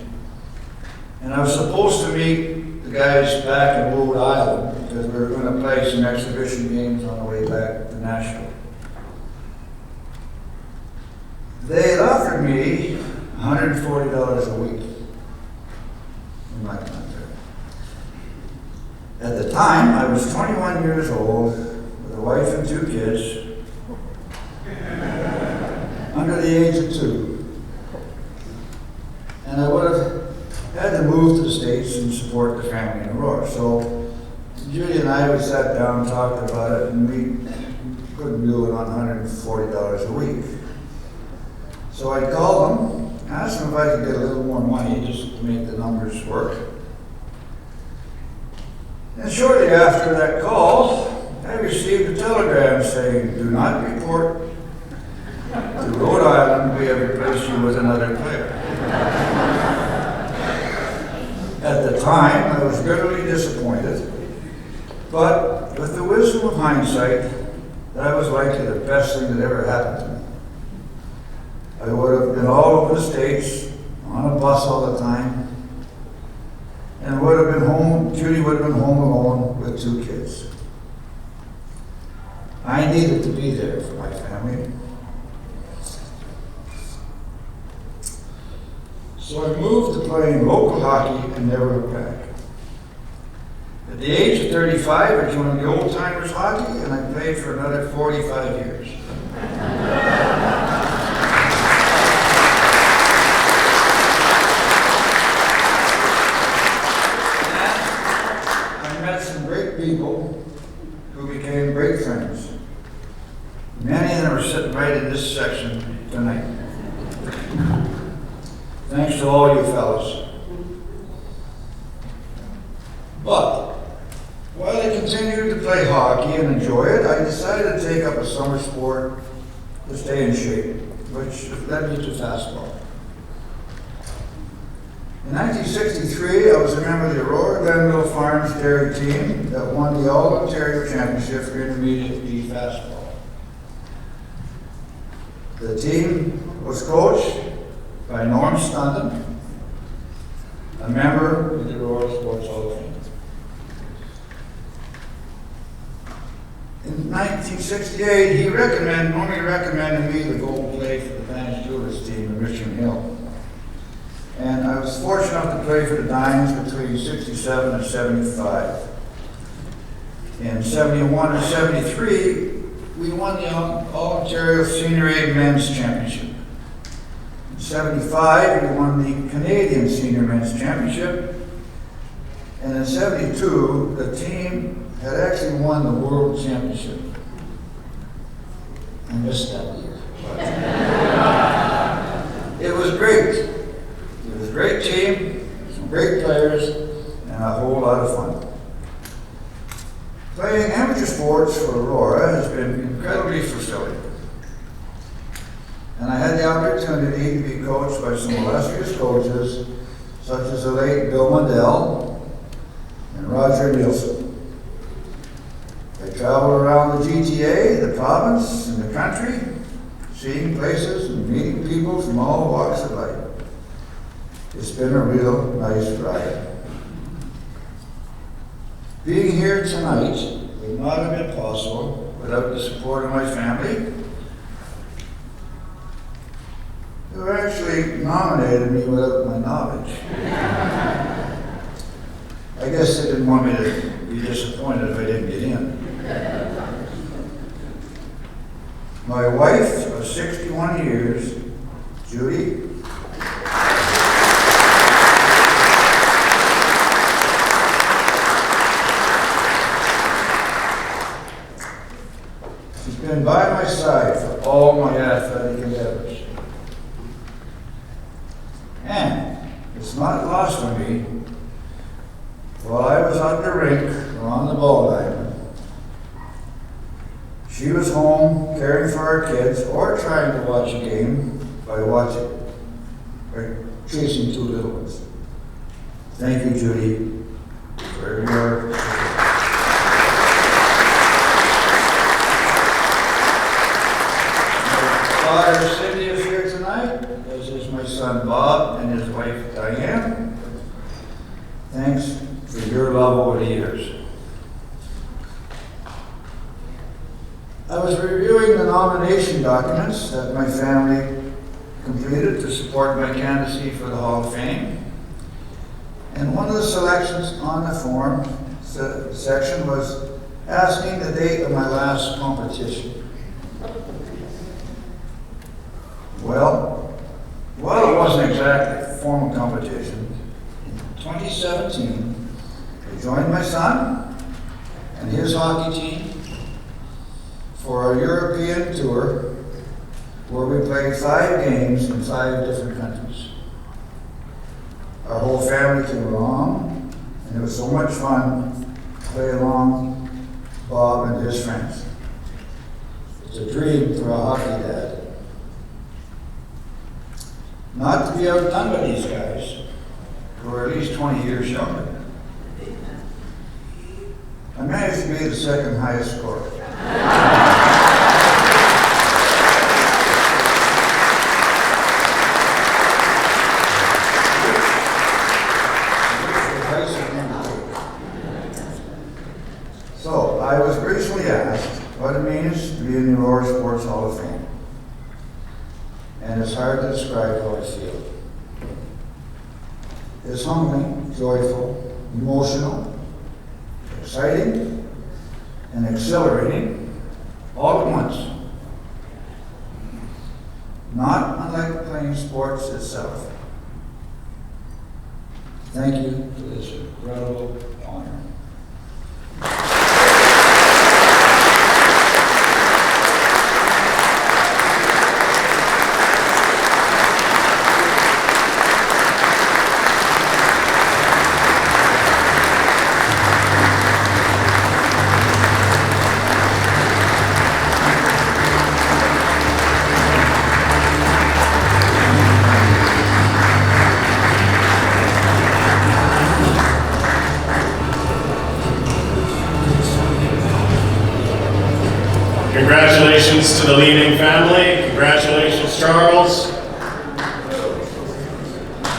And I was supposed to meet the guys back in Rhode Island because we were going to play some exhibition games on the way back to Nashville. They had offered me $140 a week in my contract. At the time, I was 21 years old with a wife and 2 kids under the age of 2. And I would have had to move to the States and support the family in Aurora. So Judy and I, we sat down and talked about it, and we couldn't do it on $140 a week. So I called them, asked them if I could get a little more money just to make the numbers work. And shortly after that call, I received a telegram saying, do not report to Rhode Island, we have replaced you with another player. At the time, I was bitterly disappointed, but with the wisdom of hindsight, that was likely the best thing that ever happened to me. I would have been all over the States, on a bus all the time, and would have been home, Judy would have been home alone with 2 kids. I needed to be there for my family. So I moved to playing local hockey and never looked back. At the age of 35, I joined the Old Timers Hockey, and I played for another 45 years. I met some great people who became great friends. Many of them are sitting right in this section tonight. Thanks to all you fellas. But while I continued to play hockey and enjoy it, I decided to take up a summer sport to stay in shape, which led me to fastball. In 1963, I was a member of the Aurora Glenville Farms Dairy team that won the All-Ontario Championship for Intermediate B Fastball. The team was coached by Norm Stundon, a member of the Aurora Sports Hall of Fame. In 1968, Normie recommended me to go and play for the Vance Jewelers team in Richmond Hill. And I was fortunate enough to play for the Dimes between 67 and 75. In 71 and 73, we won the All-Ontario Senior A Men's Championship. In 75, we won the Canadian Senior Men's Championship. And in 72, the team had actually won the World Championship. I missed that year. It was great. It was a great team, some great players, and a whole lot of fun. Playing amateur sports for Aurora has been incredibly fulfilling. And I had the opportunity to be coached by some illustrious coaches, such as the late Bill Mundell and Roger Nielsen. I traveled around the GTA, the province, and the country, seeing places and meeting people from all walks of life. It's been a real nice ride. Being here tonight would not have been possible without the support of my family, who actually nominated me without my knowledge. I guess they didn't want me to be disappointed if I didn't get in. My wife of 61 years, Judy, she's been by my side for all my athletic endeavors. And it's not lost on me, while I was on the rink or on the ball diamond, she was home caring for our kids or trying to watch a game by chasing two little ones. Thank you, Judy, for your My daughter Cindy is here tonight, as is my son Bob and his wife Diane. Thanks for your love over the years. I was reviewing the nomination documents that my family completed to support my candidacy for the Hall of Fame. And one of the selections on the form section was asking the date of my last competition. Well, it wasn't exactly a formal competition. In 2017, I joined my son and his hockey team for our European tour, where we played 5 games in 5 different countries. Our whole family came along, and it was so much fun to play along Bob and his friends. It's a dream for a hockey dad. Not to be outdone by these guys, who are at least 20 years younger. I managed to be the second highest scorer. So, I was recently asked what it means to be in the Aurora Sports Hall of Fame. And it's hard to describe how I feel. It's humbling, joyful, emotional, exciting, and exhilarating all at once. Not unlike playing sports itself. Thank you for this incredible honor. Congratulations to the Leading family. Congratulations, Charles.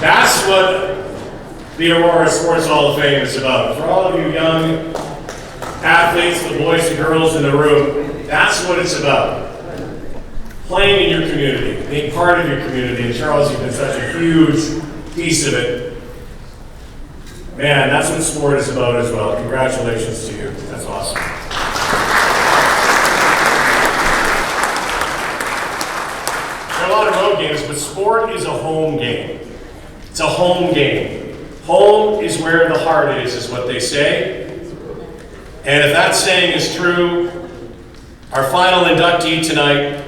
That's what the Aurora Sports Hall of Fame is about. For all of you young athletes, the boys and girls in the room, that's what it's about. Playing in your community, being part of your community, and Charles, you've been such a huge piece of it. Man, that's what sport is about as well. Congratulations to you. That's awesome. A lot of road games, but sport is a home game. It's a home game. Home is where the heart is what they say. And if that saying is true, our final inductee tonight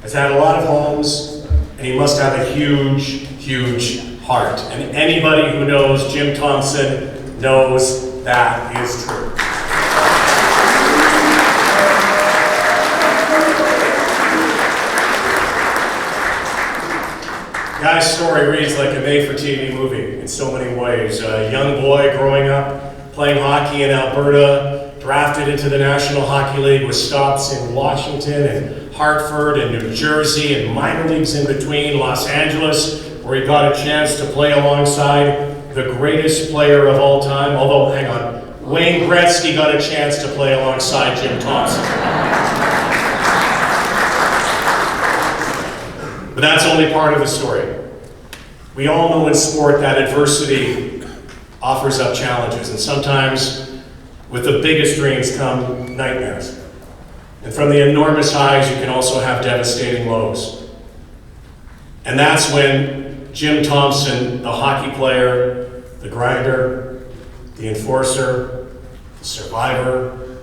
has had a lot of homes and he must have a huge, huge heart. And anybody who knows Jim Thompson knows that is true. Guy's story reads like a made-for-TV movie in so many ways. A young boy growing up, playing hockey in Alberta, drafted into the National Hockey League with stops in Washington and Hartford and New Jersey and minor leagues in between, Los Angeles, where he got a chance to play alongside the greatest player of all time. Although, hang on, Wayne Gretzky got a chance to play alongside Jim Thompson. But that's only part of the story. We all know in sport that adversity offers up challenges, and sometimes with the biggest dreams come nightmares. And from the enormous highs, you can also have devastating lows. And that's when Jim Thompson, the hockey player, the grinder, the enforcer, the survivor,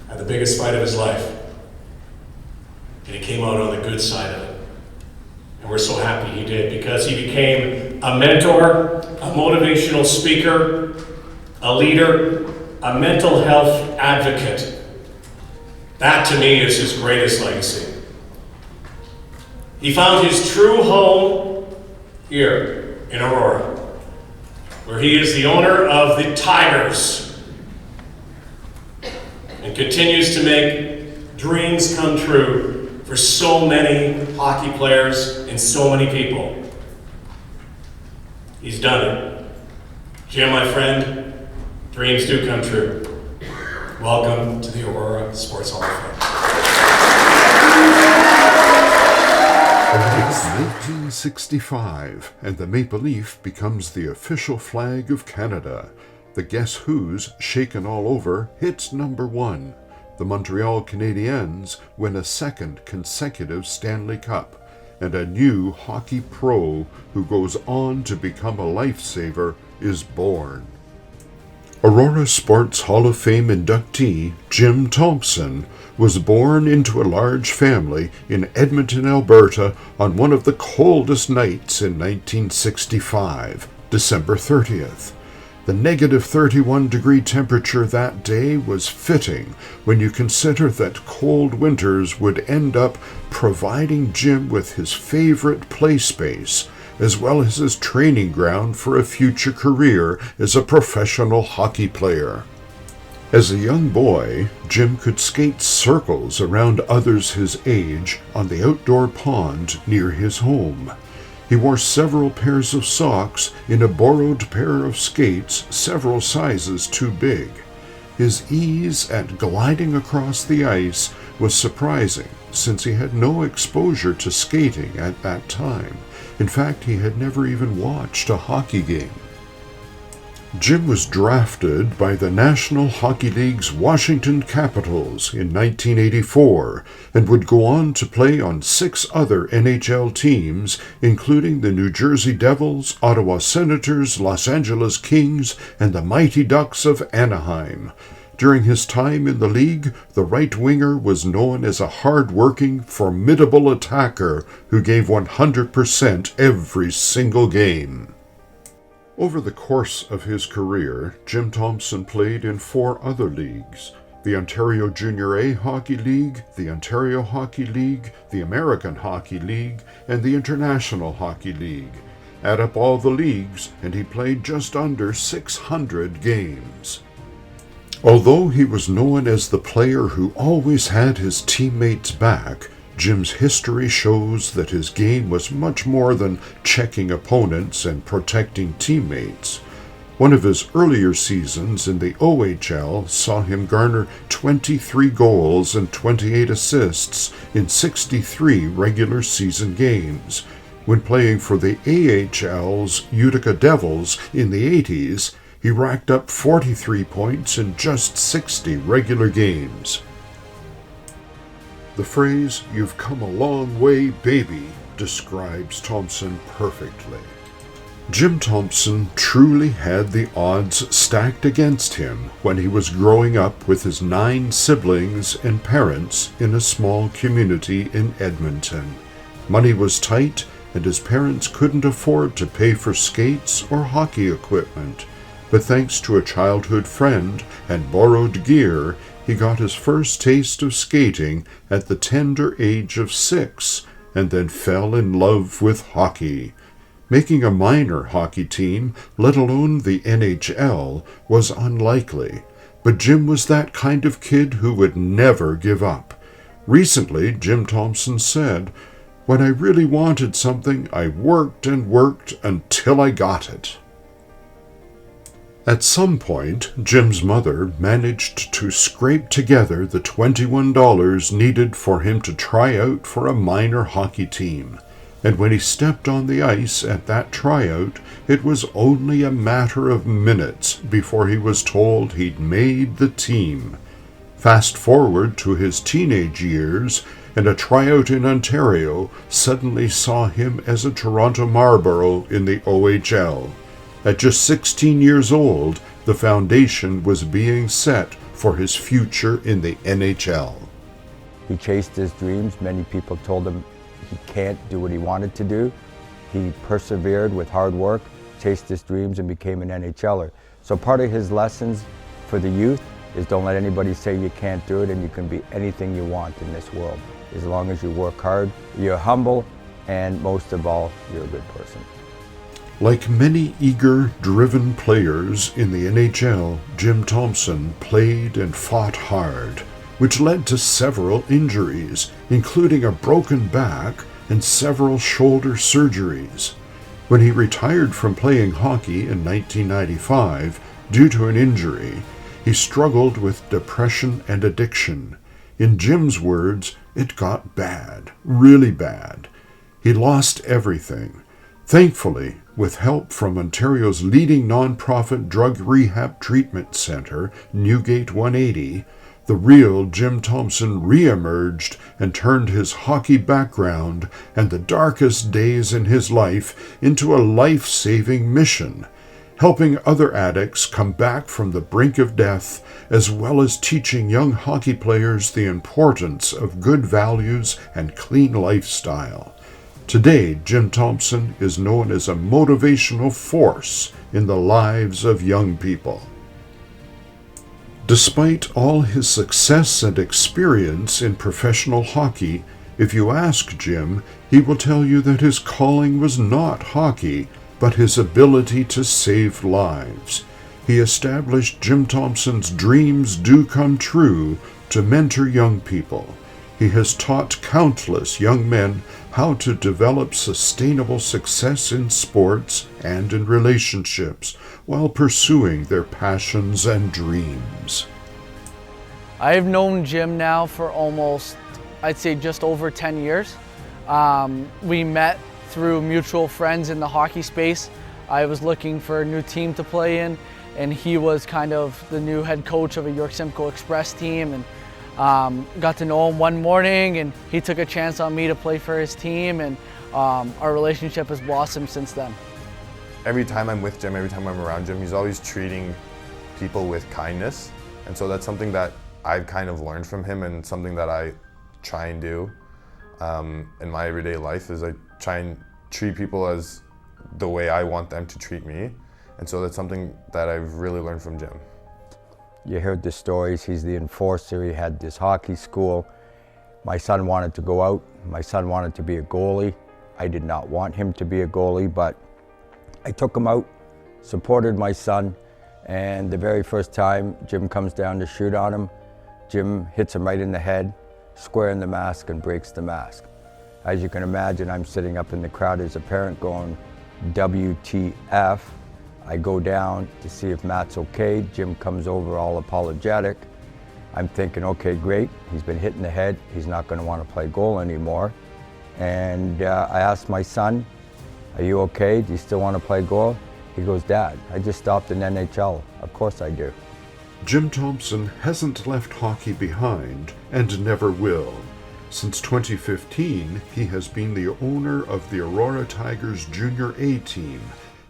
had the biggest fight of his life. And he came out on the good side of it. And we're so happy he did, because he became a mentor, a motivational speaker, a leader, a mental health advocate. That, to me, is his greatest legacy. He found his true home here in Aurora, where he is the owner of the Tigers and continues to make dreams come true for so many hockey players and so many people. He's done it. Jim, my friend, dreams do come true. Welcome to the Aurora Sports Hall of Fame. It's 1965, and the Maple Leaf becomes the official flag of Canada. The Guess Who's Shaken All Over hits #1. The Montreal Canadiens win a second consecutive Stanley Cup, and a new hockey pro who goes on to become a lifesaver is born. Aurora Sports Hall of Fame inductee Jim Thompson was born into a large family in Edmonton, Alberta on one of the coldest nights in 1965, December 30th. The negative 31-degree temperature that day was fitting when you consider that cold winters would end up providing Jim with his favorite play space, as well as his training ground for a future career as a professional hockey player. As a young boy, Jim could skate circles around others his age on the outdoor pond near his home. He wore several pairs of socks in a borrowed pair of skates several sizes too big. His ease at gliding across the ice was surprising, since he had no exposure to skating at that time. In fact, he had never even watched a hockey game. Jim was drafted by the National Hockey League's Washington Capitals in 1984 and would go on to play on 6 other NHL teams, including the New Jersey Devils, Ottawa Senators, Los Angeles Kings, and the Mighty Ducks of Anaheim. During his time in the league, the right winger was known as a hard-working, formidable attacker who gave 100% every single game. Over the course of his career, Jim Thompson played in 4 other leagues: the Ontario Junior A Hockey League, the Ontario Hockey League, the American Hockey League, and the International Hockey League. Add up all the leagues, and he played just under 600 games. Although he was known as the player who always had his teammates' back, Jim's history shows that his game was much more than checking opponents and protecting teammates. One of his earlier seasons in the OHL saw him garner 23 goals and 28 assists in 63 regular season games. When playing for the AHL's Utica Devils in the 80s, he racked up 43 points in just 60 regular games. The phrase, "You've come a long way, baby," describes Thompson perfectly. Jim Thompson truly had the odds stacked against him when he was growing up with his 9 siblings and parents in a small community in Edmonton. Money was tight, and his parents couldn't afford to pay for skates or hockey equipment. But thanks to a childhood friend and borrowed gear, he got his first taste of skating at the tender age of 6, and then fell in love with hockey. Making a minor hockey team, let alone the NHL, was unlikely. But Jim was that kind of kid who would never give up. Recently, Jim Thompson said, "When I really wanted something, I worked and worked until I got it." At some point, Jim's mother managed to scrape together the $21 needed for him to try out for a minor hockey team. And when he stepped on the ice at that tryout, it was only a matter of minutes before he was told he'd made the team. Fast forward to his teenage years, and a tryout in Ontario suddenly saw him as a Toronto Marlborough in the OHL. At just 16 years old, the foundation was being set for his future in the NHL. He chased his dreams. Many people told him he can't do what he wanted to do. He persevered with hard work, chased his dreams, and became an NHLer. So part of his lessons for the youth is don't let anybody say you can't do it, and you can be anything you want in this world. As long as you work hard, you're humble, and most of all, you're a good person. Like many eager, driven players in the NHL, Jim Thompson played and fought hard, which led to several injuries, including a broken back and several shoulder surgeries. When he retired from playing hockey in 1995 due to an injury, he struggled with depression and addiction. In Jim's words, it got bad, really bad. He lost everything. Thankfully, with help from Ontario's leading nonprofit drug rehab treatment center, Newgate 180, the real Jim Thompson re-emerged and turned his hockey background and the darkest days in his life into a life-saving mission, helping other addicts come back from the brink of death, as well as teaching young hockey players the importance of good values and clean lifestyle. Today, Jim Thompson is known as a motivational force in the lives of young people. Despite all his success and experience in professional hockey, if you ask Jim, he will tell you that his calling was not hockey, but his ability to save lives. He established Jim Thompson's Dreams Do Come True to mentor young people. He has taught countless young men how to develop sustainable success in sports and in relationships while pursuing their passions and dreams. I've known Jim now for almost, I'd say just over 10 years. We met through mutual friends in the hockey space. I was looking for a new team to play in, and he was kind of the new head coach of a York Simcoe Express team, and got to know him one morning, and he took a chance on me to play for his team, and our relationship has blossomed since then. Every time I'm with Jim, every time I'm around Jim, he's always treating people with kindness, and so that's something that I've kind of learned from him, and something that I try and do in my everyday life is I try and treat people as the way I want them to treat me, and so that's something that I've really learned from Jim. You heard the stories. He's the enforcer. He had this hockey school. My son wanted to go out. My son wanted to be a goalie. I did not want him to be a goalie, but I took him out, supported my son, and the very first time Jim comes down to shoot on him, Jim hits him right in the head, square in the mask, and breaks the mask. As you can imagine, I'm sitting up in the crowd as a parent going, WTF. I go down to see if Matt's okay. Jim comes over all apologetic. I'm thinking, okay, great. He's been hit in the head. He's not going to want to play goal anymore. And I asked my son, are you okay? Do you still want to play goal? He goes, Dad, I just stopped in NHL. Of course I do. Jim Thompson hasn't left hockey behind and never will. Since 2015, he has been the owner of the Aurora Tigers Junior A team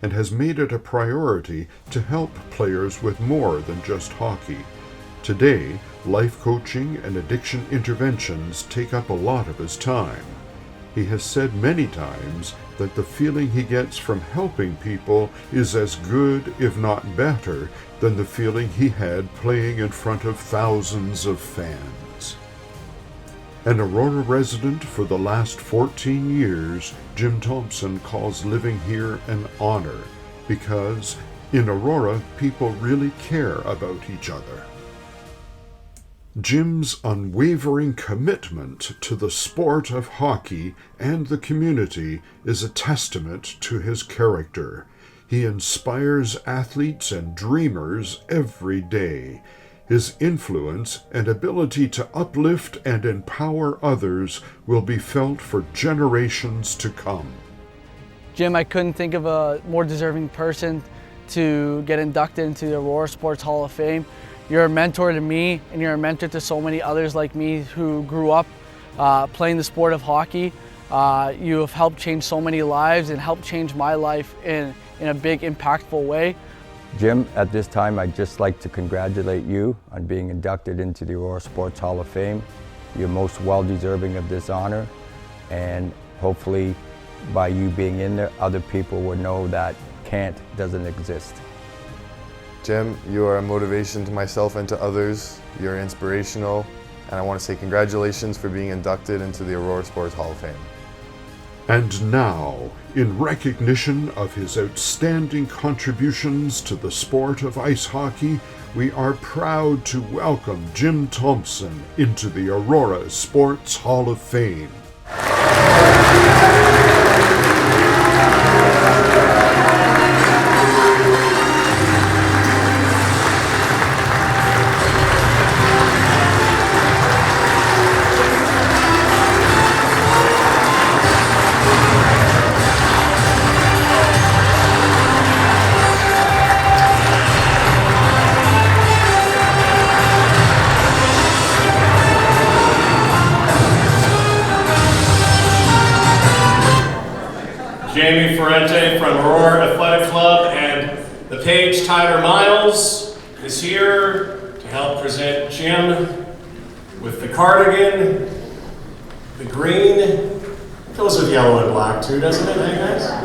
and has made it a priority to help players with more than just hockey. Today, life coaching and addiction interventions take up a lot of his time. He has said many times that the feeling he gets from helping people is as good, if not better, than the feeling he had playing in front of thousands of fans. An Aurora resident for the last 14 years, Jim Thompson calls living here an honor because in Aurora, people really care about each other. Jim's unwavering commitment to the sport of hockey and the community is a testament to his character. He inspires athletes and dreamers every day. His influence and ability to uplift and empower others will be felt for generations to come. Jim, I couldn't think of a more deserving person to get inducted into the Aurora Sports Hall of Fame. You're a mentor to me, and you're a mentor to so many others like me who grew up playing the sport of hockey. You have helped change so many lives and helped change my life in a big, impactful way. Jim, at this time, I'd just like to congratulate you on being inducted into the Aurora Sports Hall of Fame. You're most well-deserving of this honor, and hopefully by you being in there, other people will know that can't doesn't exist. Jim, you are a motivation to myself and to others. You're inspirational, and I want to say congratulations for being inducted into the Aurora Sports Hall of Fame. And now, in recognition of his outstanding contributions to the sport of ice hockey, we are proud to welcome Jim Thompson into the Aurora Sports Hall of Fame. Jamie Ferrente from Aurora Athletic Club and the Page Tyler Miles is here to help present Jim with the cardigan, the green. It goes with yellow and black too, doesn't it, hey guys?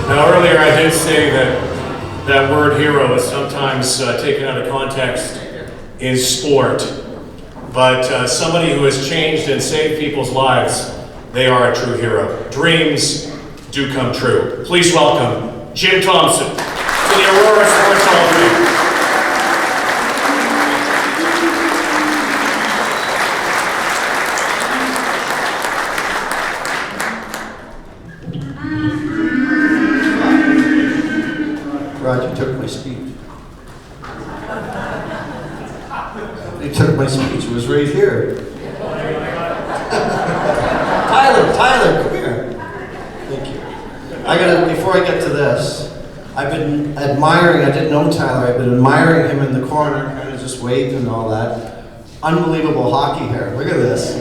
Now earlier I did say that that word hero is sometimes taken out of context in sport, but somebody who has changed and saved people's lives, they are a true hero. Dreams do come true. Please welcome Jim Thompson to the Aurora Sports Hall of Fame. Roger took my speech. He took my speech. It was right here. Tyler, come here. Thank you. Before I get to this, I've been admiring, I didn't know Tyler, I've been admiring him in the corner, kind of just waving and all that. Unbelievable hockey hair. Look at this.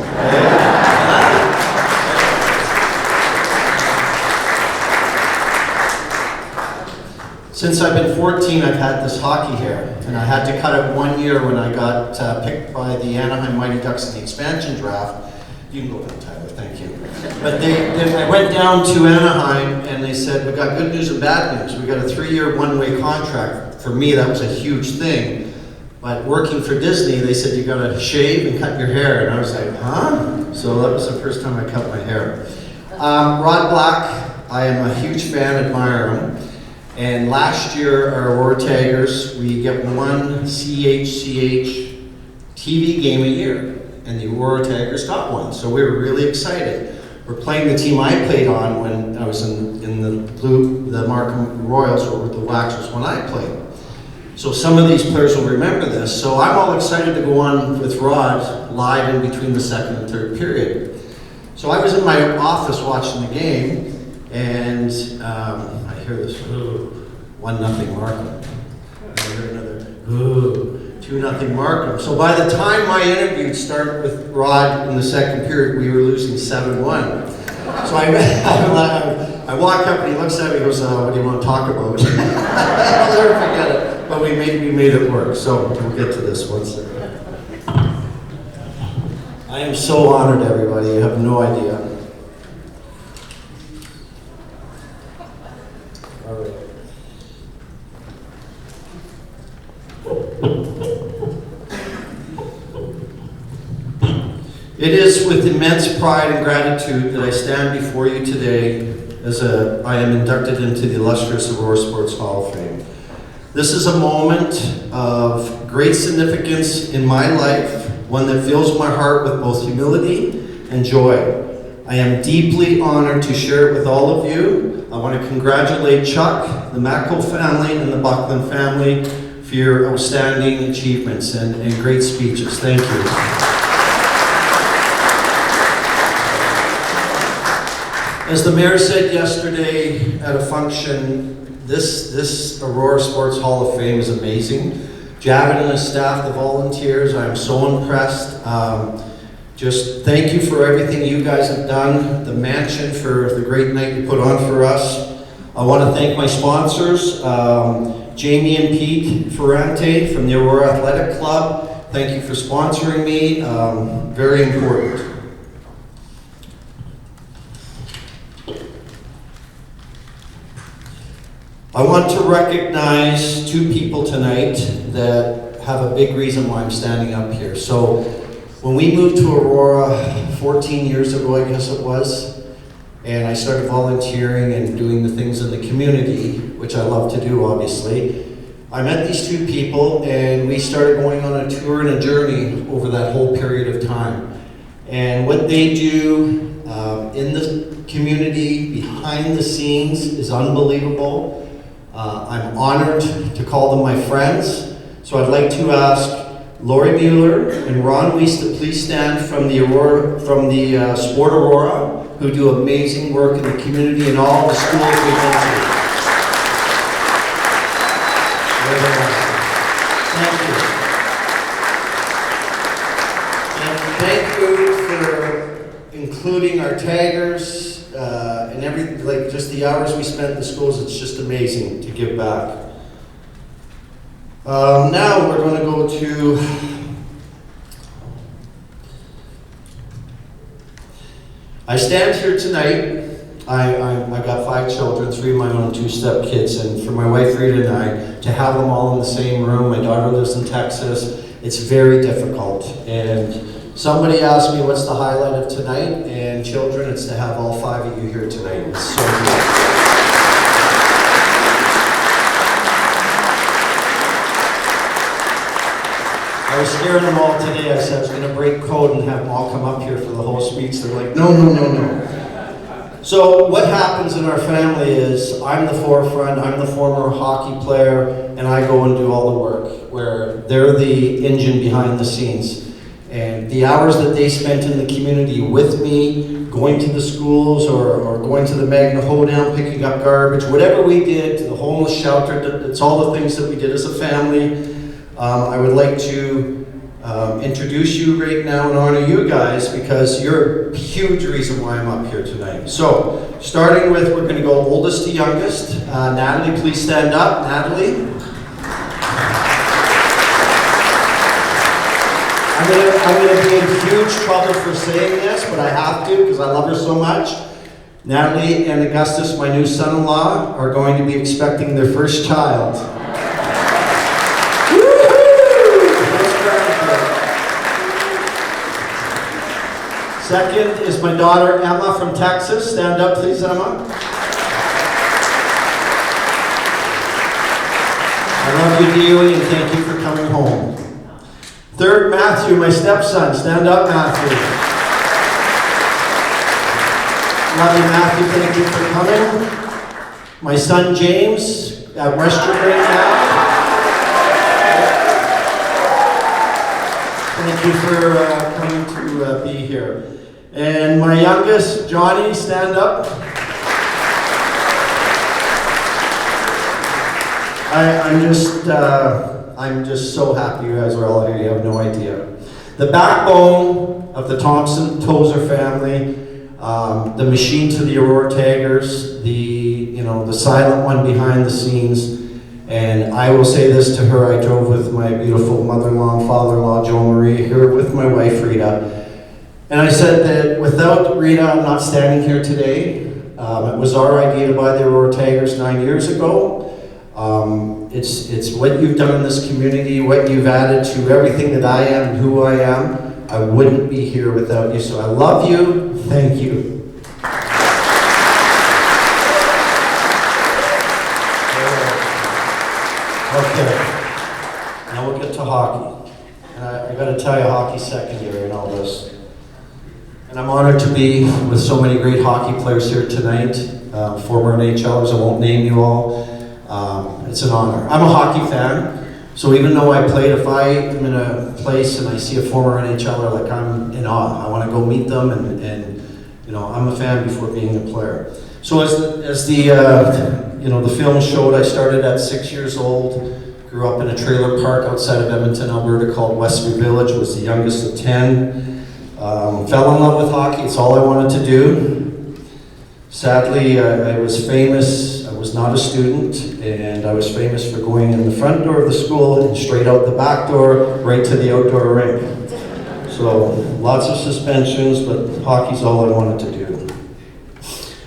Since I've been 14, I've had this hockey hair, and I had to cut it 1 year when I got picked by the Anaheim Mighty Ducks in the expansion draft. You can go ahead, Tyler, thank you. But I went down to Anaheim, and they said, we got good news and bad news. We got a 3-year one-way contract. For me, that was a huge thing. But working for Disney, they said, you gotta shave and cut your hair. And I was like, huh? So that was the first time I cut my hair. Rod Black, I am a huge fan, admire him. And last year, our Aurora Tigers, we get one CHCH TV game a year, and the Aurora Tigers got one, so we were really excited. We're playing the team I played on when I was in the Markham Royals, or the Waxers when I played. So some of these players will remember this. So I'm all excited to go on with Rod live in between the second and third period. So I was in my office watching the game, and I hear this, 1-0 Markham. I hear another, 2-0 Markham. So by the time my interview started with Rod in the second period, we were losing 7-1. So I walk up and he looks at me and goes, what do you want to talk about? I'll never forget it. But we made it work. So we'll get to this one second. I am so honored, everybody. You have no idea. All right. It is with immense pride and gratitude that I stand before you today as I am inducted into the illustrious Aurora Sports Hall of Fame. This is a moment of great significance in my life, one that fills my heart with both humility and joy. I am deeply honored to share it with all of you. I want to congratulate Chuck, the Mackel family, and the Buckland family for your outstanding achievements and great speeches. Thank you. As the mayor said yesterday at a function, this Aurora Sports Hall of Fame is amazing. Javin and his staff, the volunteers, I am so impressed. Just thank you for everything you guys have done, the mansion for the great night you put on for us. I want to thank my sponsors, Jamie and Pete Ferrante from the Aurora Athletic Club. Thank you for sponsoring me, very important. I want to recognize two people tonight that have a big reason why I'm standing up here. So when we moved to Aurora 14 years ago, I guess it was, and I started volunteering and doing the things in the community, which I love to do, obviously, I met these two people and we started going on a tour and a journey over that whole period of time. And what they do in the community, behind the scenes, is unbelievable. I'm honored to call them my friends. So I'd like to ask Lori Mueller and Ron Weiss to please stand from the Sport Aurora, who do amazing work in the community and all the schools we've been to. Thank you. And thank you for including our taggers, and everything, like just the hours we spent in the schools. It's just amazing to give back. Now we're going to go to, I stand here tonight. I got 5 children, 3 of my own, 2 step kids, and for my wife Rita and I to have them all in the same room. My daughter lives in Texas. It's very difficult, and somebody asked me what's the highlight of tonight, and children, it's to have all 5 of you here tonight. It's so good. I was scaring them all today. I said I was going to break code and have them all come up here for the whole speech. They're like, no, no, no, no. So what happens in our family is I'm the forefront, I'm the former hockey player, and I go and do all the work, where they're the engine behind the scenes. And the hours that they spent in the community with me, going to the schools or going to the Magna Hoedown, picking up garbage, whatever we did, to the homeless shelter, it's all the things that we did as a family. I would like to introduce you right now and honor you guys because you're a huge reason why I'm up here tonight. So, starting with, we're going to go oldest to youngest. Natalie, please stand up. Natalie. I'm going to be in huge trouble for saying this, but I have to because I love her so much. Natalie and Augustus, my new son-in-law, are going to be expecting their first child. Second is my daughter Emma from Texas. Stand up, please, Emma. I love you dearly and thank you for coming home. Third, Matthew, my stepson. Stand up, Matthew. Love you, Matthew. Thank you for coming. My son, James, at Western right now. Thank you for coming to be here. And my youngest, Johnny, stand up. I'm just so happy you guys are all here. You have no idea. The backbone of the Thompson Tozer family, the machine to the Aurora Tigers, the silent one behind the scenes. And I will say this to her, I drove with my beautiful mother-in-law and father-in-law, Joe Marie, here with my wife, Rita. And I said that without Rita, I'm not standing here today. It was our idea to buy the Aurora Tigers 9 years ago. It's what you've done in this community, what you've added to everything that I am and who I am. I wouldn't be here without you. So I love you. Thank you. Okay, now we'll get to hockey. And I got to tell you, hockey's secondary in all this. And I'm honored to be with so many great hockey players here tonight, former NHLers. I won't name you all. It's an honor. I'm a hockey fan, so even though I played, if I am in a place and I see a former NHLer, like, I'm in awe. I want to go meet them, and I'm a fan before being a player. So as the film showed, I started at 6 years old, grew up in a trailer park outside of Edmonton, Alberta called Westby Village, was the youngest of 10. Fell in love with hockey, it's all I wanted to do. Sadly, I was famous, I was not a student, and I was famous for going in the front door of the school and straight out the back door, right to the outdoor rink. So, lots of suspensions, but hockey's all I wanted to do.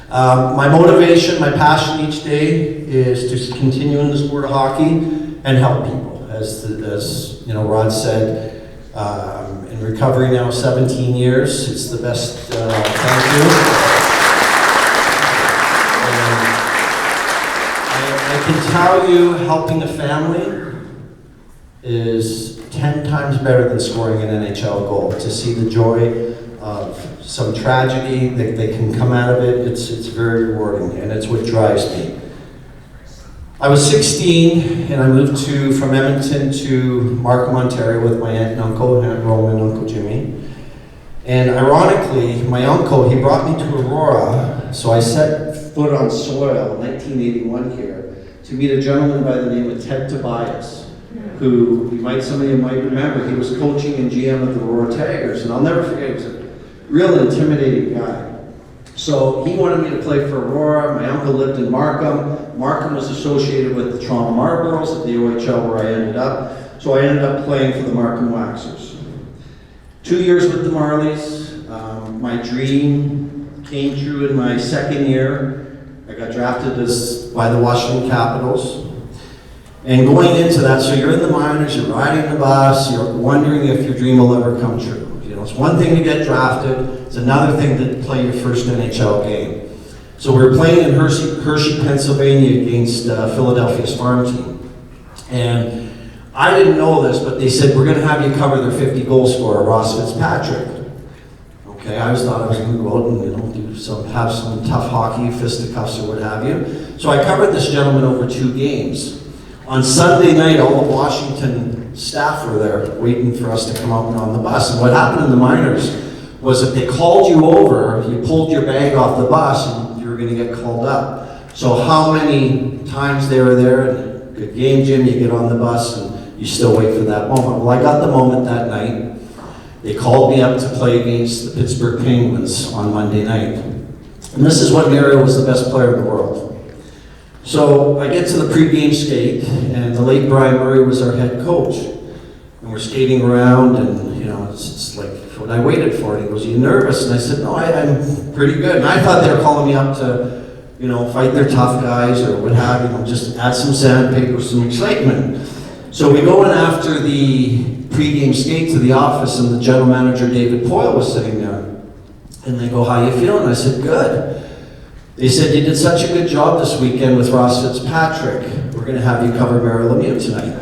My motivation, my passion each day is to continue in the sport of hockey and help people. As Rod said, I'm in recovery now 17 years. It's the best, thank you. I can tell you, helping a family is 10 times better than scoring an NHL goal. To see the joy of some tragedy, they can come out of it, it's very rewarding, and it's what drives me. I was 16, and I moved from Edmonton to Markham, Ontario with my aunt and uncle, Aunt Roma and Uncle Jimmy. And ironically, my uncle, he brought me to Aurora, so I set foot on soil in 1981 here to meet a gentleman by the name of Ted Tobias, who some of you might remember. He was coaching and GM of the Aurora Tigers, and I'll never forget, he was a real intimidating guy. So he wanted me to play for Aurora. My uncle lived in Markham. Markham was associated with the Toronto Marlboros at the OHL where I ended up. So I ended up playing for the Markham Waxers. 2 years with the Marlies. My dream came true in my second year. I got drafted by the Washington Capitals. And going into that, so you're in the minors, you're riding the bus, you're wondering if your dream will ever come true. It's one thing to get drafted, it's another thing to play your first NHL game. So we were playing in Hershey, Pennsylvania against Philadelphia's farm team. And I didn't know this, but they said, we're going to have you cover their 50 goal scorer, Ross Fitzpatrick. Okay, I always thought I was going to go out and have some tough hockey, fisticuffs or what have you. So I covered this gentleman over 2 games. On Sunday night, all the Washington staff were there waiting for us to come out and on the bus. And what happened in the minors was if they called you over, you pulled your bag off the bus and you were going to get called up. So how many times they were there, and good game, Jim, you get on the bus and you still wait for that moment. Well, I got the moment that night. They called me up to play against the Pittsburgh Penguins on Monday night. And this is when Mario was the best player in the world. So I get to the pregame skate, and the late Brian Murray was our head coach. And we're skating around, and it's like what I waited for. And he goes, "Are you nervous?" And I said, "No, I'm pretty good." And I thought they were calling me up to, fight their tough guys or what have you, just add some sandpaper, some excitement. So we go in after the pregame skate to the office, and the general manager, David Poyle, was sitting there. And they go, "How you feeling?" I said, "Good." They said, "You did such a good job this weekend with Ross Fitzpatrick. We're we're going to have you cover Mario Lemieux tonight.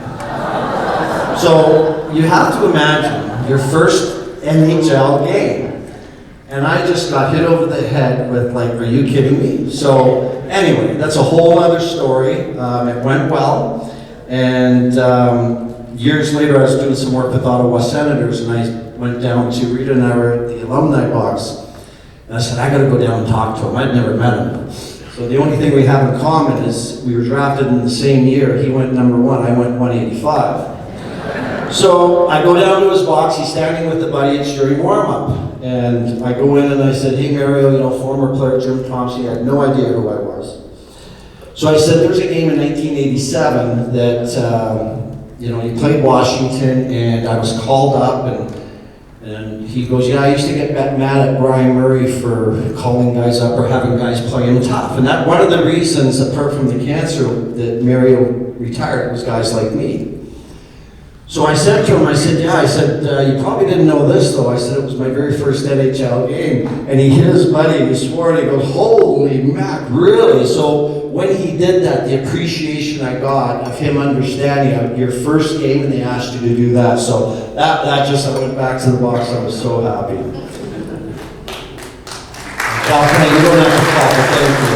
So you have to imagine your first NHL game. And I just got hit over the head with like, are you kidding me? So anyway, that's a whole other story. It went well. And years later, I was doing some work with Ottawa Senators, and I went down to, Rita and I were at the alumni box. And I said, I gotta go down and talk to him. I'd never met him. So the only thing we have in common is we were drafted in the same year. He went number 1, I went 185. So I go down to his box, he's standing with the buddy, it's during warm-up. And I go in and I said, hey Mario, you know, former player Jim Thompson, he had no idea who I was. So I said, there's a game in 1987 that, you know, he played Washington and I was called up and he goes, yeah, I used to get mad at Brian Murray for calling guys up or having guys play him tough. And that one of the reasons, apart from the cancer, that Mario retired was guys like me. So I said to him, I said, yeah, I said, you probably didn't know this though. I said, it was my very first NHL game. And he hit his buddy and he swore and he goes, holy mac, really? So when he did that, the appreciation I got of him understanding your first game and they asked you to do that. So that just, I went back to the box, I was so happy. You don't have to clap, thank you.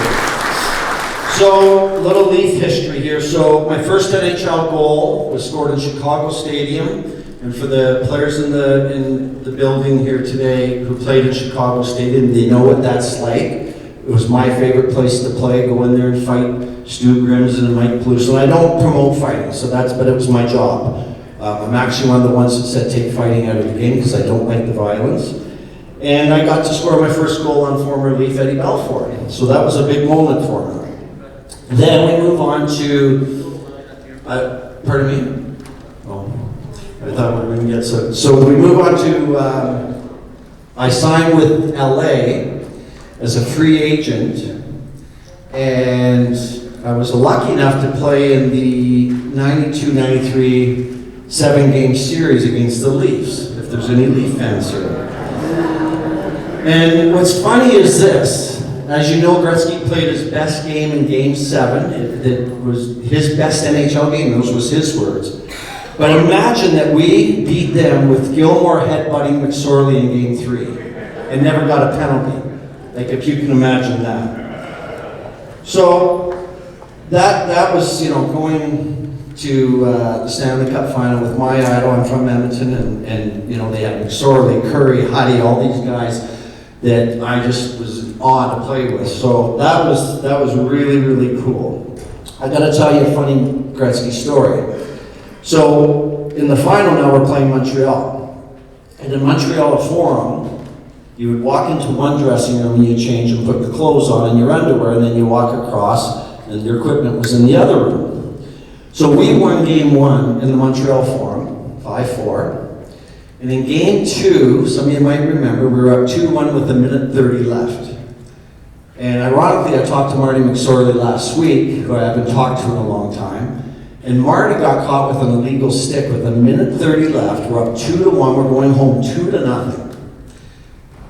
So, a little Leaf history here. So, my first NHL goal was scored in Chicago Stadium. And for the players in the building here today who played in Chicago Stadium, they know what that's like. It was my favorite place to play, go in there and fight Stu Grimson and Mike Peluso. And I don't promote fighting, but it was my job. I'm actually one of the ones that said take fighting out of the game because I don't like the violence. And I got to score my first goal on former Leaf Eddie Belfour. So that was a big moment for me. Then we move on to, pardon me? Oh, I thought we were going to get so we move on to, I signed with LA as a free agent, and I was lucky enough to play in the 92-93 7-game series against the Leafs, if there's any Leaf fans here. And what's funny is this. As you know, Gretzky played his best game in Game 7. It was his best NHL game. Those was his words. But imagine that we beat them with Gilmore headbutting McSorley in Game 3 and never got a penalty. Like, if you can imagine that. So that was, you know, going to the Stanley Cup final with my idol. I'm from Edmonton, and you know, they had McSorley, Curry, Huddy, all these guys that I just was on to play with. So that was really, really cool. I gotta tell you a funny Gretzky story. So in the final now we're playing Montreal. And in Montreal Forum, you would walk into one dressing room and you change and put the clothes on and your underwear, and then you walk across and your equipment was in the other room. So we won Game 1 in the Montreal Forum, 5-4. And in Game 2, some of you might remember, we were up 2-1 with 1:30 left. And ironically, I talked to Marty McSorley last week, who I haven't talked to in a long time. And Marty got caught with an illegal stick with 1:30 left. We're up 2-1, we're going home 2-0.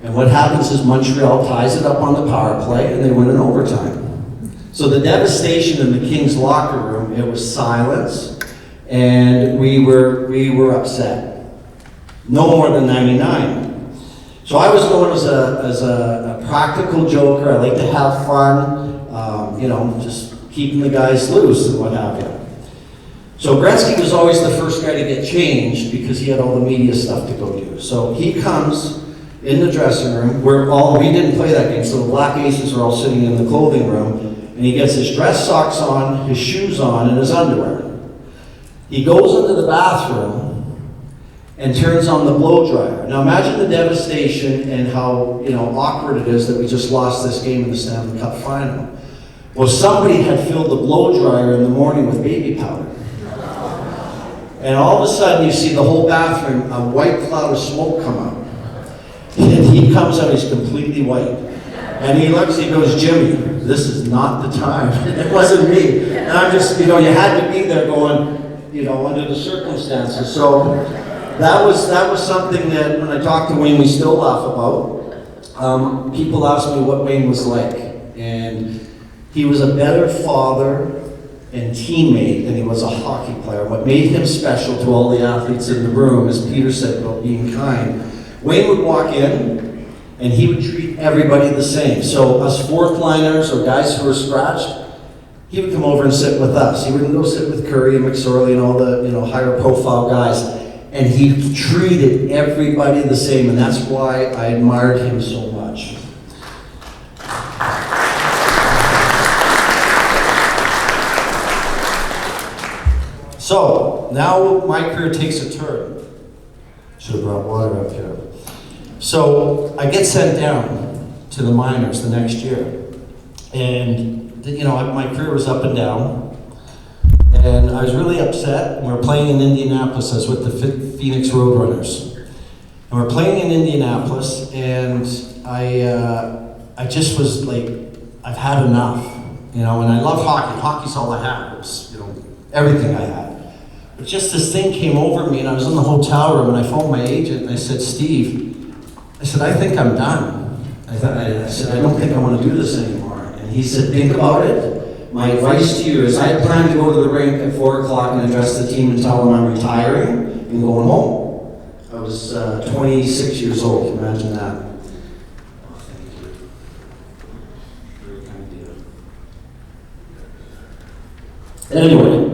And what happens is Montreal ties it up on the power play and they win in overtime. So the devastation in the Kings locker room, it was silence, and we were upset. No more than 99. So I was going as a practical joker. I like to have fun, you know, just keeping the guys loose and what have you. So Gretzky was always the first guy to get changed because he had all the media stuff to go do. So he comes in the dressing room. We didn't play that game, so the Black Aces are all sitting in the clothing room, and he gets his dress socks on, his shoes on, and his underwear. He goes into the bathroom and turns on the blow dryer. Now imagine the devastation and how, you know, awkward it is that we just lost this game in the Stanley Cup final. Well, somebody had filled the blow dryer in the morning with baby powder. And all of a sudden you see the whole bathroom, a white cloud of smoke come out. And he comes out, he's completely white. And he looks, he goes, Jimmy, this is not the time. It wasn't me. And I'm just, you know, you had to be there going, you know, under the circumstances. So that was something that when I talk to Wayne, we still laugh about. People ask me what Wayne was like. And he was a better father and teammate than he was a hockey player. What made him special to all the athletes in the room, as Peter said about being kind, Wayne would walk in and he would treat everybody the same. So us fourth liners or guys who were scratched, he would come over and sit with us. He wouldn't go sit with Curry and McSorley and all the higher profile guys. And he treated everybody the same, and that's why I admired him so much. So, now my career takes a turn. Should have brought water up here. So, I get sent down to the minors the next year. And, my career was up and down. And I was really upset. We were playing in Indianapolis. I was with the Phoenix Roadrunners. And we're playing in Indianapolis, and I just was like, I've had enough. And I love hockey. Hockey's all I had. It was, everything I had. But just this thing came over me, and I was in the hotel room, and I phoned my agent, and I said, Steve, I think I'm done. I said, I don't think I want to do this anymore. And he said, think about it. My advice to you is I had planned to go to the rink at 4 o'clock and address the team and tell them I'm retiring and going home. I was 26 years old, imagine that. Oh, thank you. Very kind of you. Anyway.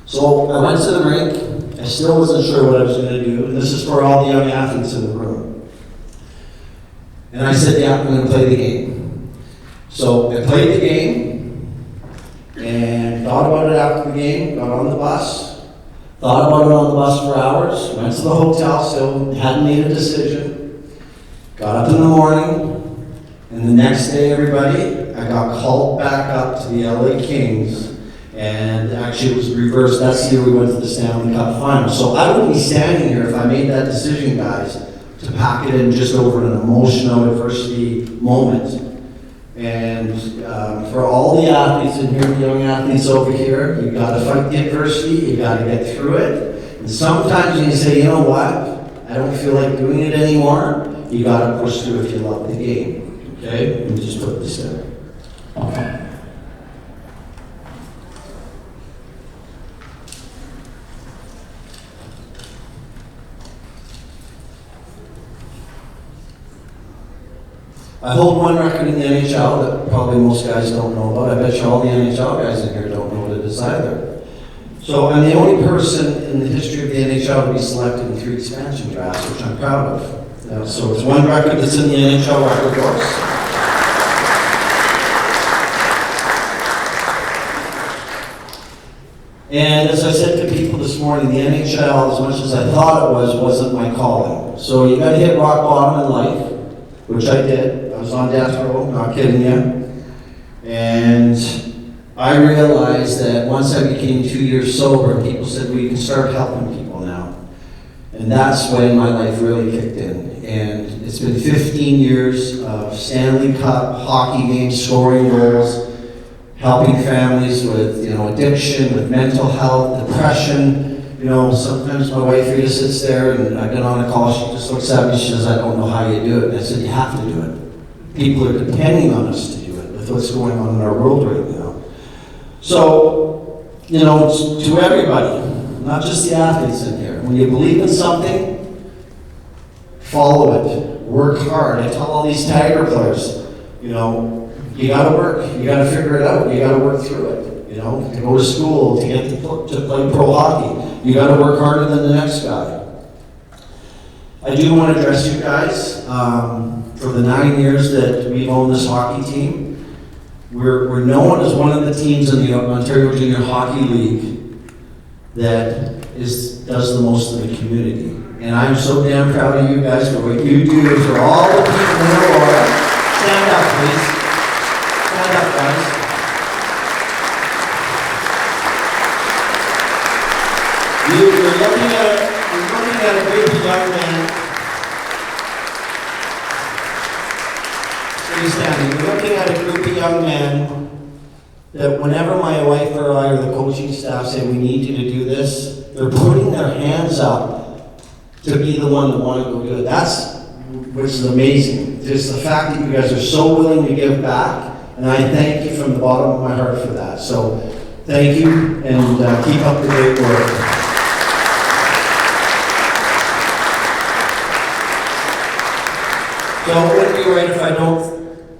So I went to the rink. I still wasn't sure what I was going to do. And this is for all the young athletes in the room. And I said, yeah, I'm going to play the game. So I played the game and thought about it after the game, got on the bus, thought about it on the bus for hours, went to the hotel, still hadn't made a decision, got up in the morning, and the next day, everybody, I got called back up to the LA Kings. And actually it was reversed. That's the year we went to the Stanley Cup Final. So I wouldn't be standing here if I made that decision, guys, to pack it in just over an emotional adversity moment. And for all the athletes in here, the young athletes over here, you've got to fight the adversity, you've got to get through it. And sometimes when you say, you know what, I don't feel like doing it anymore, you got to push through if you love the game. Okay? Let me just put this there. I hold one record in the NHL that probably most guys don't know about. I bet you all the NHL guys in here don't know what it is either. So I'm the only person in the history of the NHL to be selected in 3 expansion drafts, which I'm proud of. So it's one record that's in the NHL record books. And as I said to people this morning, the NHL, as much as I thought it was, wasn't my calling. So you got to hit rock bottom in life, which I did. I was on death row, not kidding you. And I realized that once I became 2 years sober, people said, well, you can start helping people now. And that's when my life really kicked in. And it's been 15 years of Stanley Cup, hockey games, scoring goals, helping families with, addiction, with mental health, depression. Sometimes my wife Rita sits there and I get on a call, she just looks at me, she says, I don't know how you do it. And I said, you have to do it. People are depending on us to do it with what's going on in our world right now. So, to everybody, not just the athletes in here, when you believe in something, follow it, work hard. I tell all these Tiger players, you gotta work, you gotta figure it out, you gotta work through it. To go to school, to get to play pro hockey, you gotta work harder than the next guy. I do want to address you guys. For the 9 years that we've owned this hockey team, we're known as one of the teams in the Ontario Junior Hockey League that does the most in the community. And I'm so damn proud of you guys for what you do for all the people in Aurora. Stand up, please. Stand up, guys. You're looking at a group of young men. You're looking at a group of young men that whenever my wife or I or the coaching staff say we need you to do this, they're putting their hands up to be the one that want to go do it. That's which is amazing. Just the fact that you guys are so willing to give back, and I thank you from the bottom of my heart for that. So Thank you, and keep up the great work. So it wouldn't be right if I don't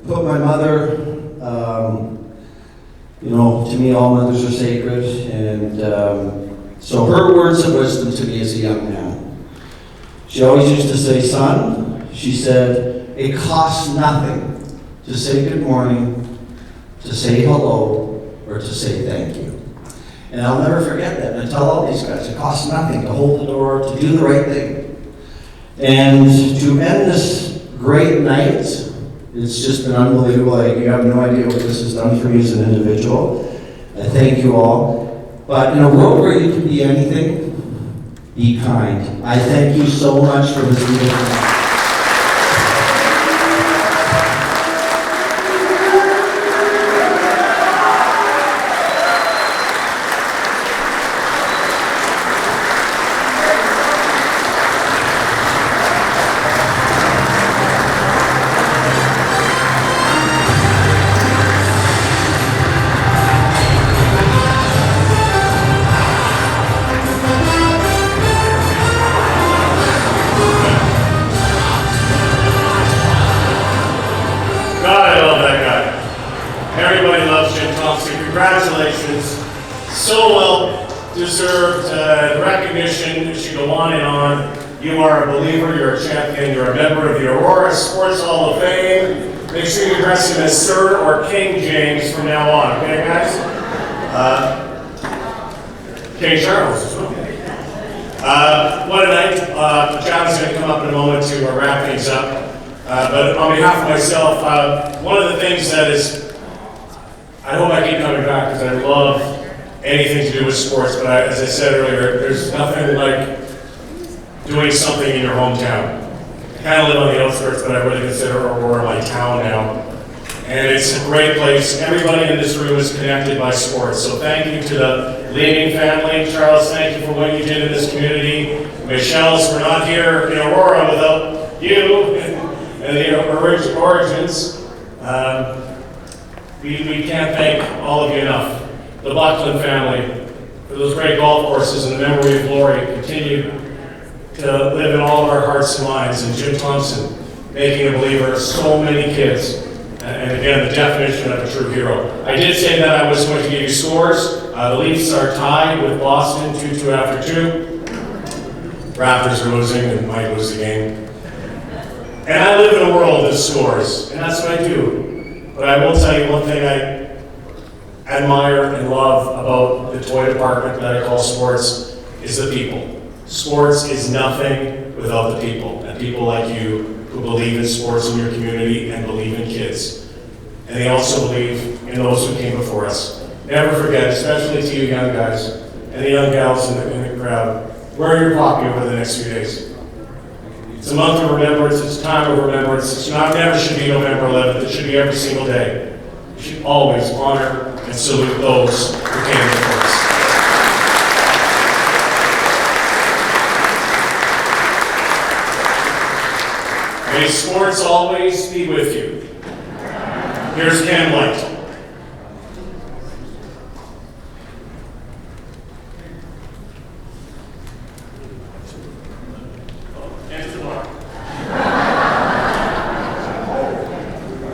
put my mother, to me all mothers are sacred, and so her words of wisdom to me as a young man. She always used to say, son, she said, it costs nothing to say good morning, to say hello, or to say thank you. And I'll never forget that, and I tell all these guys, it costs nothing to hold the door, to do the right thing. And to end this great night, it's just been unbelievable. You have no idea what this has done for me as an individual. I thank you all. But in a world where you can be anything, be kind. I thank you so much for this beautiful. Congratulations. So well deserved recognition. It should go on and on. You are a believer, you're a champion, you're a member of the Aurora Sports Hall of Fame. Make sure you address him as Sir or King James from now on, okay guys? King Charles as well. What a night. John is going to come up in a moment to wrap things up. But on behalf of myself, one of the things that is, I hope I keep coming back because I love anything to do with sports, but as I said earlier, there's nothing like doing something in your hometown. I kind of live on the outskirts, but I really consider Aurora my town now. And it's a great place. Everybody in this room is connected by sports. So thank you to the Leaming family. Charles, thank you for what you did in this community. Michelle's, we're not here in Aurora without you and the origins. We can't thank all of you enough. The Buckland family, for those great golf courses and the memory of glory, continue to live in all of our hearts and minds. And Jim Thompson, making a believer, so many kids. And again, the definition of a true hero. I did say that I was going to give you scores. The Leafs are tied with Boston, 2-2 after 2. Raptors are losing and might lose the game. And I live in a world of scores, and that's what I do. But I will tell you one thing I admire and love about the toy department that I call sports is the people. Sports is nothing without the people, and people like you who believe in sports in your community and believe in kids. And they also believe in those who came before us. Never forget, especially to you young guys and the young gals in the crowd, wear your poppy over the next few days. It's a month of remembrance, it's a time of remembrance. It's not, never should be November 11th, it should be every single day. You should always honor and salute those who came before us. May sports always be with you. Here's Ken Light.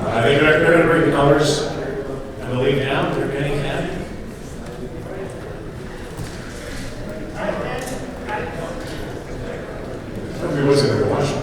I think they're going to bring the colors, I believe, down. They're getting Ken. He wasn't going to watch it.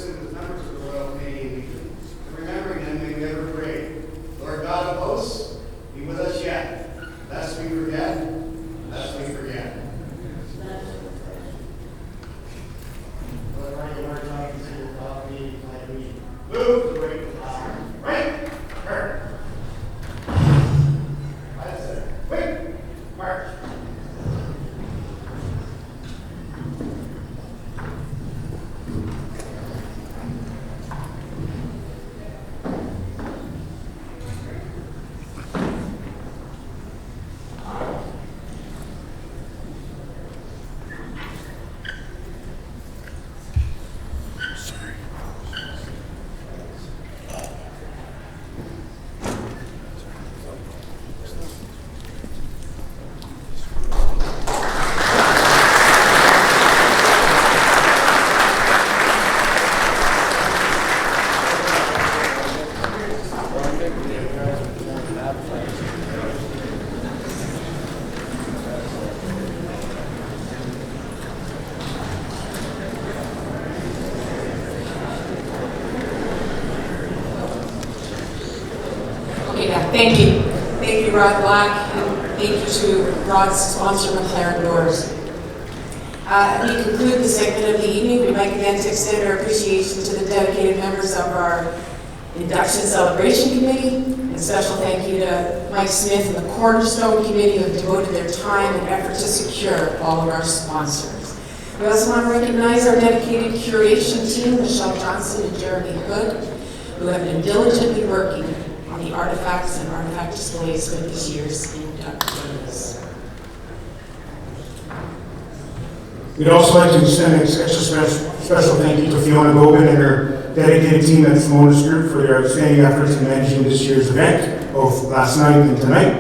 sit with members of the Royal Canadian Legion. And remembering them, may we ever pray, Lord God of hosts, be with us yet. Lest we forget, lest we forget. Move the break. Right. Turn. That's it. Quick. March. Thank you. Thank you, Rod Black, and thank you to Rod's sponsor, McLaren Doors. As we conclude the segment of the evening, we'd like again to extend our appreciation to the dedicated members of our Induction Celebration Committee, and a special thank you to Mike Smith and the Cornerstone Committee who have devoted their time and effort to secure all of our sponsors. We also want to recognize our dedicated curation team, Michelle Johnson and Jeremy Hood, who have been diligently working on the artifacts and artifact displays for this year's inductees. We'd also like to extend an extra special thank you to Fiona Gobin and her dedicated team at the Simonis Group for their outstanding efforts in managing this year's event, both last night and tonight.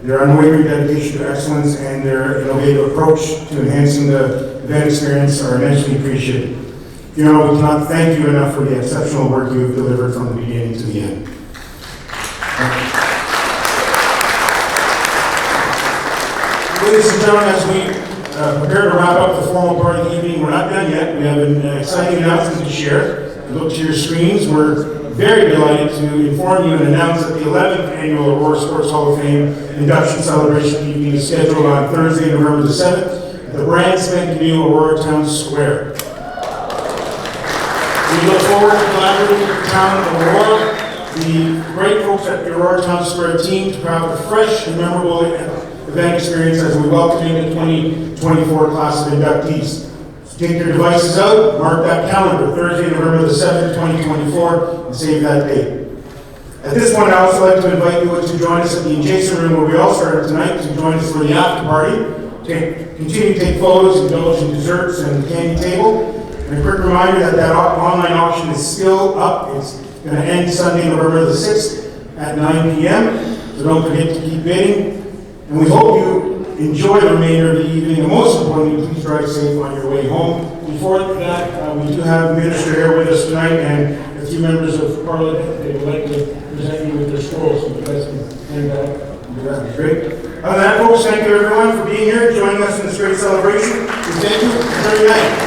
Their unwavering dedication to excellence and their innovative approach to enhancing the event experience are immensely appreciated. Fiona, we cannot thank you enough for the exceptional work you have delivered from the beginning to the end. Ladies and gentlemen, as we prepare to wrap up the formal part of the evening, we're not done yet. We have an exciting announcement to share. Look to your screens. We're very delighted to inform you and announce that the 11th Annual Aurora Sports Hall of Fame Induction Celebration Evening is scheduled on Thursday, November the 7th at the brand spanking new Aurora Town Square. We look forward to collaborating with the town of Aurora, the great folks at the Aurora Town Square team to craft a fresh and memorable event experience as we welcome you to the 2024 class of inductees. So take your devices out, mark that calendar, Thursday, November the 7th, 2024, and save that date. At this point, I'd also like to invite you to join us at the adjacent room where we all started tonight to join us for the after party. Continue to take photos, indulge in desserts and the candy table. And a quick reminder that online auction is still up. It's going to end Sunday, November the 6th at 9 p.m. So don't forget to keep bidding. And we hope you enjoy the remainder of the evening. And most importantly, please drive safe on your way home. Before that, we do have the minister here with us tonight and a few members of Parliament. They would like to present you with their scrolls. So you guys can hang that. That'd be great. Other than that, folks, thank you everyone for being here, joining us in this great celebration. We thank you. Have a great night.